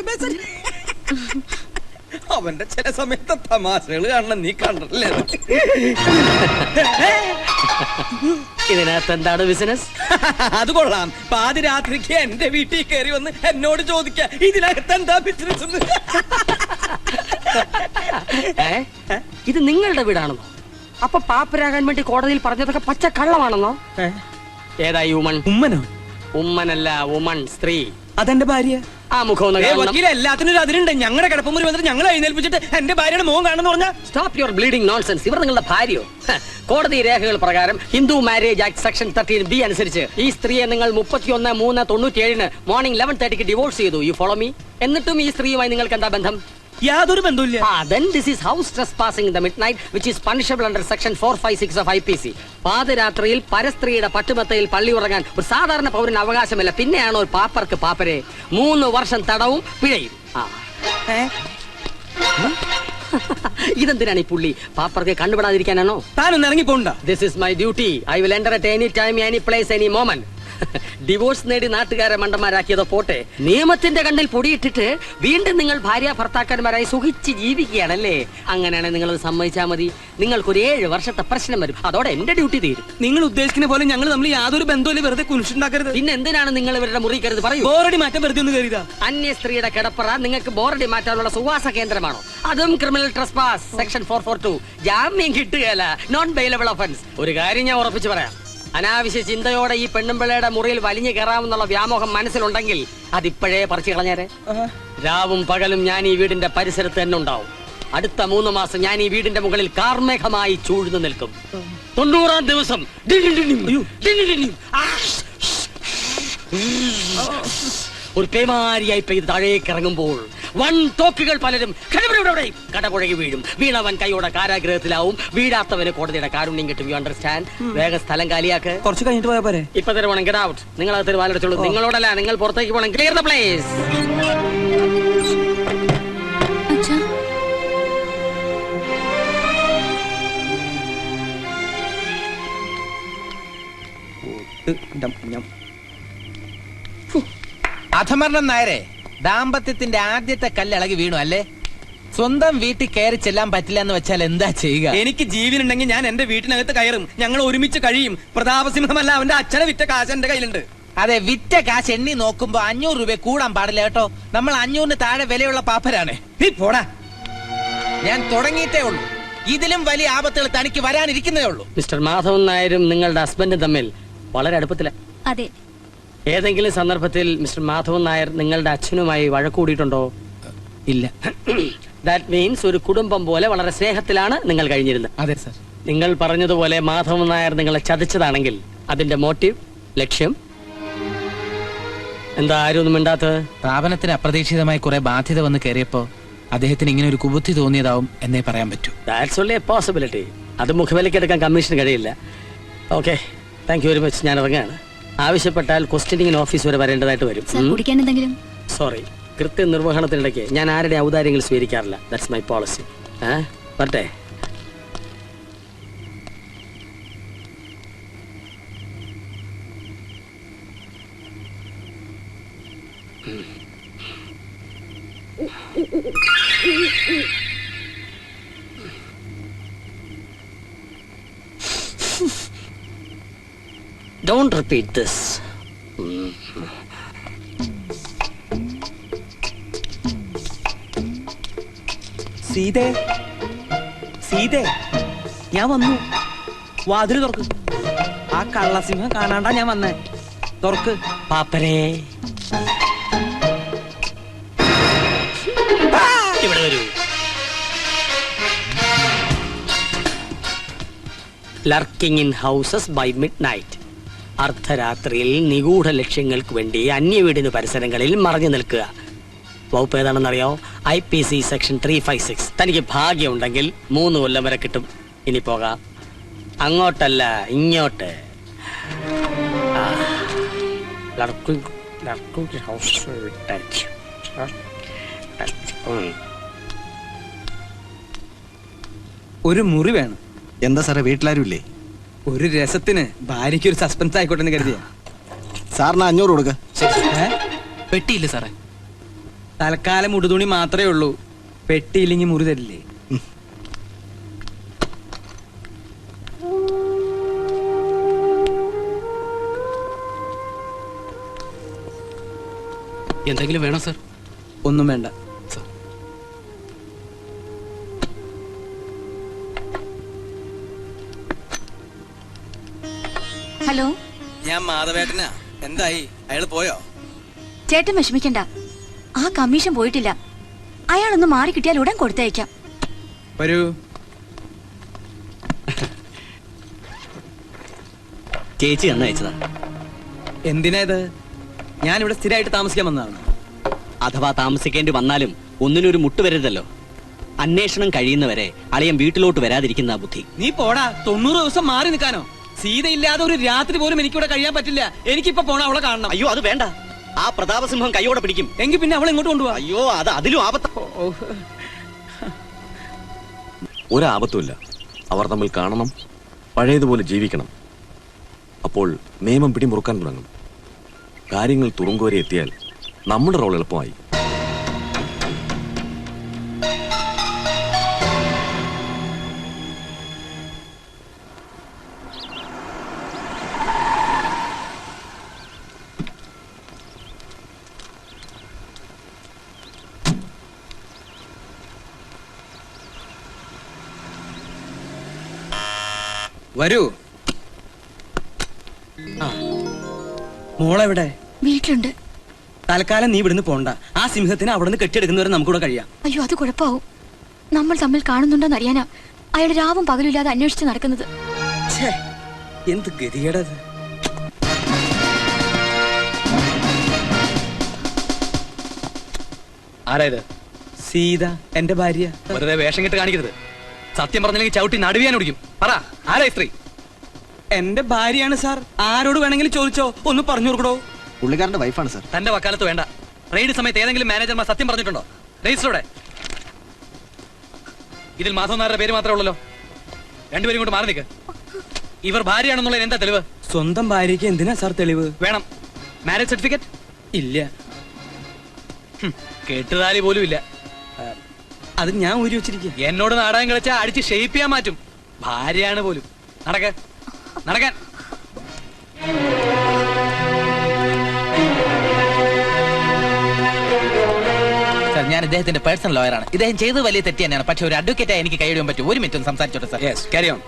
അവന്റെ ചില സമയത്ത് തമാശകൾ കാണണം, നീ കണ്ടല്ലേ? ഇതിനകത്ത് എന്താണ് ബിസിനസ്? അത് കൊള്ളാം. പാതിരാത്രിക്ക് എന്റെ വീട്ടിൽ കയറി വന്ന് എന്നോട് ചോദിക്ക ഇതിനകത്ത് എന്താ ബിസിനസ്. ഇത് നിങ്ങളുടെ വീടാണെന്നോ? അപ്പൊ പാപ്പരാകാൻ വേണ്ടി കോടതിയിൽ പറഞ്ഞതൊക്കെ പച്ച കള്ളമാണെന്നോ? ഏതായി ഉമ്മൻ? ഉമ്മനോ? ഉമ്മനല്ല, ഉമ്മൻ, സ്ത്രീ. അതെന്റെ ഭാര്യ. ആ മുഖം എല്ലാത്തിനും ഒരു അതിരുണ്ട്. ഞങ്ങളുടെ കിടപ്പുമുറി വന്നിട്ട് ഞങ്ങൾ എഴുന്നേൽപ്പിച്ചിട്ട് എന്റെ ഭാര്യയുടെ മുഖം കാണുന്നു പറഞ്ഞാൽ സ്റ്റോപ്പ് യുവർ ബ്ലീഡിംഗ് നോൺസെൻസ്. ഇവർ നിങ്ങളുടെ ഭാര്യയോ? കോടതി രേഖകൾ പ്രകാരം Hindu marriage act section 13B അനുസരിച്ച് ഈ സ്ത്രീയെ നിങ്ങൾ 31/3/97 മോർണിംഗ് 11:30 ഡിവോഴ്സ് ചെയ്തു. U follow me? എന്നിട്ടും ഈ സ്ത്രീയുമായി നിങ്ങൾക്ക് എന്താ ബന്ധം? യാതൊരു ബന്ധമില്ല. Then this is house trespassing in the midnight, which is punishable under section 456 of IPC. പാതിരാത്രിയിൽ പരസ്ത്രീയുടെ പട്ടുമെത്തയിൽ പള്ളി ഉറങ്ങാൻ ഒരു സാധാരണ പൗരന് അവകാശമില്ല. പിന്നെയാണ് ഒരു പാപ്പർക്ക് പാപ്പരെ 3 വർഷം തടവും പിഴയും. ഇതെന്തിനാണ് ഈ പുള്ളി? പാപ്പർക്ക് കണ്ടുപിടാതിരിക്കാനാണോ? താനൊന്ന് ഇറങ്ങിപ്പോണ്ട. This is my duty. I will enter at any time, any place, any moment. Divorce നേടി നാട്ടുകാരെ മണ്ടന്മാരാക്കിയതോ പോട്ടെ, നിയമത്തിന്റെ കണ്ണിൽ പൊടിയിട്ടിട്ട് വീണ്ടും നിങ്ങൾ ഭാര്യ ഭർത്താക്കന്മാരായി സുഖിച്ച് ജീവിക്കുകയാണല്ലേ? അങ്ങനെയാണെങ്കിൽ നിങ്ങളത് സമ്മതിച്ചാൽ മതി. നിങ്ങൾക്കൊരു 7 വർഷത്തെ പ്രശ്നം വരും. അതോടെ എന്റെ ഡ്യൂട്ടി തീരും. നിങ്ങൾ ഉദ്ദേശിക്കുന്ന പോലെ ഞങ്ങൾ തമ്മിൽ യാതൊരു ബന്ധമില്ല. വെറുതെ കുരിശുണ്ടാക്കരുത്. പിന്നെ എന്തിനാണ് നിങ്ങൾ ഇവരുടെ മുറി കരുത്? പറയൂ. ബോറടി മാറ്റം വെറുതെ ഒന്ന് കരുതാ. അന്യ സ്ത്രീയുടെ കിടപ്പറ നിങ്ങൾക്ക് ബോറടി മാറ്റാനുള്ള സുവാസ കേന്ദ്രമാണോ? അതും ക്രിമിനൽ ട്രസ്പാസ് സെക്ഷൻ 442. ജാമ്യം കിട്ടുകയല്ല, നോൺ ബെയിലബിൾ ഒഫൻസ്. ഒരു കാര്യം ഞാൻ ഉറപ്പിച്ചു പറയാം, അനാവശ്യ ചിന്തയോടെ ഈ പെണ്ണുമ്പിള്ളയുടെ മുറിയിൽ വലിഞ്ഞു കയറാമെന്നുള്ള വ്യാമോഹം മനസ്സിലുണ്ടെങ്കിൽ അതിപ്പോഴേ പറിച്ചു കളഞ്ഞേരെ. രാവും പകലും ഞാൻ ഈ വീടിന്റെ പരിസരത്ത് തന്നെ ഉണ്ടാവും. അടുത്ത 3 മാസം ഞാൻ ഈ വീടിന്റെ മുകളിൽ കാർമേഘമായി ചൂഴ്ന്നു നിൽക്കും. 90-ാം ദിവസം ഒരു പേമാരിയായി പെയ്ത് താഴേക്ക് ഇറങ്ങുമ്പോൾ തോക്കുകൾ പലരും കടപുഴകി വീഴും. വീണവൻ കൈയോടെ കാരാഗ്രഹത്തിലാവും, വീഴാത്തവന് കോടതിയുടെ കാരുണ്യം കിട്ടും. You understand? വേഗം സ്ഥലം കാലിയാക്ക്. കുറച്ച് കഴിഞ്ഞിട്ട് പോയാ പോരെ? ഇപ്പൊ തരുവാണ്. Get out. നിങ്ങൾ അത് തരുവാനോളൂ. നിങ്ങളോടല്ല, നിങ്ങൾ പുറത്തേക്ക് പോകണം. Clear the place. അധമരണം നായരെ, ദാമ്പത്യത്തിന്റെ ആദ്യത്തെ കല്ലിളകി വീണു അല്ലേ? സ്വന്തം വീട്ടിൽ കയറി ചെല്ലാൻ പറ്റില്ല എന്ന് വെച്ചാൽ എന്താ ചെയ്യുക? എനിക്ക് ജീവനുണ്ടെങ്കിൽ ഞാൻ എന്റെ വീട്ടിനകത്ത് കയറും. ഞങ്ങൾ ഒരുമിച്ച് കഴിയും. പ്രതാപസിംഹമല്ല, അവന്റെ അച്ഛനെ വിറ്റ കാശ് എന്റെ കയ്യിലുണ്ട്. അതെ, വിറ്റ കാശ് എണ്ണി നോക്കുമ്പോ 500 രൂപ കൂടാൻ പാടില്ല കേട്ടോ. നമ്മൾ 500-ന് താഴെ വിലയുള്ള പാപ്പരാണ്. പോടാ, ഞാൻ തുടങ്ങിയിട്ടേ ഉള്ളൂ. ഇതിലും വലിയ ആപത്തുകൾ തനിക്ക് വരാനിരിക്കുന്നതേ ഉള്ളൂ. മിസ്റ്റർ മാധവൻ നായരും നിങ്ങളുടെ ഹസ്ബൻഡും തമ്മിൽ വളരെ അടുപ്പത്തില. അതെ. ഏതെങ്കിലും സന്ദർഭത്തിൽ മിസ്റ്റർ മാധവൻ നായർ നിങ്ങളുടെ അച്ഛനുമായി വഴക്കൂടിയിട്ടുണ്ടോ? ഇല്ല. ദാറ്റ് മീൻസ് ഒരു കുടുംബം പോലെ വളരെ സ്നേഹത്തിലാണ് നിങ്ങൾ കഴിഞ്ഞിരുന്നത്. അതെ സർ. നിങ്ങൾ പറഞ്ഞതുപോലെ മാധവൻ നായർ നിങ്ങളെ ചതിച്ചതാണെങ്കിൽ അതിന്റെ മോട്ടീവ്, ലക്ഷ്യം എന്താ? ആരും ഒന്നും മിണ്ടാത്തത്? സ്ഥാപനത്തിന് അപ്രതീക്ഷിതമായി കുറെ ബാധ്യത വന്ന് കയറിയപ്പോ അദ്ദേഹത്തിന് ഇങ്ങനെ ഒരു കുബുദ്ധി തോന്നിയതാവും എന്നേ പറയാൻ പറ്റൂ. That's only A possibility. അത് മുഖവിലയ്ക്ക് എടുക്കാൻ കമ്മീഷന് കഴിയില്ല. Okay, thank you very much. ഞാൻ ഇറങ്ങുകയാണ്. ആവശ്യപ്പെട്ടാൽ ക്വസ്റ്റ്യനിങ്ങിന് ഓഫീസ് വരെ വരേണ്ടതായിട്ട് വരും. കുടിക്കാൻ എന്തെങ്കിലും? സോറി, കൃത്യനിർവഹണത്തിനിടയ്ക്ക് ഞാൻ ആരുടെ ഔദാര്യങ്ങൾ സ്വീകരിക്കാറില്ല. That's my policy. വരട്ടെ. Don't repeat this. സീതേ, സീതേ, ഞാൻ വന്നു. വാതില് തുറക്ക്. ആ കള്ളസിംഹം കാണാണ്ടാ ഞാൻ വന്നേ. തുറക്ക്. പാപ്പരേ, ഇവിടെ വരൂ. Lurking in houses by midnight. അർദ്ധരാത്രിയിൽ നിഗൂഢ ലക്ഷ്യങ്ങൾക്ക് വേണ്ടി അന്യവീടിന് പരിസരങ്ങളിൽ മറഞ്ഞു നിൽക്കുക. വകുപ്പ് ഏതാണെന്നറിയോ? IPC section 356. തനിക്ക് ഭാഗ്യമുണ്ടെങ്കിൽ 3 കൊല്ലം വരെ കിട്ടും. ഇനി പോകാം. അങ്ങോട്ടല്ല, ഇങ്ങോട്ട്. ഒരു മുറി വേണം. എന്താ സാറേ, വീട്ടിലാരും ഇല്ലേ? ഒരു രസത്തിന് ഭാര്യയ്ക്ക് ഒരു സസ്പെൻസ് ആയിക്കോട്ടെ എന്ന് കരുതിയ. സാറിന് 500 കൊടുക്ക. പെട്ടിയില്ല സാറേ. തൽക്കാലം ഉടുതുണി മാത്രമേ ഉള്ളൂ. പെട്ടിയില്ലെങ്കിൽ മുറി തരില്ലേ? എന്തെങ്കിലും വേണോ സർ? ഒന്നും വേണ്ട. ഹലോ, ഞാൻ മാധവേട്ടനാ. എന്തായി? അയാൾ പോയോ? ചേട്ടൻ വിഷമിക്കണ്ട. ആ കമ്മീഷൻ പോയിട്ടില്ല. അയാളൊന്ന് മാറി കിട്ടിയാൽ ഉടൻ കൊടുത്തയക്കാം. വരൂ. ചേച്ചി അന്ന് അയച്ചതാ. എന്തിനാ ഇത്? ഞാൻ ഇവിടെ സ്ഥിരമായിട്ട് താമസിക്കാൻ വന്നതാണ്. അഥവാ താമസിക്കേണ്ടി വന്നാലും ഒന്നിനൊരു മുട്ട് വരരുതല്ലോ. അന്വേഷണം കഴിയുന്നവരെ അളിയൻ വീട്ടിലോട്ട് വരാതിരിക്കുന്ന ബുദ്ധി. നീ പോടാ. 90 ദിവസം മാറി നിൽക്കാനോ? സീതയില്ലാതെ ഒരു രാത്രി പോലും എനിക്കിവിടെ കഴിയാൻ പറ്റില്ല. എനിക്കിപ്പോ പോണ അവളെ കാണണം. അയ്യോ, അത് വേണ്ട. ആ പ്രതാപസിംഹം കൈയോടെ പിടിക്കും. എങ്കിൽ പിന്നെ അവളെ ഇങ്ങോട്ട് കൊണ്ടുപോവാ. അയ്യോ, അത് അതിലും ആപത്ത. ഒരാപത്തുമില്ല. അവർ തമ്മിൽ കാണണം, പഴയതുപോലെ ജീവിക്കണം. അപ്പോൾ നിയമം പിടിമുറുക്കാൻ തുടങ്ങും. കാര്യങ്ങൾ തുറുങ്കുവരെ എത്തിയാൽ നമ്മുടെ റോൾ എളുപ്പമായി. വരൂ. മോളെവിടെ? വീട്ടിലുണ്ട്. തൽക്കാലം നീ ഇവിടുന്ന് പോണ്ട. ആ സിംഹത്തിന് അവിടെ നിന്ന് കെട്ടിയെടുക്കുന്നവരെ നമുക്കിവിടെ കഴിയാം. അയ്യോ, അത് കുഴപ്പമാവും. നമ്മൾ തമ്മിൽ കാണുന്നുണ്ടോന്ന് അറിയാനാ അയാൾ രാവും പകലില്ലാതെ അന്വേഷിച്ച് നടക്കുന്നത്. എന്ത് ഗതികേടത്. ആരായത്? സീത, എന്റെ ഭാര്യ. വെറുതെ വേഷം കെട്ട് കാണിക്കരുത്. സത്യം പറഞ്ഞില്ലെങ്കിൽ ചവിട്ടി നടുവിയാൻ ഓടിക്കും. പറ, ആരാ സ്ത്രീ? എന്റെ ഭാര്യയാണ് സാർ. ആരോട് വേണമെങ്കിലും ചോദിച്ചോ. ഒന്ന് പറഞ്ഞു കൊടുക്കടോ. പുള്ളിക്കാരന്റെ വൈഫാണ് സാർ. തന്റെ വക്കാലത്ത് വേണ്ട. റെയ്ഡ് സമയത്ത് ഏതെങ്കിലും മാനേജർമാർ സത്യം പറഞ്ഞിട്ടുണ്ടോ? രജിസ്റ്ററോടെ ഇതിൽ മാധവൻ നായരുടെ പേര് മാത്രമേ ഉള്ളല്ലോ. രണ്ടുപേരും കൊണ്ട് മാറി നിൽക്ക്. ഇവർ ഭാര്യയാണെന്നുള്ളതിന് എന്താ തെളിവ്? സ്വന്തം ഭാര്യയ്ക്ക് എന്തിനാ സാർ തെളിവ്? വേണം. മാരേജ് സർട്ടിഫിക്കറ്റ് ഇല്ല. കെട്ടുതാലി പോലും ഇല്ല. അത് ഞാൻ ഊരി വെച്ചിരിക്കുക. എന്നോട് നാടകം കളിച്ചാ അടിച്ച് ഷേപ്പ് ചെയ്യാൻ മാറ്റും. ഭാര്യയാണ് പോലും. നടക്കാൻ. ഞാൻ ഇദ്ദേഹത്തിന്റെ പേഴ്സണൽ ലോയറാണ്. ഇദ്ദേഹം ചെയ്തത് വലിയ തെറ്റ് തന്നെയാണ്. പക്ഷെ ഒരു അഡ്വക്കേറ്റായി എനിക്ക് കൈയിടാൻ പറ്റും. ഒരു മിനിറ്റ് ഒന്ന് സംസാരിച്ചോട്ടെ സാർ. Yes, carry on.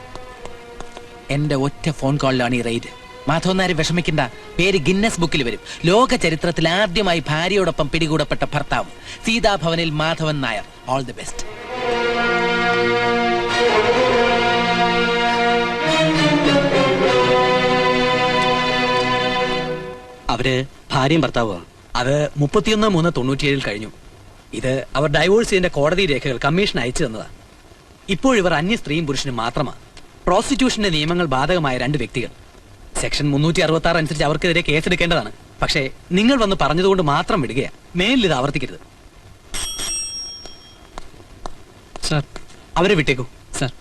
എന്റെ ഒറ്റ ഫോൺ കോളിലാണ് ഈ റെയ്ഡ്. മാധവൻ നായർ വിഷമിക്കണ്ട, പേര് ഗിന്നസ് ബുക്കിൽ വരും. ലോക ചരിത്രത്തിൽ ആദ്യമായി ഭാര്യയോടൊപ്പം പിടികൂടപ്പെട്ട ഭർത്താവ്. സീതാഭവനിൽ Madhavan Nair. All the best. അവര് ഭാര്യയും ഭർത്താവുമാണ്. അത് 31/3/97 കഴിഞ്ഞു. ഇത് അവർ ഡൈവോഴ്സ് ചെയ്യേണ്ട കോടതി രേഖകൾ കമ്മീഷൻ അയച്ചു തന്നതാ. ഇപ്പോഴിവർ അന്യ സ്ത്രീയും പുരുഷനും മാത്രമാണ്. പ്രോസ്റ്റിറ്റ്യൂഷന്റെ നിയമങ്ങൾ ബാധകമായ 2 വ്യക്തികൾ. സെക്ഷൻ 366 അനുസരിച്ച് അവർക്കെതിരെ കേസെടുക്കേണ്ടതാണ്. പക്ഷേ നിങ്ങൾ വന്ന് പറഞ്ഞതുകൊണ്ട് മാത്രം വിടുകയാ. മേലിൽ ഇത് ആവർത്തിക്കരുത്. സാർ, അവരെ വിട്ടേക്കൂ. സാർ,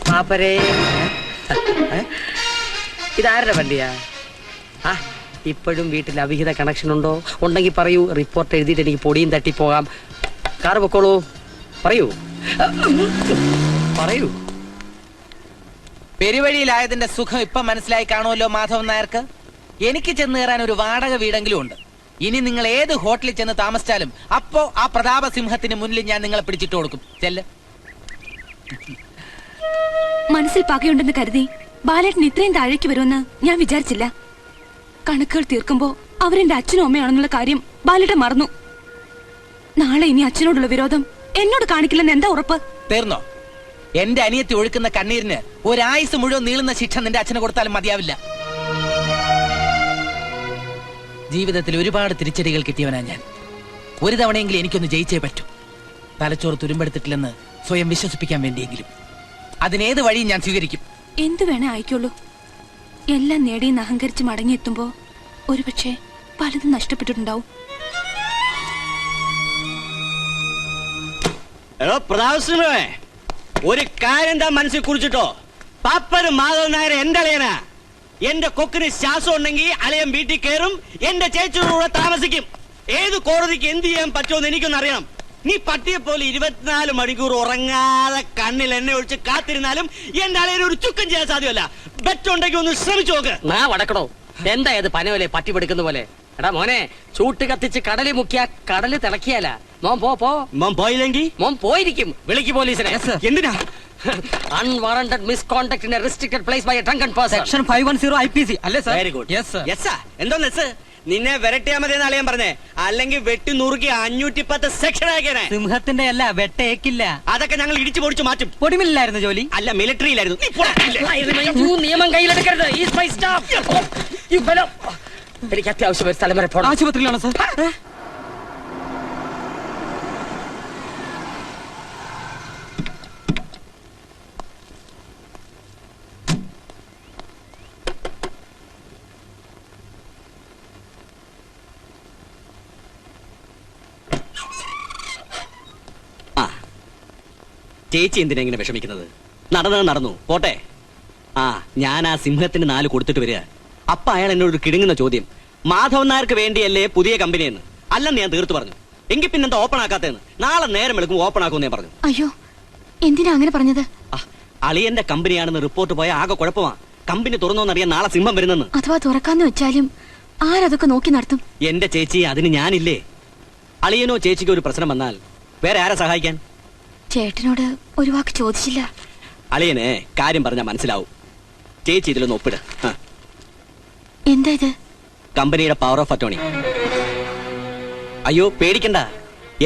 പാപ്പരേ, ഇതാരുടെ വണ്ടിയാ? ഇപ്പോഴും വീട്ടിൽ അവിഹിത കണക്ഷൻ ഉണ്ടോ? ഉണ്ടെങ്കിൽ പറയൂ. റിപ്പോർട്ട് എഴുതിയിട്ട് എനിക്ക് പൊടിയും തട്ടിപ്പോകാം. കാറ് പൊക്കോളൂ. പറയൂ. പെരുവഴിയിലായതിന്റെ സുഖം ഇപ്പൊ മനസ്സിലായി കാണുമല്ലോ മാധവൻ നായർക്ക്. എനിക്ക് ചെന്ന് കയറാൻ ഒരു വാടക വീടെങ്കിലും ഉണ്ട്. ഇനി നിങ്ങൾ ഏത് ഹോട്ടലിൽ ചെന്ന് താമസിച്ചാലും അപ്പോ ആ പ്രതാപസിംഹത്തിന് മുന്നിൽ ഞാൻ നിങ്ങളെ പിടിച്ചിട്ട് കൊടുക്കും. ചെല്ല്. മനസ്സിൽ പകയുണ്ടെന്ന് കരുതി ബാലേട്ടൻ ഇത്രയും താഴേക്ക് വരുമെന്ന് ഞാൻ വിചാരിച്ചില്ല. കണക്കുകൾ തീർക്കുമ്പോ അവരെന്റെ അച്ഛനും അമ്മയാണെന്നുള്ള കാര്യം ബാലേട്ടൻ മറന്നു. നാളെ ഇനി അച്ഛനോടുള്ള വിരോധം എന്നോട് കാണിക്കില്ലെന്ന് എന്താ ഉറപ്പ്? തീർന്നോ? എന്റെ അനിയത്തി ഒഴുക്കുന്ന കണ്ണീരിന് ഒരായുസ് മുഴുവൻ നീളുന്ന ശിക്ഷ നിന്റെ അച്ഛന് കൊടുത്താലും മതിയാവില്ല. ജീവിതത്തിൽ ഒരുപാട് തിരിച്ചടികൾ കിട്ടിയവനാ ഞാൻ. ഒരു തവണയെങ്കിലും എനിക്കൊന്ന് ജയിച്ചേ പറ്റൂ. തലച്ചോറ് തുരുമ്പെടുത്തിട്ടില്ലെന്ന് സ്വയം വിശ്വസിപ്പിക്കാൻ വേണ്ടിയെങ്കിലും. അതിനേത് വഴിയും ഞാൻ സ്വീകരിക്കും. എന്തു വേണേ ആയിക്കോളൂ. എല്ലാം നേടിയെന്ന് അഹങ്കരിച്ച് മടങ്ങിയെത്തുമ്പോ ഒരുപക്ഷെ പലതും നഷ്ടപ്പെട്ടിട്ടുണ്ടാവും. ഒരു കാര്യം താൻ മനസ്സിൽ കുറിച്ചിട്ടോ. പാപ്പനും മാധവൻ നായർ എന്റെ അളിയനാ. എന്റെ കൊക്കിന് ശ്വാസം ഉണ്ടെങ്കിൽ അളിയൻ വീട്ടിൽ കയറും, എന്റെ ചേച്ചിയുടെ കൂടെ താമസിക്കും. ഏത് കോടതിക്ക് എന്ത് ചെയ്യാൻ പറ്റുമെന്ന് എനിക്കൊന്നറിയണം. നീ പട്ടിയെ പോലെ 24 മണിക്കൂർ ഉറങ്ങാതെ കണ്ണിൽ എണ്ണ ഒഴിച്ച് കാത്തിരുന്നാലും എന്റെ അളിയന് ഒരു ചുക്കം ചെയ്യാൻ സാധ്യമല്ല. ബെറ്റുണ്ടെങ്കിൽ ഒന്ന് ശ്രമിച്ചു നോക്ക്. വടക്കണോ? എന്താ ഇത് പനവലെ പട്ടി പിടിക്കുന്ന പോലെ? എടാ മോനെ, ചൂട്ട് കത്തിച്ച് കടലിൽ മുക്കിയ കടല് തിളക്കിയാല. മോൻ പോ. മോൻ പോയില്ലെങ്കിൽ മോൻ പോയിരിക്കും. വിളിക്ക് പോലീസിനെ. എന്തിനാ? Unwarranted misconduct in a restricted place by a drunken person. Section 510 IPC അല്ലേ sir? Very good. Yes sir. Yes. എന്തോന്ന് എസ്? നിന്നെ വരട്ടിയാ മതി എന്ന് അളിയൻ പറഞ്ഞേ. അല്ലെങ്കിൽ വെട്ടി നുറുക്കി 510 സെക്ഷൻ ആക്കിയനെ. സിംഹത്തിന്റെ അല്ല, വെട്ടേക്കില്ല. അതൊക്കെ ഞങ്ങൾ ഇടിച്ചു പൊടിച്ചു മാറ്റും. പൊടിമില്ലായിരുന്നു ജോലി? അല്ല, മിലിറ്ററിയിലായിരുന്നു. നിയമം കയ്യിലെടുക്കരുത്. എനിക്ക് അത്യാവശ്യം ഒരു സ്ഥലം വരെ പോകണം. ആശുപത്രിയിലാണോ സാർ? ചേച്ചി എന്തിനാ ഇങ്ങനെ വിഷമിക്കുന്നത്? നടന്നു പോട്ടെ. ഞാൻ ആ സിംഹത്തിന് 4 കൊടുത്തിട്ട് വരിക. അപ്പൊ അയാൾ എന്നോട് കിടുങ്ങുന്ന ചോദ്യം, മാധവൻ നായർക്ക് വേണ്ടിയല്ലേ പുതിയ കമ്പനിയെന്ന്. അല്ലെന്ന് ഞാൻ തീർത്തു പറഞ്ഞു. എങ്കിൽ പിന്നെന്താ ഓപ്പൺ ആക്കാത്തതെന്ന്. നാളെ നേരം എടുക്കും ഓപ്പൺ ആക്കുമെന്ന് ഞാൻ പറഞ്ഞു. അയ്യോ, എന്തിനാ അങ്ങനെ പറഞ്ഞത്? അളിയന്റെ കമ്പനിയാണെന്ന് റിപ്പോർട്ട് പോയ ആകെ കുഴപ്പമാ. കമ്പനി തുറന്നോന്നറിയാൻ നാളെ സിംഹം വരുന്നെന്ന്. അഥവാ തുറക്കാന്ന് വെച്ചാലും ആരതൊക്കെ നോക്കി നടത്തും? എന്റെ ചേച്ചി, അതിന് ഞാനില്ലേ. അളിയനോ ചേച്ചിക്കോ ഒരു പ്രശ്നം വന്നാൽ വേറെ ആരെ സഹായിക്കാൻ? ചേട്ടനോട് ഒരു വാക്ക് ചോദിച്ചില്ല. അളിയനെ കാര്യം പറഞ്ഞാൽ മനസ്സിലാവും. ചേച്ചി ഇതിലൊന്ന് ഒപ്പിട്. എന്താ ഇത്? കമ്പനിയുടെ പവർ ഓഫ് അറ്റോർണി. അയ്യോ പേടിക്കണ്ട,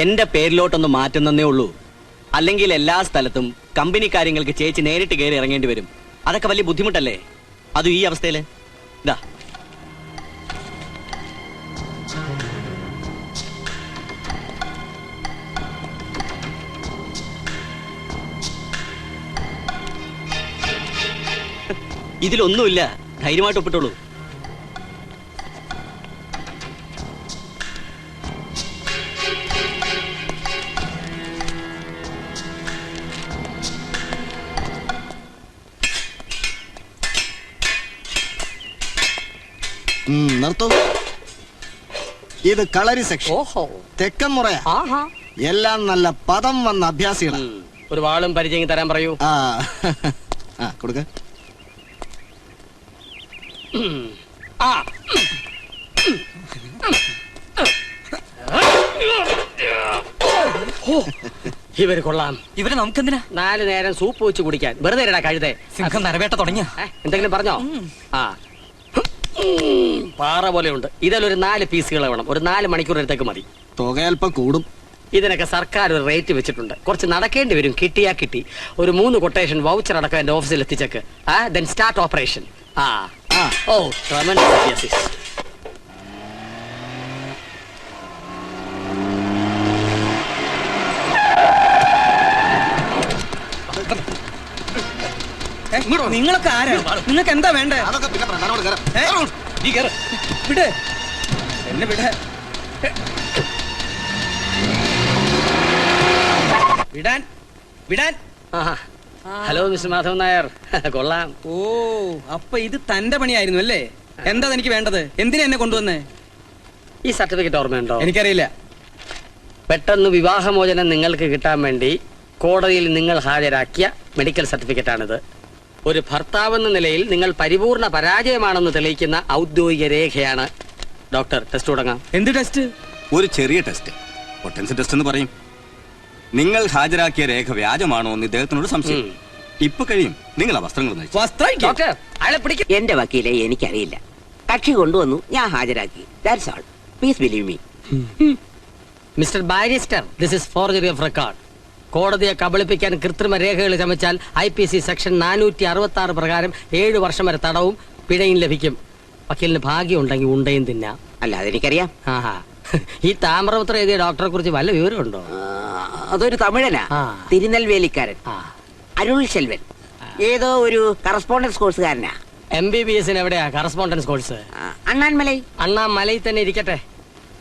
എന്റെ പേരിലോട്ടൊന്ന് മാറ്റുന്നേ ഉള്ളൂ. അല്ലെങ്കിൽ എല്ലാ സ്ഥലത്തും കമ്പനി കാര്യങ്ങൾക്ക് ചേച്ചി നേരിട്ട് കയറി ഇറങ്ങേണ്ടി വരും. അതൊക്കെ വലിയ ബുദ്ധിമുട്ടല്ലേ? അതും ഈ അവസ്ഥയില്. ഇതാ ഇതിലൊന്നുമില്ല. ധൈര്യമായിട്ട് ഒപ്പിട്ടോളൂ. നിർത്തൂ. ഇത് കളരി സെക്ഷൻ. ഓഹോ, തെക്കൻ മുറയാ. ആഹാ. എല്ലാം നല്ല പദം വന്ന അഭ്യാസികളാ. ഒരു വാളും പരിചയം തരാൻ പറയൂ. ആ കൊടുക്ക. ആ ഇവര് കൊള്ളാം. ഇവരെ നമുക്കെന്തിനാ? 4 നേരം സൂപ്പ് വെച്ച് കുടിക്കാൻ. വെറുതെ ഇരടാ കഴുതേ. സിംഹം നരവേട്ട തുടങ്ങിയ എന്തെങ്കിലും പറഞ്ഞോ? ആ പാറ പോലെയുണ്ട്. ഇതിലൊരു 4 പീസുകൾ വേണം. ഒരു 4 മണിക്കൂർ എടുത്തേക്ക് മതി. തുക അല്പം കൂടും. ഇതിനൊക്കെ സർക്കാർ ഒരു റേറ്റ് വെച്ചിട്ടുണ്ട്. കുറച്ച് നടക്കേണ്ടി വരും. കിട്ടിയാ കിട്ടി. ഒരു 3 കൊട്ടേഷൻ വൗച്ചർ അടക്കം എന്റെ ഓഫീസിൽ എത്തിച്ചേക്ക്. Then start operation. Oh tremendous. നിങ്ങളൊക്കെ ആരാ? നിങ്ങൾക്ക് എന്താ വേണ്ടേ? അതൊക്കെ പിന്നെ പ്രധാനോട് കയറാം. നീ കേറ്. വിട് എന്നെ, വിട്. വിടാൻ വിടാൻ. Hello mister Madhavan Nair. കൊള്ളാം. ഓ, അപ്പൊ ഇത് തന്റെ പണിയായിരുന്നു അല്ലേ? എന്താ എനിക്ക് വേണ്ടത്? എന്തിനാ എന്നെ കൊണ്ടുവന്നേ? ഈ സർട്ടിഫിക്കറ്റ് ഓർമ്മയുണ്ടോ? എനിക്കറിയില്ല. പെട്ടെന്ന് വിവാഹമോചനം നിങ്ങൾക്ക് കിട്ടാൻ വേണ്ടി കോടതിയിൽ നിങ്ങൾ ഹാജരാക്കിയ മെഡിക്കൽ സർട്ടിഫിക്കറ്റ് ആണിത്. ഒരു ഭർത്താവെന്ന നിലയിൽ നിങ്ങൾ പരിപൂർണ പരാജയമാണെന്ന് തെളിയിക്കുന്ന ഔദ്യോഗിക രേഖയാണ്. ഡോക്ടർ, ടെസ്റ്റ് തുടങ്ങാം. എന്ത് ടെസ്റ്റ്? ഒരു ചെറിയ ടെസ്റ്റ്, പൊട്ടൻസി ടെസ്റ്റ് എന്ന് പറയും. നിങ്ങൾ ഹാജരാക്കിയ രേഖ വ്യാജമാണോ എന്ന് ഇദ്ദേഹത്തിനോട് സംശയം. ഇപ്പൊ കഴിയും. നിങ്ങൾ ആ വസ്ത്രങ്ങൾ ഡോക്ടർ, അയാളെ പിടിക്കും. എന്റെ വക്കീലെ എനിക്കറിയില്ല. കക്ഷി കൊണ്ടുവന്നു, ഞാൻ ഹാജരാക്കി. That's all. Please believe me. Mister barrister, this is forgery of record. കോടതിയെ കബളിപ്പിക്കാൻ കൃത്രിമ രേഖകൾ ചമച്ചാൽ IPC സെക്ഷൻ 466 പ്രകാരം 7 വർഷം വരെ തടവും പിഴയും ലഭിക്കും. വക്കീലിന് ഭാഗ്യം ഉണ്ടെങ്കിൽ ഉണ്ടയും തിന്നാം. അല്ല, അതെനിക്കറിയാം. ഈ താമ്രപത്രം എഴുതിയ ഡോക്ടറെ കുറിച്ച് വല്ല വിവരമുണ്ടോ? അതൊരു തമിഴനാ, തിരുനെൽവേലിക്കാരൻ. അരുൾ ശെൽവൻ. ഏതോ ഒരു കറസ്പോണ്ടൻസ് കോഴ്സുകാരനാ. MBBS എവിടെയാ കറസ്പോണ്ടൻസ് കോഴ്സ്? അണ്ണാൻമലൈ. അണ്ണാമലയിൽ തന്നെ ഇരിക്കട്ടെ.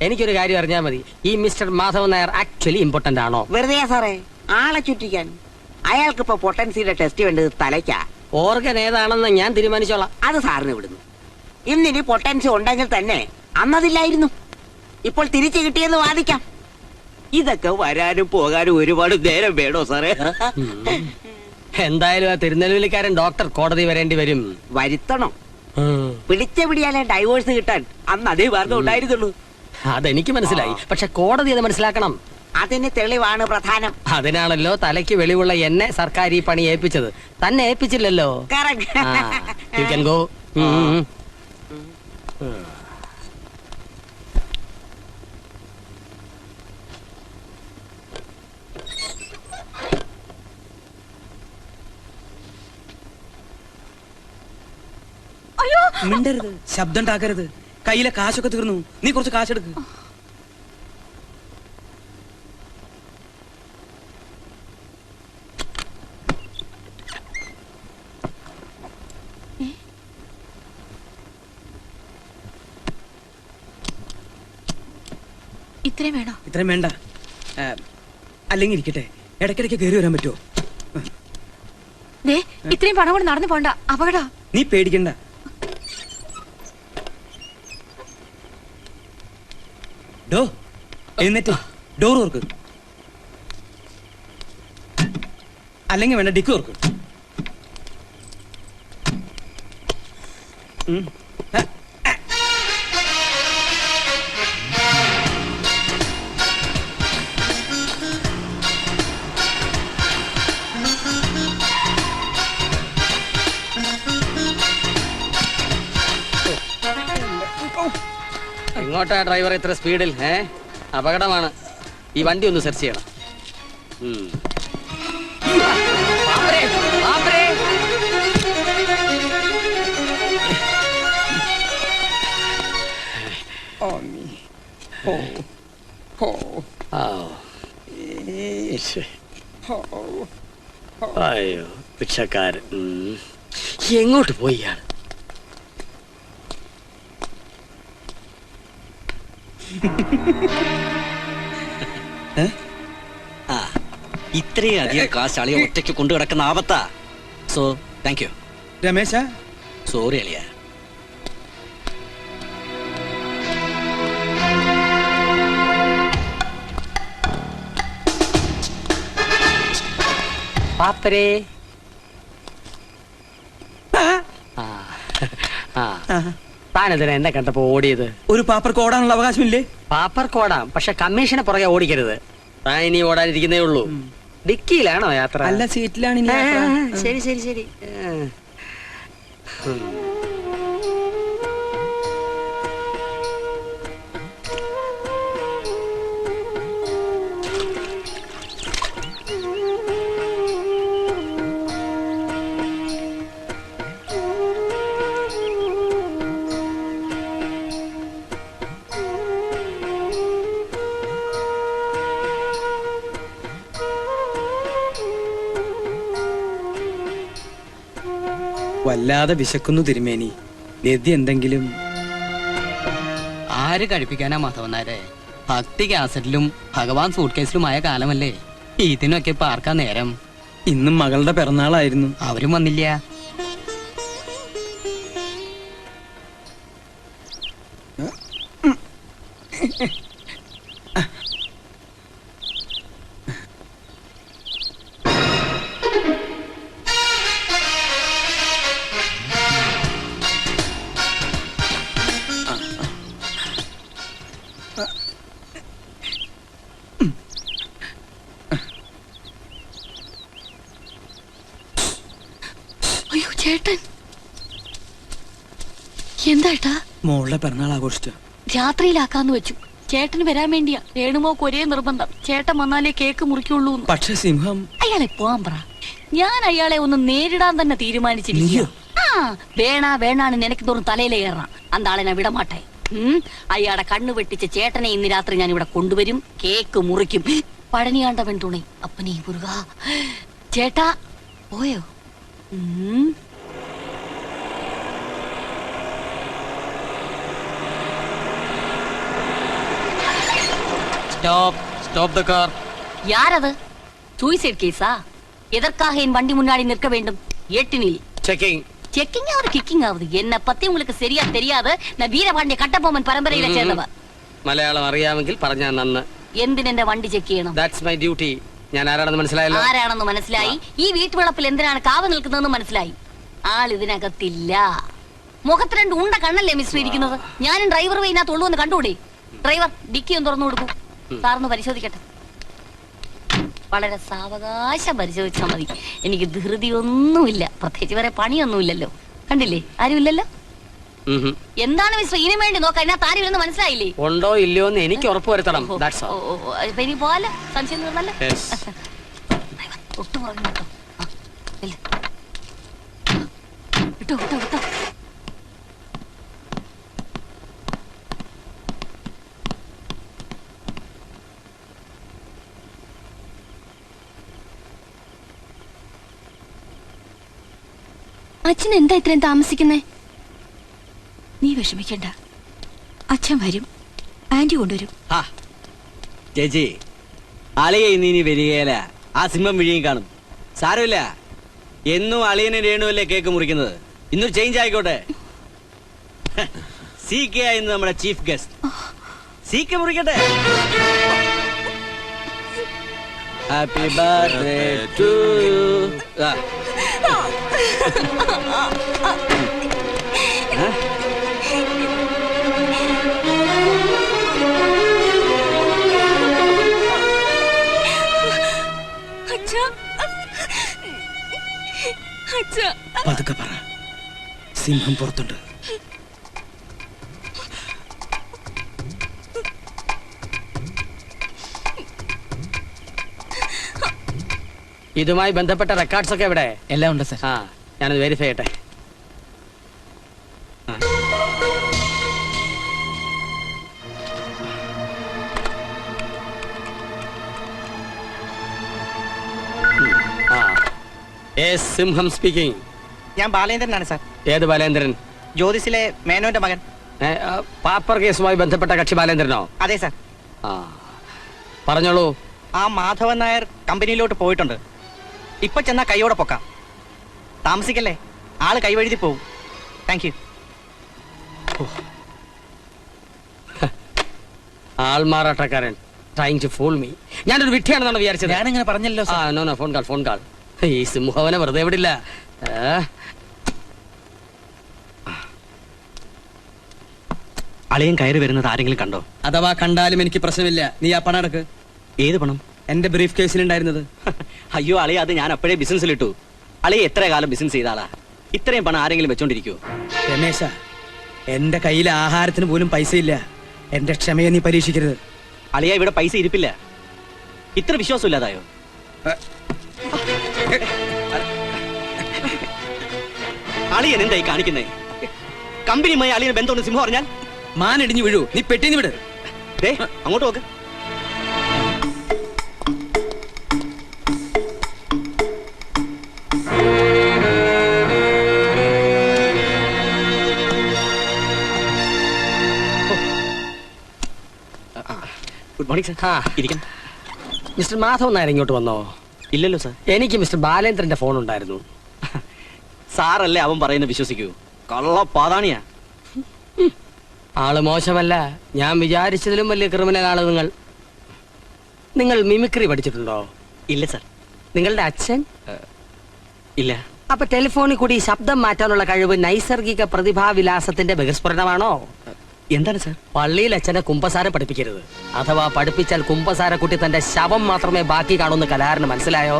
എനിക്കൊരു കാര്യം അറിഞ്ഞാൽ മതി. ഈ mister Madhavan Nair actually important ആണോ? വെറുതെ സാറേ, ആളെ ചുറ്റിക്കാൻ. അയാൾക്കിപ്പോ പൊട്ടൻസിയുടെ ടെസ്റ്റ് വേണ്ടത് തലയ്ക്കാ. ഓർഗൻ ഏതാണെന്ന് ഞാൻ തീരുമാനിച്ചോളാം. അത് സാറിന് വിടുന്നു. ഇന്നിനി പൊട്ടൻസി ഉണ്ടെങ്കിൽ തന്നെ അന്നതില്ലായിരുന്നു. ഇപ്പോൾ തിരിച്ചു കിട്ടിയെന്ന് വാദിക്കാം. ഇതൊക്കെ വരാനും പോകാനും ഒരുപാട് നേരം വേണോ സാറേ? എന്തായാലും ആ തിരുനെൽവേലിക്കാരൻ ഡോക്ടർ കോടതി വരേണ്ടി വരും. വരുത്തണം. പിടിച്ച പിടിയാലേ ഡൈവോഴ്സ് കിട്ടാൻ അന്ന് അതേ മാർഗം ഉണ്ടായിരുന്നുള്ളൂ. അതെനിക്ക് മനസ്സിലായി. പക്ഷെ കോടതി അത് മനസ്സിലാക്കണം. അതിന് തെളിവാണ് പ്രധാനം. അതിനാണല്ലോ തലയ്ക്ക് വെളിവുള്ള എന്നെ സർക്കാർ ഈ പണി ഏൽപ്പിച്ചത്. തന്നെ ഏൽപ്പിച്ചില്ലല്ലോ. U can go. മിണ്ടരുത്, ശബ്ദം ഉണ്ടാക്കരുത്. കയ്യിലെ കാശൊക്കെ തീർന്നു. നീ കുറച്ച് കാശെടുക്ക്. ഇത്രയും വേണോ? ഇത്രയും വേണ്ട. അല്ലെങ്കിൽ ഇരിക്കട്ടെ, ഇടയ്ക്കിടയ്ക്ക് കയറി വരാൻ പറ്റുമോ? ഇത്രയും പണം കൊണ്ട് നടന്നു പോണ്ട, അപകട. നീ പേടിക്കണ്ട. ഡോ എന്നിട്ട് ഡോർ ഓർക്ക്. അല്ലെങ്കിൽ വേണ്ട, ഡിക്ക് ഓർക്ക്. എങ്ങോട്ടാ ഡ്രൈവർ ഇത്ര സ്പീഡിൽ? അപകടമാണ്. ഈ വണ്ടി ഒന്ന് സെർച്ച് ചെയ്യണം. അയ്യോ, ഭിക്ഷക്കാരൻ എങ്ങോട്ട് പോയി? ആ ഇത്രയും അധികം കാശ് അളിയ ഒറ്റയ്ക്ക് കൊണ്ടു കിടക്കുന്ന ആപത്താ. സോ താങ്ക് യു രമേശ. സോറി അളിയ. പാപ്പരേ. താനെതിരെ എന്നെ കണ്ടപ്പോ ഓടിയത്? ഒരു പാപ്പർക്ക് ഓടാനുള്ള അവകാശമില്ലേ? പാപ്പർക്ക് ഓടാം, പക്ഷെ കമ്മീഷനെ പുറകെ ഓടിക്കരുത്. താൻ ഇനി ഓടാനിരിക്കുന്നേ ഉള്ളൂ. ഡിക്കിയിലാണോ യാത്ര? അല്ല, സീറ്റിലാണ്. ശരി ശരി ശരി. വല്ലാതെ വിശക്കുന്നു തിരുമേനി. ലദ്യ എന്തെങ്കിലും? ആര് കഴിപ്പിക്കാനാ മാധവൻ നായരെ? ഭക്തി കാസറ്റിലും ഭഗവാൻ സൂട്ട് കേസിലുമായ കാലമല്ലേ. ഇതിനൊക്കെ ഇപ്പൊ ആർക്കാ നേരം? ഇന്നും മകളുടെ പിറന്നാളായിരുന്നു. അവരും വന്നില്ല. അയ്യോ ചേട്ടൻ എന്താ? മോളുടെ പിറന്നാൾ ആഘോഷിച്ചു. രാത്രിയിലാക്കാന്ന് വെച്ചു. ചേട്ടന് വരാൻ വേണ്ടിയാ. രേണുമോക്ക് ഒരേ നിർബന്ധം, ചേട്ടൻ വന്നാലേ കേക്ക് മുറിക്കുള്ളൂ. പക്ഷെ സിംഹം അയാളെ പോവാൻ പറ. ഞാൻ അയാളെ ഒന്ന് നേരിടാൻ തന്നെ തീരുമാനിച്ചിരിക്കുക. വേണാണ് നിനക്ക് തോറും തലയിലെ കയറണം. അന്താളെ ഞാൻ വിടമാട്ടെ. അയാളെ കണ്ണു വെട്ടിച്ച് ചേട്ടനെ ഇന്ന് രാത്രി ഞാൻ ഇവിടെ കൊണ്ടുവരും. കേക്ക് മുറിക്കും. പഴനിയാണ്ടവൻ തുണി അപ്പനീ മുരുക. ചേട്ടാ പോയോ? Stop the car. யாரது? சூசைட் கேஸா? எதற்காக என் வண்டி முன்னாடி நிற்க வேண்டும்? எட்டினில் ചെക്കിംഗ്. செக்கிங் ஆகுது, கிக்கிங் ஆகுது. என்ன பத்தி உங்களுக்கு சரியா தெரியாது. நான் வீரபாண்டிய கட்டபொம்மன் പരമ്പരയിലെ ചേർന്നവ. മലയാളം അറിയാമെങ്കിൽ പറഞ്ഞാൽ നന്ന്. എന്തിനെന്റെ വണ്ടി ചെക്ക് ചെയ്യണം? That's my duty. ഞാൻ ആരാണെന്ന് മനസ്സിലായല്ലോ. ആരാണെന്ന് മനസ്സിലായി. ഈ വീട്ടുവളപ്പിൽ എന്തിനാണ് കാവ് നിൽക്കുന്നതെന്ന് മനസ്സിലായി. ആൾ ഇതിനകത്തില്ല. മുഖത്ത് രണ്ട് ഉണ്ട കണ്ണല്ലേ മിസ്റ്റർ ഇരിക്കുന്നത്. ഞാനും ഡ്രൈവർ വൈനകത്തുള്ളൂ എന്ന് കണ്ടുകൂടെ? ഡ്രൈവർ ഡിക്കി ഒന്ന് തുറന്നു കൊടുക്കൂ. സാറിന് പരിശോധിക്കട്ടെ. വളരെ സാവകാശം പരിശോധിച്ചാൽ മതി. എനിക്ക് ധൃതി ഒന്നുമില്ല. പ്രത്യേകിച്ച് വരെ പണിയൊന്നുമില്ലല്ലോ. കണ്ടില്ലേ, ആരുമില്ലല്ലോ. എന്താണ് മിസ്റ്റർ ഇതിനു വേണ്ടി നോക്കാം? അതിനകത്ത് ആരും ഇല്ലെന്ന് മനസ്സിലായില്ലേ? ഉണ്ടോ ഇല്ലയോ എന്ന് എനിക്ക് ഉറപ്പ് വരുത്തണം. ഇനി പോവാലോ, സംശയം തീർന്നല്ലോ. ഒട്ടും പറഞ്ഞു കേട്ടോ. വിട്ടോ വിട്ടോ വിട്ടോ. അച്ഛൻ എന്താ ഇത്രയും താമസിക്കുന്നേ? നീ വിഷമിക്കണ്ട, അച്ഛൻ വരും. ആന്റി കൊണ്ടുവരും. ചേച്ചി, അളിയ ഇനി വരികയില്ല. ആ സിംഹം വിഴിയും കാണും. സാരമില്ല, എന്നും അളിയനെ രേണുവല്ലേ കേക്ക് മുറിക്കുന്നത്. ഇന്നൊരു ചേഞ്ച് ആയിക്കോട്ടെ. സി കെ ആയിരുന്നു നമ്മുടെ ചീഫ് ഗസ്റ്റ്. സി കെ മുറിക്കട്ടെ. Happy birthday to you. പതുക്കെ പറ, സിംഹം പുറത്തുണ്ട്. ഇതുമായി ബന്ധപ്പെട്ട റെക്കോർഡ്സ് ഒക്കെ എവിടെ? എല്ലാം ഉണ്ട് സർ. ഞാനത് വെരിഫൈ ചെയ്യട്ടെ. സിംഹം സ്പീക്കിംഗ്. ഞാൻ ബാലേന്ദ്രനാണ് സാർ. ഏത് ബാലേന്ദ്രൻ? ജ്യോതിസിലെ മേനോന്റെ മകൻ. പാപ്പർ കേസുമായി ബന്ധപ്പെട്ട കക്ഷി ബാലേന്ദ്രനോ? അതെ സാർ. ആ പറഞ്ഞോളൂ. ആ മാധവൻ നായർ കമ്പനിയിലോട്ട് പോയിട്ടുണ്ട്. ഇപ്പൊ ചെന്നാ കൈയോടെ പൊക്കാം. താമസിക്കല്ലേ, ആള് കൈവഴുതി പോവും. Thank you. ആൾമാറാട്ടക്കാരൻ ട്രൈങ് ടു ഫൂൾ മീ. ഞാനൊരു വിട്ടിയാണെന്നാണ് വിചാരിച്ചത്. ഞാനിങ്ങനെ പറഞ്ഞല്ലോ. No phone call. ഈ സിംഹവനെ വെറുതെ വിടില്ല. അളിയൻ കയറി വരുന്നത് ആരെങ്കിലും കണ്ടോ? അഥവാ കണ്ടാലും എനിക്ക് പ്രശ്നമില്ല. നീ ആ പണം എടുക്ക്. ഏത് പണം? എന്റെ ബ്രീഫ് കേസിലുണ്ടായിരുന്നത്. അയ്യോ അളിയ, അത് ഞാൻ അപ്പോഴേ ബിസിനസ്സിലിട്ടു. അളിയ എത്ര കാലം ബിസിനസ് ചെയ്താളാ? ഇത്രയും പണം ആരെങ്കിലും വെച്ചോണ്ടിരിക്കുവോ? രമേശ, എന്റെ കയ്യിൽ ആഹാരത്തിന് പോലും പൈസ ഇല്ല. എന്റെ ക്ഷമയെ നീ പരീക്ഷിക്കരുത്. അളിയ, ഇവിടെ പൈസ ഇരിപ്പില്ല. ഇത്ര വിശ്വാസമില്ലാതായോ? അളിയൻ എന്തായി കാണിക്കുന്നേ? കമ്പനിയുമായി അളിയന് ബന്ധമുണ്ട് സിംഹം പറഞ്ഞാൽ മാനിടിഞ്ഞു വീഴൂ. നീ പെട്ടിന്ന് വിട്. അങ്ങോട്ട് നോക്ക്. Good morning sir. ഇരിക്കണം. മിസ്റ്റർ മാധവൻ നായർ ഇങ്ങോട്ട് വന്നോ? ഇല്ലല്ലോ സാർ. എനിക്ക് മിസ്റ്റർ ബാലേന്ദ്രന്റെ ഫോൺ ഉണ്ടായിരുന്നു. സാറല്ലേ അവൻ പറയുന്നത് വിശ്വസിക്കൂ? കള്ള പാതാണിയാ. ആള് മോശമല്ല. ഞാൻ വിചാരിച്ചതിലും വലിയ ക്രിമിനൽ ആണ് നിങ്ങൾ മിമിക്രി പഠിച്ചിട്ടുണ്ടോ? ഇല്ല സാർ. നിങ്ങളുടെ അച്ഛൻ? ഇല്ല. അപ്പൊ ടെലിഫോണിൽ കൂടി ശബ്ദം മാറ്റാനുള്ള കഴിവ് നൈസർഗിക പ്രതിഭാവിലാസത്തിന്റെ ബഹിസ്ഫുരണമാണോ? എന്താണ് സാർ? പള്ളിയിൽ അച്ഛനെ കുമ്പസാരം പഠിപ്പിക്കരുത്. അഥവാ പഠിപ്പിച്ചാൽ കുമ്പസാരക്കുട്ടി തന്റെ ശവം മാത്രമേ ബാക്കി കാണുന്ന കലാകാരന് മനസ്സിലായോ?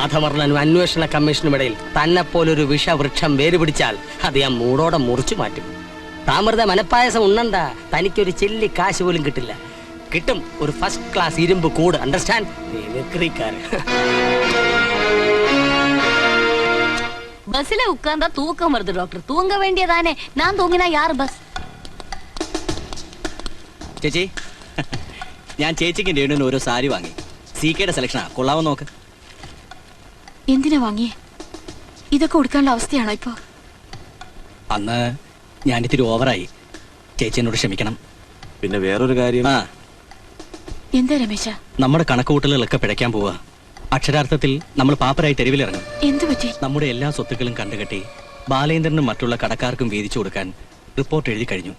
അധവർണ്ണനും അന്വേഷണ കമ്മീഷനും ഇടയിൽ തന്നെ പോലൊരു വിഷവൃക്ഷം വേരുപിടിച്ചാൽ അത് ഞാൻ മൂടോടെ മുറിച്ചു മാറ്റും. താമൃത മനപ്പായസം ഉണ്ണണ്ട. തനിക്കൊരു ചെല്ലി കാശ് പോലും കിട്ടില്ല. കിട്ടും ഒരു ഫസ്റ്റ് ക്ലാസ് ഇരുമ്പ് കൂട്. അണ്ടർസ്റ്റാൻഡ്? பஸ்ல உட்கார்ந்தா தூக்கம் வருது டாக்டர். தூங்க வேண்டியதானே. நான் தூங்கினா யார் பஸ்? ചേച്ചി, ഞാൻ ചേച്ചിക്ക് രേണുവിന് ഓരോ സാരി വാങ്ങി. സികെയുടെ സെലക്ഷനാ. കൊള്ളാവോ നോക്ക്. എന്തിനാ വാങ്ങിയേ? ഇതൊക്കെ കൊടുക്കാനുള്ള അവസ്ഥയാണോ ഇപ്പൊ? അന്ന് ഞാൻ ഇത്തിരി ഓവറായി. ചേച്ചി എന്നോട് ക്ഷമിക്കണം. പിന്നെ വേറൊരു കാര്യം. എന്താ രമേശ? നമ്മുടെ കണക്കുകൂട്ടലുകളൊക്കെ പിഴയ്ക്കാൻ പോവാ. അക്ഷരാർത്ഥത്തിൽ നമ്മൾ പാപ്പരായി തെരുവിലിറങ്ങും. എന്തു പറ്റി? നമ്മുടെ എല്ലാ സ്വത്തുക്കളും കണ്ടുകെട്ടി ബാലേന്ദ്രനും മറ്റുള്ള കടക്കാർക്കും വീതിച്ചു കൊടുക്കാൻ റിപ്പോർട്ട് എഴുതി കഴിഞ്ഞു.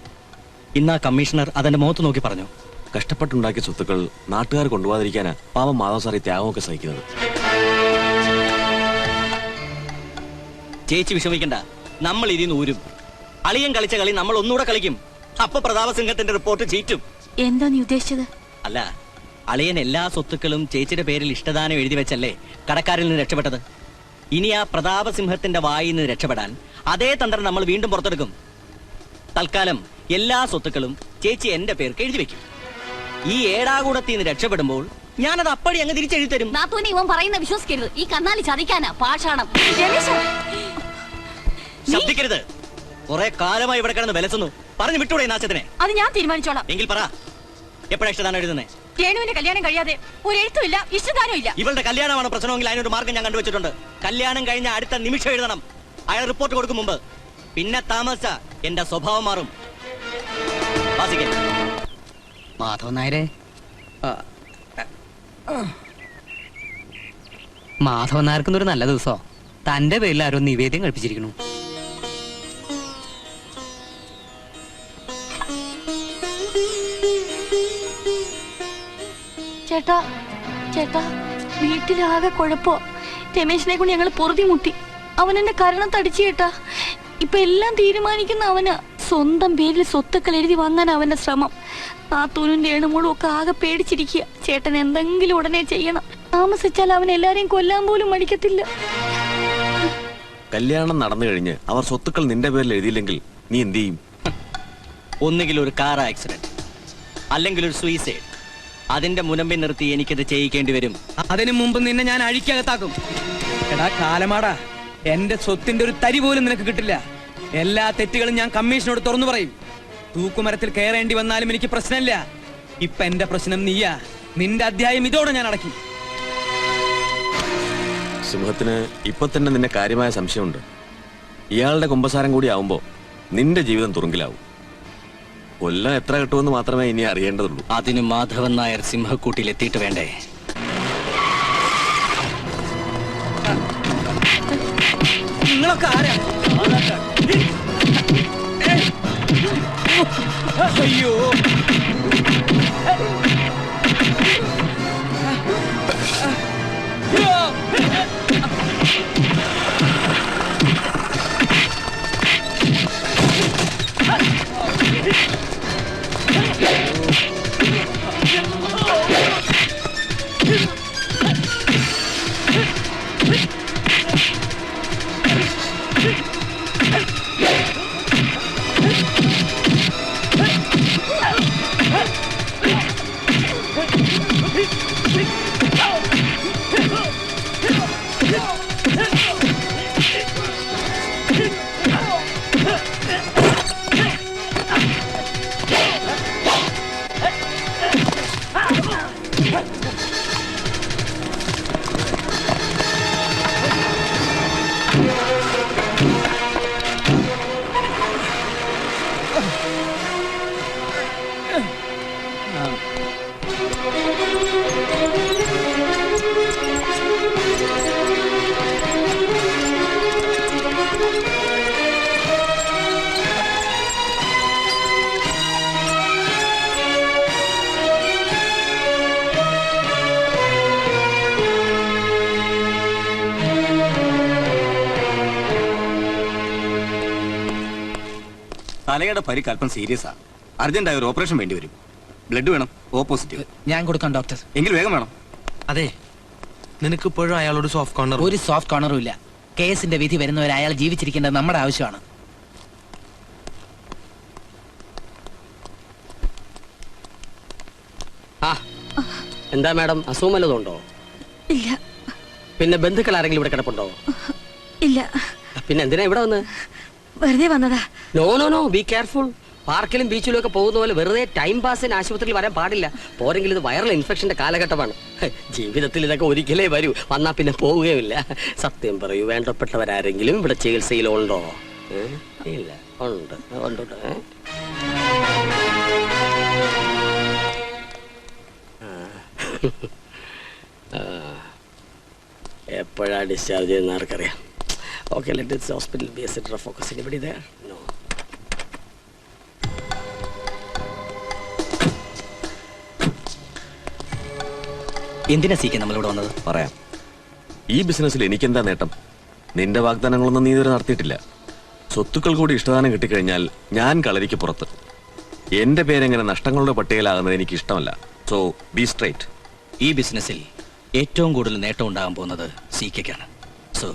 ഇന്ന് ആ കമ്മീഷണർ അതെന്റെ മുഖത്ത് നോക്കി പറഞ്ഞു. കഷ്ടപ്പെട്ടുണ്ടാക്കിയ സ്വത്തുക്കൾ നാട്ടുകാർ കൊണ്ടുപോകാതിരിക്കാനാ പാവം മാധവ് സാർ ഈ ത്യാഗമൊക്കെ സഹിക്കുന്നത്. ചേച്ചി വിഷമിക്കണ്ട, നമ്മൾ ഇതിന്ന് ഊരും. അളിയൻ കളിച്ച കളി നമ്മൾ ഒന്നുകൂടെ കളിക്കും. അപ്പൊ പ്രതാപസിംഹത്തിന്റെ റിപ്പോർട്ട് ചീറ്റും. എന്താ നീ ഉദ്ദേശിച്ചത്? അല്ല, അളിയൻ എല്ലാ സ്വത്തുക്കളും ചേച്ചിയുടെ പേരിൽ ഇഷ്ടദാനം എഴുതി വെച്ചല്ലേ കടക്കാരിൽ നിന്ന് രക്ഷപ്പെട്ടത്. ഇനി ആ പ്രതാപസിംഹത്തിന്റെ വായിൽ നിന്ന് രക്ഷപ്പെടാൻ അതേ തന്ത്രം നമ്മൾ വീണ്ടും പുറത്തെടുക്കും. തൽക്കാലം എല്ലാ സ്വത്തുക്കളും ചേച്ചി എന്റെ പേർക്ക് എഴുതി വെക്കും. ഈ ഏടാകൂടത്തിൽ നിന്ന് രക്ഷപ്പെടുമ്പോൾ ഞാനത് അപ്പടി അങ്ങ് തിരിച്ചെഴുതി തരും. നാത്തൂനെ ഇവൻ പറയുന്ന വിശ്വസിക്കരുത്. ഈ കന്നാലി ചതിക്കാനാ പാഷാണം. ശബ്ദിക്കരുത്. കുറെ കാലമായി ഇവിടെ കിടന്ന് വിലസുന്നു. പറഞ്ഞു വിട്ടൂടെ നാശത്തിനെ? അത് ഞാൻ തീരുമാനിച്ചോളാം. എങ്കിൽ പറ, എപ്പോഴാ ഇഷ്ടദാനം എഴുതുന്നേ? രേണുവിന്റെ കല്യാണം കഴിയാതെ ഒരു എഴുത്തുമില്ല, ഇഷ്ടദാനവും ഇല്ല. ഇവളുടെ കല്യാണമാണ് പ്രശ്നമെങ്കിൽ അതിനൊരു മാർഗം ഞാൻ കണ്ടുവച്ചിട്ടുണ്ട്. കല്യാണം കഴിഞ്ഞ അടുത്ത നിമിഷം എഴുതണം. അയാൾ റിപ്പോർട്ട് കൊടുക്കും മുമ്പ്. പിന്നെ താമസിച്ച എന്റെ സ്വഭാവം മാറും. മാധവൻ നായരെ, മാധവൻ നായർക്കുന്നൊരു നല്ല ദിവസോ. തന്റെ പേരിൽ ആരോ നിവേദ്യം കഴിപ്പിച്ചിരിക്കുന്നു. ചേട്ടാ, ചേട്ടാ, വീട്ടിലാകെ കുഴപ്പോ. രമേശിനെ കൊണ്ട് ഞങ്ങൾ പൊറുതി മുട്ടി. അവൻ എന്നെ കരണത്തടിച്ചു ചേട്ടാ. ഇപ്പൊ എല്ലാം തീരുമാനിക്കുന്ന അവന്. സ്വന്തം പേരിൽ സ്വത്തുക്കൾ എഴുതി വാങ്ങാൻ അവന്റെ ശ്രമം. ആ തൂനും രേണുമോളും ഒക്കെ ആകെ പേടിച്ചിരിക്കുക. ചേട്ടൻ എന്തെങ്കിലും ഉടനെ ചെയ്യണം. താമസിച്ചാൽ അവൻ എല്ലാരെയും കൊല്ലാൻ പോലും മടിക്കത്തില്ല. കല്യാണം നടന്നു കഴിഞ്ഞ് അവർ സ്വത്തുക്കൾ നിന്റെ പേരിൽ എഴുതിയില്ലെങ്കിൽ നീ എന്ത് ചെയ്യും? ഒന്നുകിൽ ഒരു കാർ ആക്സിഡന്റ്, അല്ലെങ്കിൽ ഒരു സൂയിസൈഡ്. അതിന്റെ മുനമ്പിൽ നിർത്തി എനിക്കത് ചെയ്യിക്കേണ്ടി വരും. അതിനു മുമ്പ് നിന്നെ ഞാൻ അഴിക്കകത്താക്കും. എടാ കാലമാടാ, എന്റെ സ്വത്തിന്റെ ഒരു തരി പോലും നിനക്ക് കിട്ടില്ല. എല്ലാ തെറ്റുകളും ഞാൻ കമ്മീഷനോട് തുറന്നു പറയും. തൂക്കുമരത്തിൽ കയറേണ്ടി വന്നാലും എനിക്ക് പ്രശ്നമില്ല. ഇപ്പൊ എന്റെ പ്രശ്നം നീയാ. നിന്റെ അധ്യായം ഇതോടെ ഞാൻ അടക്കി. സിംഹത്തിന് ഇപ്പൊ തന്നെ നിന്നെ കാര്യമായ സംശയമുണ്ട്. ഇയാളുടെ കുമ്പസാരം കൂടി ആവുമ്പോ നിന്റെ ജീവിതം തുറുങ്കിലാവും. കൊല്ലം എത്ര കിട്ടുമെന്ന് മാത്രമേ ഇനി അറിയേണ്ടതുള്ളൂ. അതിന് മാധവൻ നായർ സിംഹക്കൂട്ടിൽ എത്തിയിട്ട് വേണ്ടേ? നിങ്ങളൊക്കെ ആരാ? അയ്യോ തലയുടെ പരിക്ക് അല്പം സീരിയസാ. അർജന്റായ ഒരു ഓപ്പറേഷൻ വേണ്ടി വരും. ബ്ലഡ് വേണം, ഓ പോസിറ്റീവ്. ഞാൻ കൊടുക്കാം ഡോക്ടർ. എങ്കിൽ വേഗം വേണം. അതെ, നിനക്ക് ഇപ്പോഴും അയാളോട് സോഫ്റ്റ് കോർണർ? ഒരു സോഫ്റ്റ് കോർണറും ഇല്ല. കേസിന്റെ വിധി വരുന്നവരെ അയാൾ ജീവിച്ചിരിക്കേണ്ടത് നമ്മുടെ ആവശ്യമാണ്. എന്താ മാഡം, അസുഖം വല്ലതുണ്ടോ? ഇല്ല. പിന്നെ ബന്ധുക്കൾ ആരെങ്കിലും ഇവിടെ കിടപ്പുണ്ടോ? ഇല്ല. പിന്നെ എന്തിനാ ഇവിടെ വന്ന്? വെറുതെ വന്നതാ. No no no, be careful. പാർക്കിലും ബീച്ചിലും ഒക്കെ പോകുന്ന പോലെ വെറുതെ ടൈം പാസിന് ആശുപത്രിയിൽ വരാൻ പാടില്ല. പോരെങ്കിൽ ഇത് വൈറൽ ഇൻഫെക്ഷന്റെ കാലഘട്ടമാണ്. ജീവിതത്തിൽ ഇതൊക്കെ ഒരിക്കലേ വരൂ, വന്നാ പിന്നെ പോവുകയുമില്ല. സത്യം പറയൂ, വേണ്ടപ്പെട്ടവരാരെങ്കിലും ഇവിടെ ചികിത്സയിലുണ്ടോ? ഇല്ല. ഉണ്ട് ഉണ്ട്. എപ്പോഴാ ഡിസ്ചാർജ് ചെയ്യുന്ന ആർക്കറിയാം. Okay, let this hospital be a centre of focus. Anybody there? No. എന്തിനാ സീക്കെ നമ്മളിവിടെ വന്നത്? പറയാം. ഈ ബിസിനസ്സിൽ എനിക്കെന്താ നേട്ടം? നിന്റെ വാഗ്ദാനങ്ങളൊന്നും നീ ഇതുവരെ നടത്തിയിട്ടില്ല. സ്വത്തുക്കൾ കൂടി ഇഷ്ടദാനം കിട്ടിക്കഴിഞ്ഞാൽ ഞാൻ കളരിക്ക് പുറത്ത്. എന്റെ പേരെങ്ങനെ നഷ്ടങ്ങളുടെ പട്ടികയിലാകുന്നത് എനിക്ക് ഇഷ്ടമല്ല. So be straight. ഈ ബിസിനസ്സിൽ ഏറ്റവും കൂടുതൽ നേട്ടം ഉണ്ടാകാൻ പോകുന്നത് സീക്കയ്ക്കാണ്. So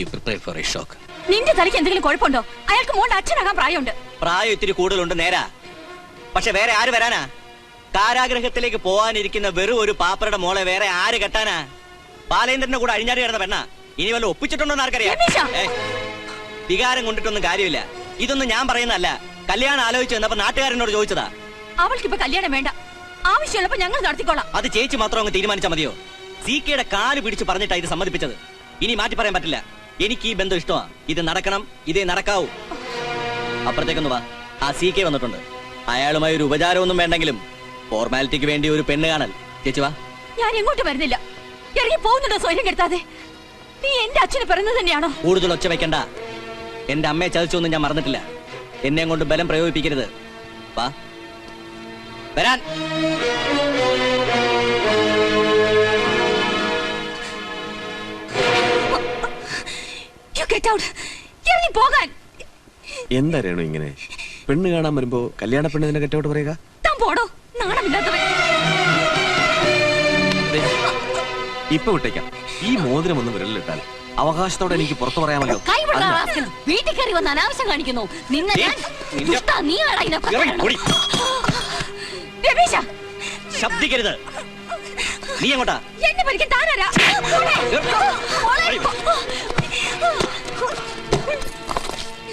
you prepare for a shock. നിന്റെ തലയ്ക്ക് എന്തെങ്കിലും കുഴപ്പമുണ്ടോ? അയാൾക്ക് മോളുടെ അച്ഛനാകാൻ പ്രായമുണ്ട്. പ്രായം ഇത്തിരി കൂടുതലുണ്ട്, നേരാ. പക്ഷെ വേറെ ആര് വരാനാ? കാരാഗ്രഹത്തിലേക്ക് പോവാനിരിക്കുന്ന വെറും ഒരു പാപ്പരുടെ മോളെ വേറെ ആര് കെട്ടാനാ? ബാലേന്ദ്രന്റെ കൂടെ അഴിഞ്ഞാടി കിടന്ന പെണ്ണ. ഇനി വല്ല ഒപ്പിച്ചിട്ടുണ്ടോന്ന് ആർക്കറിയാം? വികാരം കൊണ്ടിട്ടൊന്നും കാര്യമില്ല. ഇതൊന്നും ഞാൻ പറയുന്നതല്ല. കല്യാണം ആലോചിച്ചു വന്നപ്പോ നാട്ടുകാരനോട് ചോദിച്ചതാ. അവൾക്കിപ്പോ കല്യാണം വേണ്ട, ആവശ്യമുള്ളപ്പോ ഞങ്ങൾ നടത്തിക്കോളാം. അത് ചേച്ചി മാത്രം അങ്ങ് തീരുമാനിച്ചാൽ മതിയോ? സീക്കയുടെ കാല് പിടിച്ച് പറഞ്ഞിട്ടാ ഇത് സമ്മതിപ്പിച്ചത്. ഇനി മാറ്റി പറയാൻ പറ്റില്ല. എനിക്ക് ഈ ബന്ധം ഇഷ്ടമാ. ഇത് നടക്കണം, ഇതേ നടക്കാവൂ. അപ്പുറത്തേക്കൊന്ന് വാ. ആ സീക്കെ വന്നിട്ടുണ്ട്. അയാളുമായി ഒരു ഉപചാരമൊന്നും വേണ്ടെങ്കിലും ഫോർമാലിറ്റിക്ക് വേണ്ടി ഒരു പെണ്ണ് കാണൽ. ചേച്ചി വാ. ഞാൻ എങ്ങോട്ട് വരുന്നില്ല. ഇറങ്ങി പോകുന്നുണ്ടോ സ്വയം കെടുത്താതെ? നീ എന്റെ അച്ഛന് പറയുന്നത് തന്നെയാണോ? കൂടുതൽ ഒച്ച വെക്കണ്ട. എന്റെ അമ്മയെ ചതിച്ചൊന്നും ഞാൻ മറന്നിട്ടില്ല. എന്നെ കൊണ്ട് ബലം പ്രയോഗിപ്പിക്കരുത്. വാ വരാൻ. ഇറങ്ങി പോകാൻ. എന്താ രേണു ഇങ്ങനെ? പെണ്ണ് കാണാൻ വരുമ്പോ കല്യാണ പെണ്ണിനെ കെട്ടോട്ട് പറയുക? താൻ പോടോ, നാണമില്ലാത്തവൻ. ഇപ്പൊ വിട്ടേക്കാം. ഈ മോതിരം ഒന്ന് വിരലിട്ടാൽ അവകാശത്തോടെ എനിക്ക് പുറത്തു പറയാമല്ലോ. വീട്ടിൽ കയറി വന്ന് അനാവശ്യം കാണിക്കുന്നു. നിന്നെ ശബ്ദിക്കരുത്. നീ എങ്ങോട്ടാ? എന്നെ ഭരിക്കാൻ താനാരാ?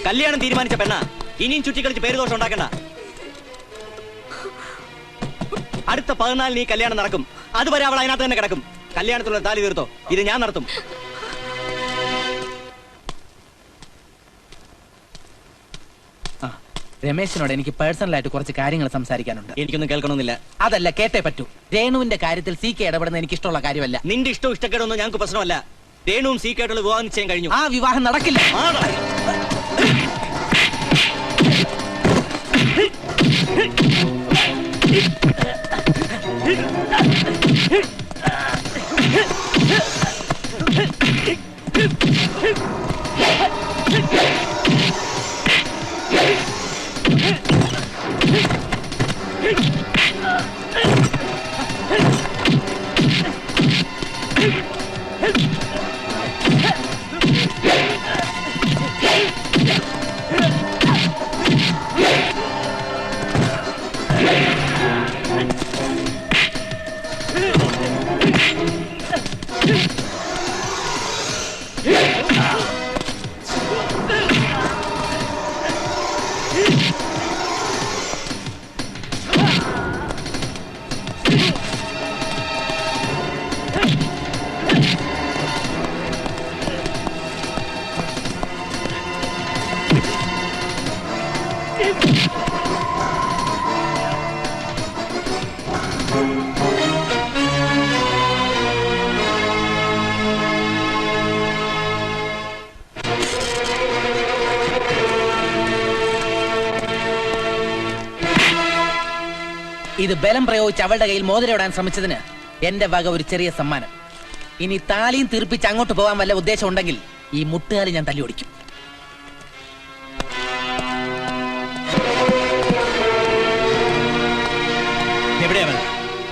കല്യാണം തീരുമാനിച്ച പെണ്ണ. ഇനിയും ചുറ്റിക്കളിച്ച് പേരുദോഷം ഉണ്ടാക്കണ്ട. അടുത്ത 14 നീ കല്യാണം നടക്കും. അതുവരെ അവൾ അതിനകത്ത് തന്നെ കിടക്കും. കല്യാണത്തിലുള്ള താലി തീർത്തോ? ഇത് ഞാൻ നടത്തും. രമേശിനോട് എനിക്ക് പേഴ്സണലായിട്ട് കുറച്ച് കാര്യങ്ങൾ സംസാരിക്കാനുണ്ട്. എനിക്കൊന്നും കേൾക്കണമെന്നില്ല. അതല്ല, കേട്ടേ പറ്റൂ. രേണുവിന്റെ കാര്യത്തിൽ CK ഇടപെടുന്ന എനിക്ക് ഇഷ്ടമുള്ള കാര്യമല്ല. നിന്റെ ഇഷ്ടക്കേടൊന്നും ഞങ്ങൾക്ക് പ്രശ്നമല്ല. രേണുവും CK ആയിട്ടുള്ള വിവാഹം നിശ്ചയം കഴിഞ്ഞു. ആ വിവാഹം നടക്കില്ല. ഇത് ബലം പ്രയോഗിച്ച് അവളുടെ കയ്യിൽ മോതിരമിടാൻ ശ്രമിച്ചതിന് എന്റെ വക ഒരു ചെറിയ സമ്മാനം. ഇനി താലിയും തീർപ്പിച്ച് അങ്ങോട്ട് പോകാൻ വല്ല ഉദ്ദേശം ഉണ്ടെങ്കിൽ ഈ മുട്ടുകാലി ഞാൻ തല്ലി ഓടിക്കും.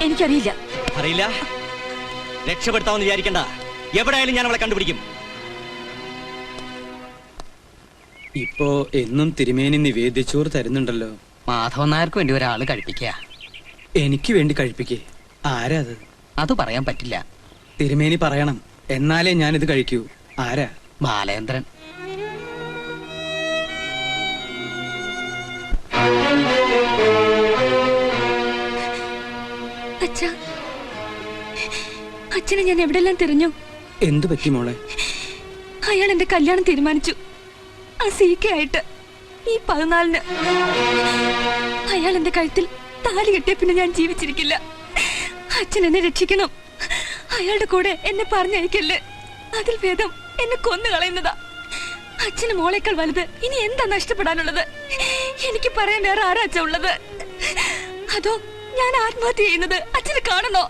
എനിക്കറിയില്ല. അറിയില്ല? രക്ഷപ്പെടുത്താമെന്ന് വിചാരിക്കണ്ട. എവിടെയായാലും ഞാൻ അവളെ കണ്ടുപിടിക്കും. ഇപ്പോ എന്നും തിരുമേനി നിവേദ്യച്ചോറ് തരുന്നുണ്ടല്ലോ. മാധവൻ നായർക്ക് വേണ്ടി ഒരാള് കഴിപ്പിക്കുക. എനിക്ക് വേണ്ടി കഴിപ്പിക്കേ? ആരാ അത്? അത് പറയാൻ പറ്റില്ല. തിരുമേനി പറയണം, എന്നാലേ ഞാനിത് കഴിക്കൂ. ആരാ? ബാലേന്ദ്രൻ. അച്ഛനെ ഞാൻ എവിടെല്ലാം തിരഞ്ഞു. എന്തു പറ്റി മോളെ? അയാൾ എന്റെ കല്യാണം തീരുമാനിച്ചു. ആ CK ആയിട്ട് ഈ 14-ന്. അയാൾ എന്റെ കഴുത്തിൽ താലി കെട്ടിയ പിന്നെ ഞാൻ ജീവിച്ചിരിക്കില്ല. അച്ഛൻ എന്നെ രക്ഷിക്കണം. അയാളുടെ കൂടെ എന്നെ പറഞ്ഞയക്കല്ലേ. അതിൽ ഭേദം എന്നെ കൊന്നു കളയുന്നതാ. അച്ഛന് മോളേക്കാൾ വലുത് ഇനി എന്താ നഷ്ടപ്പെടാനുള്ളത്? എനിക്ക് പറയാൻ വേറെ ആരാ അച്ഛൻ ഉള്ളത്? അതോ ഞാൻ ആത്മഹത്യ ചെയ്യുന്നത് അച്ഛന് കാണണോ?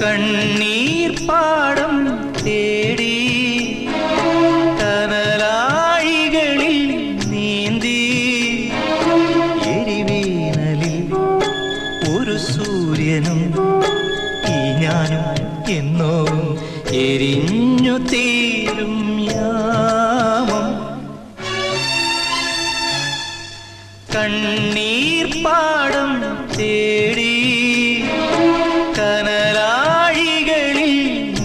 കണ്ണീർ പാടം തേടി കനലാഴികളിൽ നീന്തി എരിവേനലിൽ ഒരു സൂര്യനും ഈ ഞാനും എന്നോ എരിഞ്ഞു തീരും യാമം. കണ്ണീർ പാടം തേടി കനലാഴികളിൽ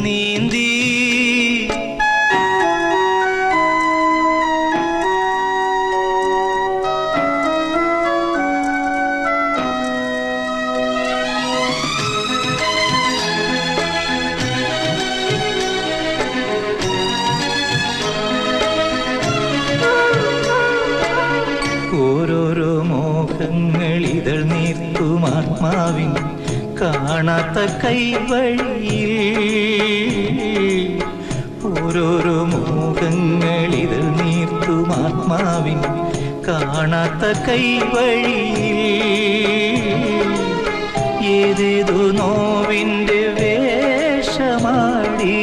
നീന്തി ഓരോരോ മോഹങ്ങൾ ഇതൾ നീർക്കും ആത്മാവിൻ കാണാത്ത കൈവഴിയിൽ. ഓരോരോ മോഹങ്ങൾ ഇതൾ നീർക്കും ആത്മാവിൻ കാണാത്ത കൈവഴിയിൽ. ഏതേതോ നോവിൻ്റെ വേഷമാടി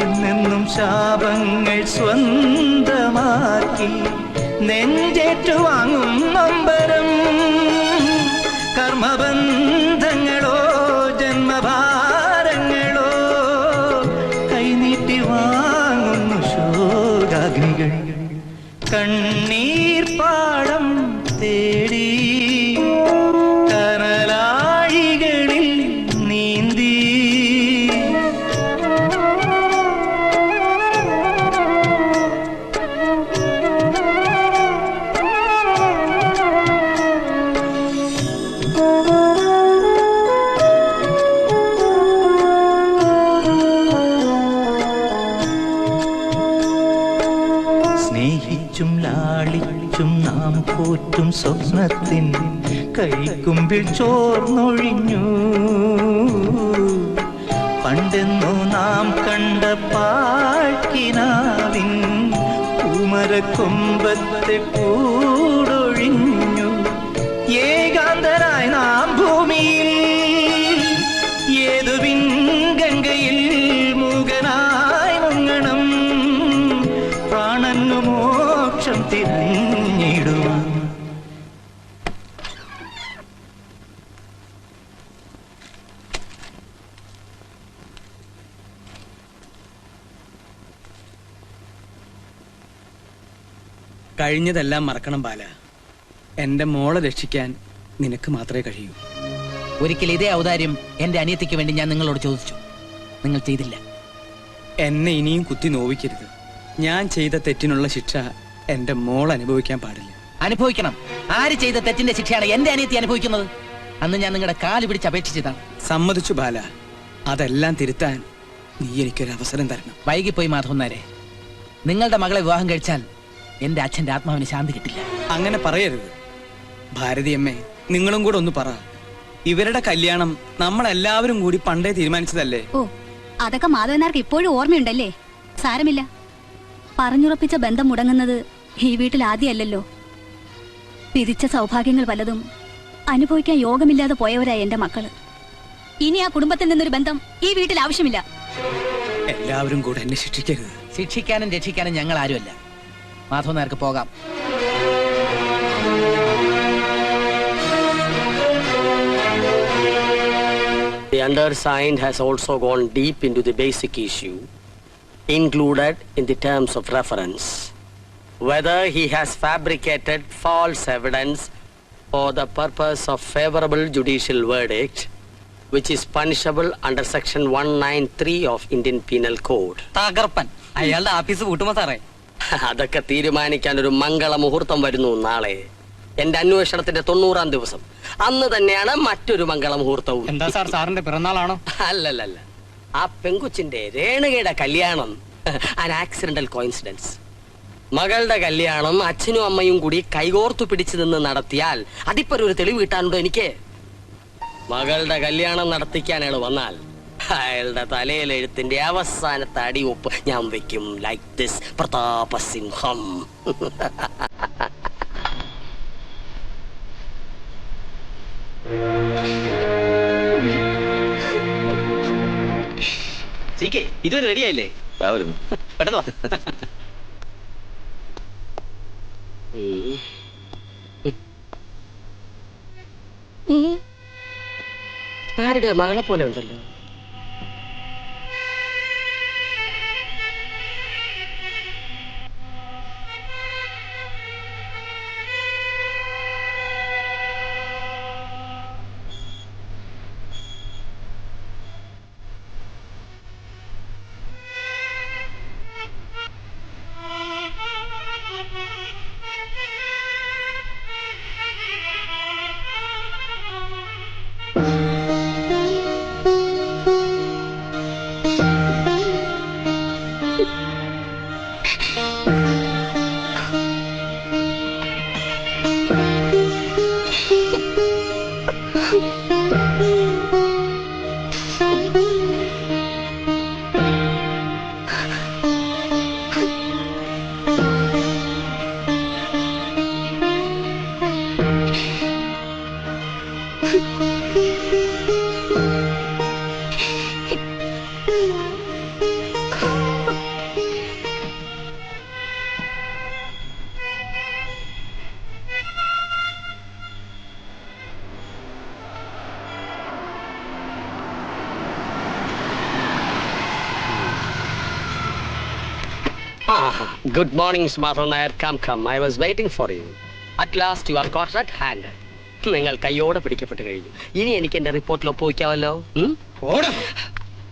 എന്നെന്നും ശാപങ്ങൾ സ്വന്തമാക്കി നെഞ്ചേറ്റു വാങ്ങും നമ്പരം. പോറ്റും സ്വപ്നത്തിൻ കൈക്കുമ്പിൽ ചോർന്നൊഴിഞ്ഞു. പണ്ടെന്നോ നാം കണ്ട പാഴ്ക്കിനാവിൻ പൂമരക്കൊമ്പത്തെ പൂടൊഴിഞ്ഞു. ഏകാന്തരായി നാം ഭൂമിയിൽ ഏതു ഗംഗയിൽ മൂകനായി മുങ്ങണം. പ്രാണനു മോക്ഷം തിരഞ്ഞിടുവാൻ. കഴിഞ്ഞതെല്ലാം മറക്കണം ബാല. എന്റെ മോളെ രക്ഷിക്കാൻ നിനക്ക് മാത്രമേ കഴിയൂ. ഒരിക്കൽ ഇതേ ഔദാര്യം എന്റെ അനിയത്തിക്ക് വേണ്ടി ഞാൻ നിങ്ങളോട് ചോദിച്ചു. നിങ്ങൾ ചെയ്തില്ല. എന്നെ ഇനിയും കുത്തി നോവിക്കരുത്. ഞാൻ ചെയ്ത തെറ്റിനുള്ള ശിക്ഷ എന്റെ മോൾ അനുഭവിക്കാൻ പാടില്ല. അനുഭവിക്കണം. ആര് ചെയ്ത തെറ്റിന്റെ ശിക്ഷയാണ് എന്റെ അനിയത്തി അനുഭവിക്കുന്നത്? അന്ന് ഞാൻ നിങ്ങളുടെ കാല് പിടിച്ച് അപേക്ഷിച്ചതാണ്. സമ്മതിച്ചു ബാല. അതെല്ലാം തിരുത്താൻ നീ എനിക്കൊരു അവസരം തരണം. വൈകിപ്പോയി മാധവൻ നായരെ. നിങ്ങളുടെ മകളെ വിവാഹം കഴിച്ചാൽ എന്റെ അച്ഛന്റെ ആത്മാവിന് ശാന്തി കിട്ടില്ല. അങ്ങനെ പറയരുത് ഭാരതിയമ്മേ. നിങ്ങളും കൂടെ ഒന്ന് പറ. ഇവരുടെ കല്യാണം നമ്മളെല്ലാവരും കൂടി പണ്ടേ തീരുമാനിച്ചതല്ലേ? ഓ, അതൊക്കെ മാധവനാർക്ക് ഇപ്പോഴും ഓർമ്മയുണ്ടല്ലേ? സാരമില്ല. പറഞ്ഞുറപ്പിച്ച ബന്ധം മുടങ്ങുന്നത് ഈ വീട്ടിൽ ആദ്യമല്ലല്ലോ. വിധിച്ച സൗഭാഗ്യങ്ങൾ പലതും അനുഭവിക്കാൻ യോഗമില്ലാതെ പോയവരായ എന്റെ മക്കള്. ഇനി ആ കുടുംബത്തിൽ നിന്നൊരു ബന്ധം ഈ വീട്ടിൽ ആവശ്യമില്ല. എല്ലാവരും കൂടെ എന്നെ ശിക്ഷിക്കരുത്. ശിക്ഷിക്കാനും രക്ഷിക്കാനും ഞങ്ങൾ ആരുമല്ല. മാധവൻ നായർക്ക് പോകാം. The undersigned has also gone deep into the basic issue included in the terms of reference, whether he has fabricated false evidence for the purpose of favorable judicial verdict, which is punishable under section 193 of Indian Penal Code. തകർപ്പൻ അയാളുടെ office പൂട്ടുമോ സാറേ? അതൊക്കെ തീരുമാനിക്കാൻ ഒരു മംഗള മുഹൂർത്തം വരുന്നു നാളെ. എന്റെ അന്വേഷണത്തിന്റെ 90-ാം ദിവസം. അന്ന് തന്നെയാണ് മറ്റൊരു മംഗള മുഹൂർത്തവും. എന്താ സാർ, സാറിന്റെ പിറന്നാളാണോ? അല്ലല്ല, ആ പെങ്കുച്ചിന്റെ രേണുകയുടെ കല്യാണം an accidental coincidence. മകളുടെ കല്യാണം അച്ഛനും അമ്മയും കൂടി കൈകോർത്തു പിടിച്ചു നിന്ന് നടത്തിയാൽ അതിപ്പോ ഒരു തെളിവ് കിട്ടാനുണ്ടോ എനിക്ക്? മകളുടെ കല്യാണം നടത്തിക്കാൻ അയാൾ വന്നാൽ അയാളുടെ തലയിൽ എഴുത്തിന്റെ അവസാനത്തെ അടിയൊപ്പ് ഞാൻ വെക്കും. Like this Prathapasimham. ഇതുവരെ റെഡിയായില്ലേ? പെട്ടെന്ന് വാ. ആരുടെ മകളെ പോലെ ഉണ്ടല്ലോ. Good morning, Madhavan Nair. Come. I was waiting for you. At last you are caught at hand. നിങ്ങൾ കയ്യോടെ പിടിക്കപ്പെട്ട് കഴിഞ്ഞു. ഇനി എനിക്ക് എന്റെ റിപ്പോർട്ടിൽ ഒപ്പുവയ്ക്കാമല്ലോ.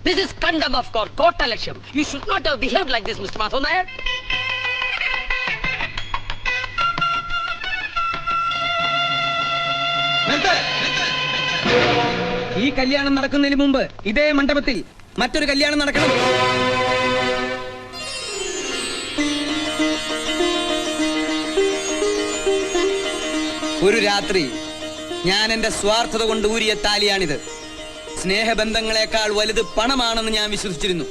This is contempt of court, കോട്ടലക്ഷ്യം. You should not have behaved like this, Mr. Madhavan Nair. ഈ കല്യാണം നടക്കുന്നതിന് മുമ്പ് ഇതേ മണ്ഡപത്തിൽ മറ്റൊരു കല്യാണം നടക്കണം. ഒരു രാത്രി ഞാൻ എന്റെ സ്വാർത്ഥത കൊണ്ട് ഊരിയ താലിയാണിത്. സ്നേഹബന്ധങ്ങളെക്കാൾ വലുത് പണമാണെന്ന് ഞാൻ വിശ്വസിച്ചിരുന്നു.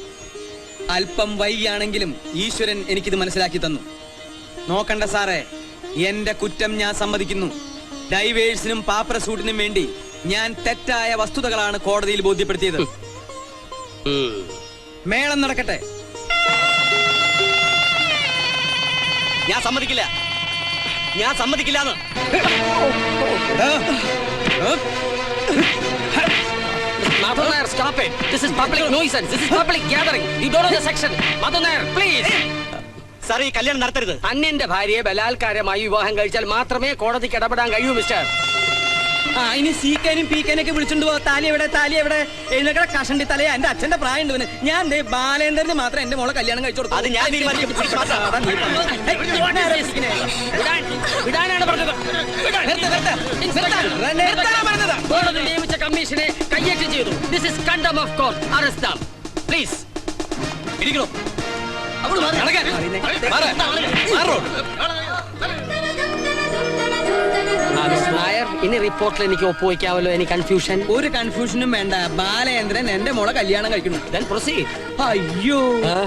അല്പം വൈകിയാണെങ്കിലും ഈശ്വരൻ എനിക്കിത് മനസ്സിലാക്കി തന്നു. നോക്കണ്ട സാറേ, എന്റെ കുറ്റം ഞാൻ സമ്മതിക്കുന്നു. ഡൈവേഴ്സിനും പാപ്പര സൂട്ടിനും വേണ്ടി ഞാൻ തെറ്റായ വസ്തുതകളാണ് കോടതിയിൽ ബോധ്യപ്പെടുത്തിയത്. മേളം നടക്കട്ടെ. ഞാൻ സമ്മതിക്കില്ല, ഞാൻ സമ്മതിക്കില്ലാന്ന്. Madhav Nair, stop it. This is public nuisance. This is public gathering. You don't know the section. Madhav Nair, please. Sir, ഈ കല്യാണം നടത്തരുത്. അന്യന്റെ ഭാര്യയെ ബലാത്കാരമായി വിവാഹം കഴിച്ചാൽ മാത്രമേ കോടതിക്ക് ഇടപെടാൻ കഴിയൂ മിസ്റ്റർ. ഇനി സീക്കാനും പീക്കാനൊക്കെ വിളിച്ചോണ്ട് പോവാ. താലി എവിടെ, താലി എവിടെ? എഴുന്നേക്കട കഷണ്ടി തലയാ. എന്റെ അച്ഛന്റെ പ്രായം ഉണ്ട്. ഞാൻ ബാലേന്ദ്രന് മാത്രം എന്റെ മോളെ കല്യാണം കഴിച്ചു കൊടുത്തു. അത് ഞാൻ തീരുമാനിക്കും. വിടാനാണ് പറഞ്ഞത്. കോടതി നിയമിച്ച കമ്മീഷനെ കയ്യേറ്റം ചെയ്തു. This is contempt of court. Arrest them please. ഇരിക്കണോ? നായർ, ഇനി റിപ്പോർട്ടിൽ എനിക്ക് ഒപ്പുവയ്ക്കാമല്ലോ. എനിക്ക് കൺഫ്യൂഷൻ. ഒരു കൺഫ്യൂഷനും വേണ്ട. ബാലേന്ദ്രൻ എന്റെ മോളെ കല്യാണം കഴിക്കണം. Then proceed. അയ്യോ,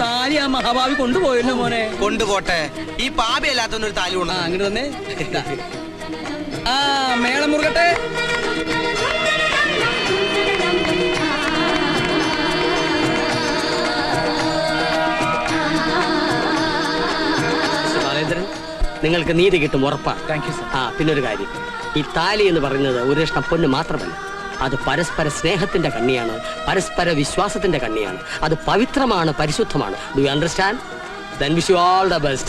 താലി ആ മഹാഭാവി കൊണ്ടുപോയല്ലോ മോനെ. കൊണ്ടുപോട്ടെ. ഈ പാപി അല്ലാത്തൊരു താലി കൊണ്ട് അങ്ങോട്ട് തന്നെ. മേളം മുറുകട്ടെ. ബാലേന്ദ്രൻ, നിങ്ങൾക്ക് നീതി കിട്ടും, ഉറപ്പാണ്. Thank you sir. പിന്നെ ഒരു കാര്യം, ഈ താലി എന്ന് പറയുന്നത് ഒരു കഷ്ണം പൊന്ന് മാത്രമല്ല. അത് പരസ്പര സ്നേഹത്തിന്റെ കണ്ണിയാണ്, പരസ്പര വിശ്വാസത്തിന്റെ കണ്ണിയാണ്. അത് പവിത്രമാണ്, പരിശുദ്ധമാണ്. Do you understand? Then wish you all the best.